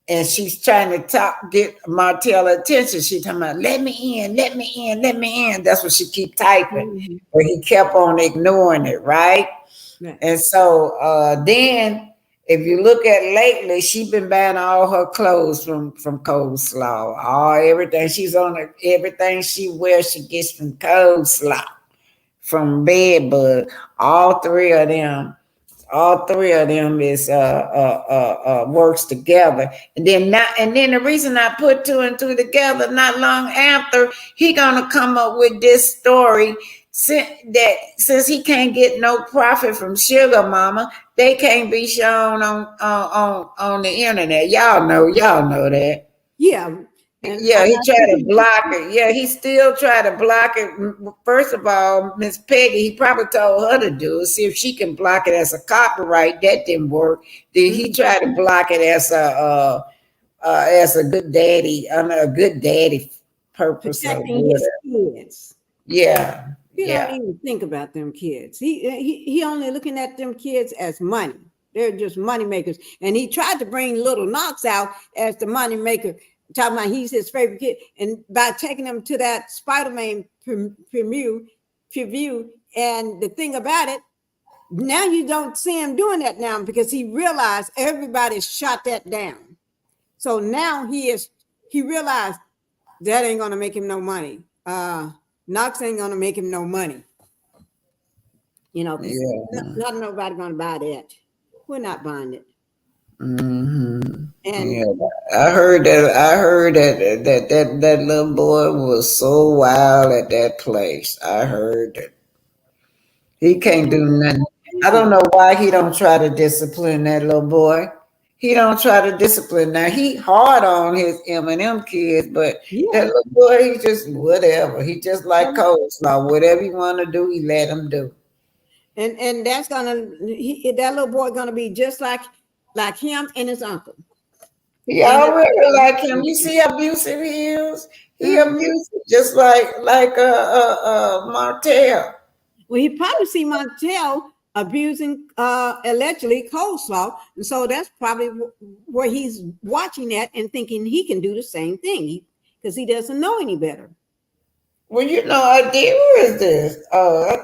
And she's trying to get Martell attention. She talking about, let me in, let me in, let me in. That's what she keep typing. But he kept on ignoring it, right? And so then if you look at lately, she been buying all her clothes from Coleslaw. Everything she's on everything she wears, she gets from Coleslaw, from Bedbug. All three of them is works together. And then the reason I put two and two together, not long after, he gonna come up with this story since he can't get no profit from Sugar Mama, they can't be shown on the internet. Y'all know that. Yeah. Yeah, he tried to block it. Yeah, he still tried to block it. First of all, Miss Peggy, he probably told her to do it, see if she can block it as a copyright. That didn't work. Then he tried to block it as a good daddy, a good daddy purpose. Protecting his kids. Yeah. He don't even think about them kids. He only looking at them kids as money. They're just money makers. And he tried to bring Little Knox out as the money maker, talking about he's his favorite kid. And by taking him to that Spider-Man preview, and the thing about it, now you don't see him doing that now because he realized everybody shot that down. So now he realized that ain't gonna make him no money. Knox ain't gonna make him no money. You know, not nobody gonna buy that. We're not buying it. And I heard that little boy was so wild at that place. I heard that he can't do nothing. I don't know why he don't try to discipline that little boy. He don't try to discipline. Now he hard on his M&M kids, but that little boy, he just whatever. He just like Coleslaw. Whatever he want to do, he let him do. And that's that little boy gonna be just like him and his uncle. He already like him. You see how abusive he is. He abusive just like Martell. Well, he probably see Martell abusing allegedly Coleslaw, and so that's probably where he's watching that and thinking he can do the same thing because he doesn't know any better. Well, I did. Who is this? Oh, I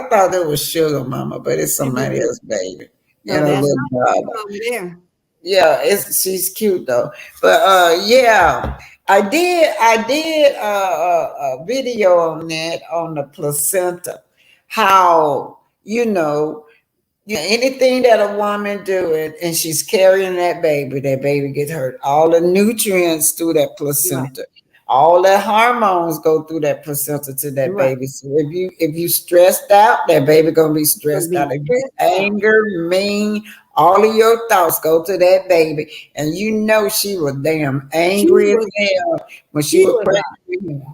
thought it was Sugar Mama, but it's somebody else, baby. No, that's not Sugar Mama there. Yeah, she's cute though. But I did a video on that, on the placenta. How anything that a woman do and she's carrying that baby gets hurt. All the nutrients through that placenta. All the hormones go through that placenta to that baby. So if you stressed out, that baby gonna be stressed out. If you anger, mean, all of your thoughts go to that baby, and she was damn angry as hell when she was pregnant.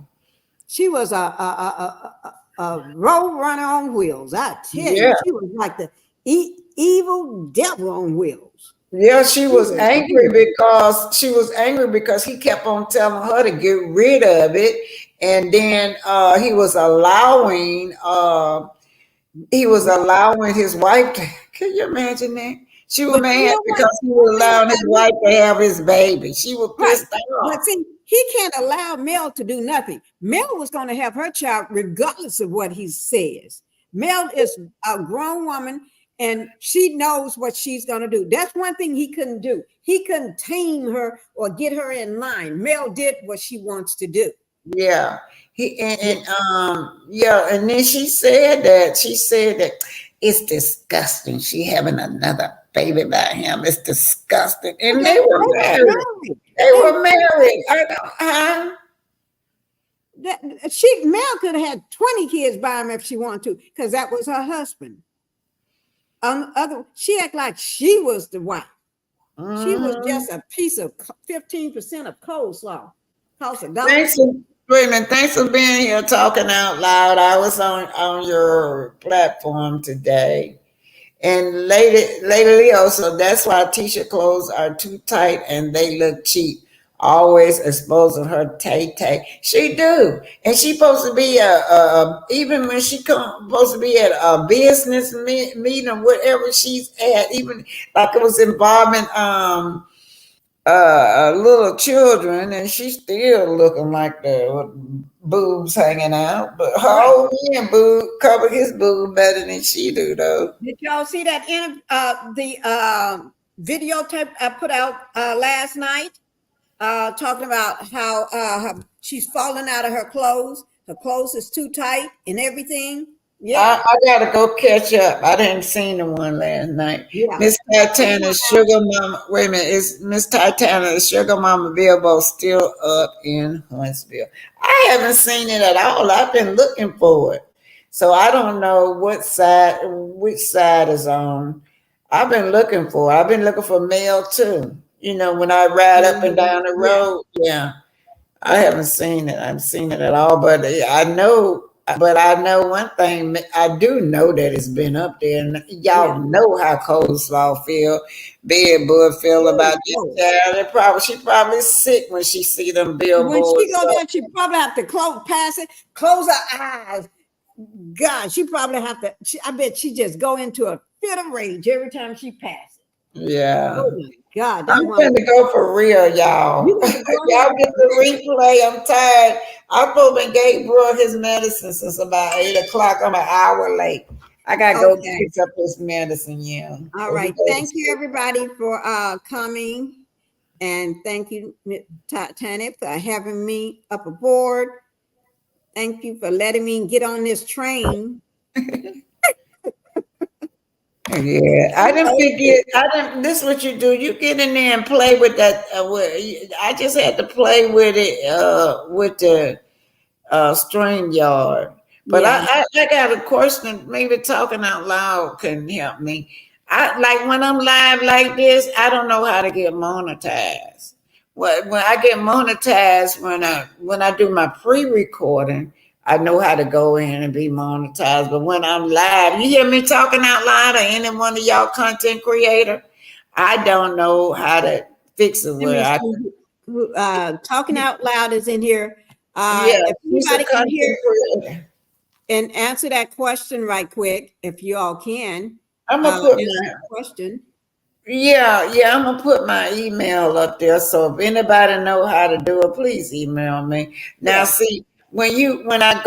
She was a road runner on wheels. I tell you, she was like the evil devil on wheels. Yeah, she was angry because he kept on telling her to get rid of it, and then he was allowing his wife to. Can you imagine that? She was mad because he was allowing his wife to have his baby. She was pissed off. But see, he can't allow Mel to do nothing. Mel was going to have her child regardless of what he says. Mel is a grown woman. And she knows what she's going to do. That's one thing he couldn't do. He couldn't tame her or get her in line. Mel did what she wants to do. Yeah. And then she said that it's disgusting. She having another baby by him. It's disgusting. And they were married. They were married. Mel could have had 20 kids by him if she wanted to, because that was her husband. She acted like she was the wife. She was just a piece of 15% of coleslaw. Thanks for being here talking out loud. I was on your platform today. And lately also, that's why t-shirt clothes are too tight and they look cheap. Always exposing her tay. She do, and she supposed to be even when she supposed to be at a business meeting, whatever she's at, even like it was involving little children, and she's still looking like the boobs hanging out. But her old man boob covered his boob better than she do, though. Did y'all see that the videotape I put out last night? Talking about how she's falling out of her clothes. Her clothes is too tight and everything. Yeah, I gotta go catch up. I didn't see the one last night. Yeah. Miss Titana's Sugar Mama. Wait a minute, is Miss Titana's Sugar Mama Billboard still up in Huntsville? I haven't seen it at all. I've been looking for it, so I don't know which side is on. I've been looking for it. I've been looking for mail too. You know, when I ride up and down the road, yeah. I haven't seen it. I haven't seen it at all, but I know one thing. I do know that it's been up there, and y'all know how coleslaw feel, Bedbud feel about this. Yeah, she probably sick when she see them billboards. When she go there, she probably have to close her eyes. God, she probably have to. I bet she just go into a fit of rage every time she passes. Yeah. Oh my God. I'm going to go for real, y'all. Y'all get the replay. I'm tired. I've been gave Brooke his medicine since about 8 o'clock. I'm an hour late. I got to go pick up his medicine, yeah. All right. Thank you, everybody, for coming. And thank you, Tanya, for having me up aboard. Thank you for letting me get on this train. Yeah, I didn't forget. This is what you do. You get in there and play with that. I just had to play with it with the string yard. But I got a question. Maybe talking out loud can help me. I like when I'm live like this. I don't know how to get monetized. When I get monetized when I do my pre-recording, I know how to go in and be monetized. But when I'm live, you hear me talking out loud or any one of y'all content creator, I don't know how to fix it. Talking out loud is in here. If anybody can hear and answer that question right quick, if you all can. I'm gonna put my question. Yeah, I'm gonna put my email up there. So if anybody know how to do it, please email me. Now, see. When I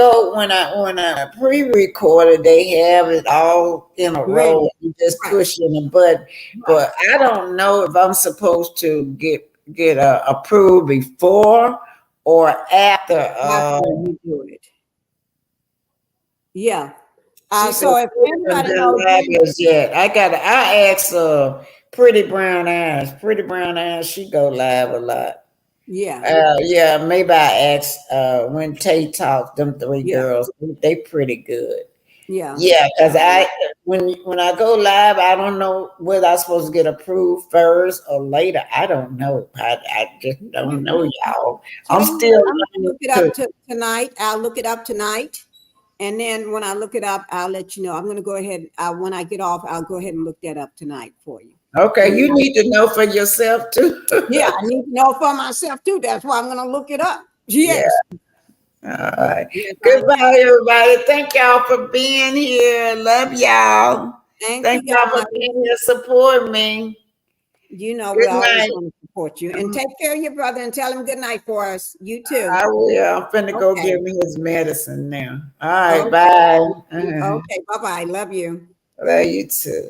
pre-recorded, they have it all in a row. You just pushing a button, but I don't know if I'm supposed to get approved before or after. You do it. Yeah. So if anybody knows, I asked Pretty Brown Eyes. Pretty Brown Eyes, she go live a lot. Yeah. Maybe I asked when Tay talked, them three girls, they pretty good. Yeah, because when I go live, I don't know whether I'm supposed to get approved first or later. I don't know. I just don't know, y'all. I'm gonna look it up tonight. I'll look it up tonight, and then when I look it up, I'll let you know. I'm gonna go ahead. When I get off, I'll go ahead and look that up tonight for you. Okay, you need to know for yourself too. Yeah, I need to know for myself too. That's why I'm going to look it up. Yes. Yeah. All right. Goodbye, everybody. Thank y'all for being here. Love y'all. Thank y'all for being here, support me. You know, we always want to support you. And take care of your brother and tell him good night for us. You too. I will. I'm finna go give me his medicine now. All right. Bye. Okay. Bye-bye. Love you. Love you too.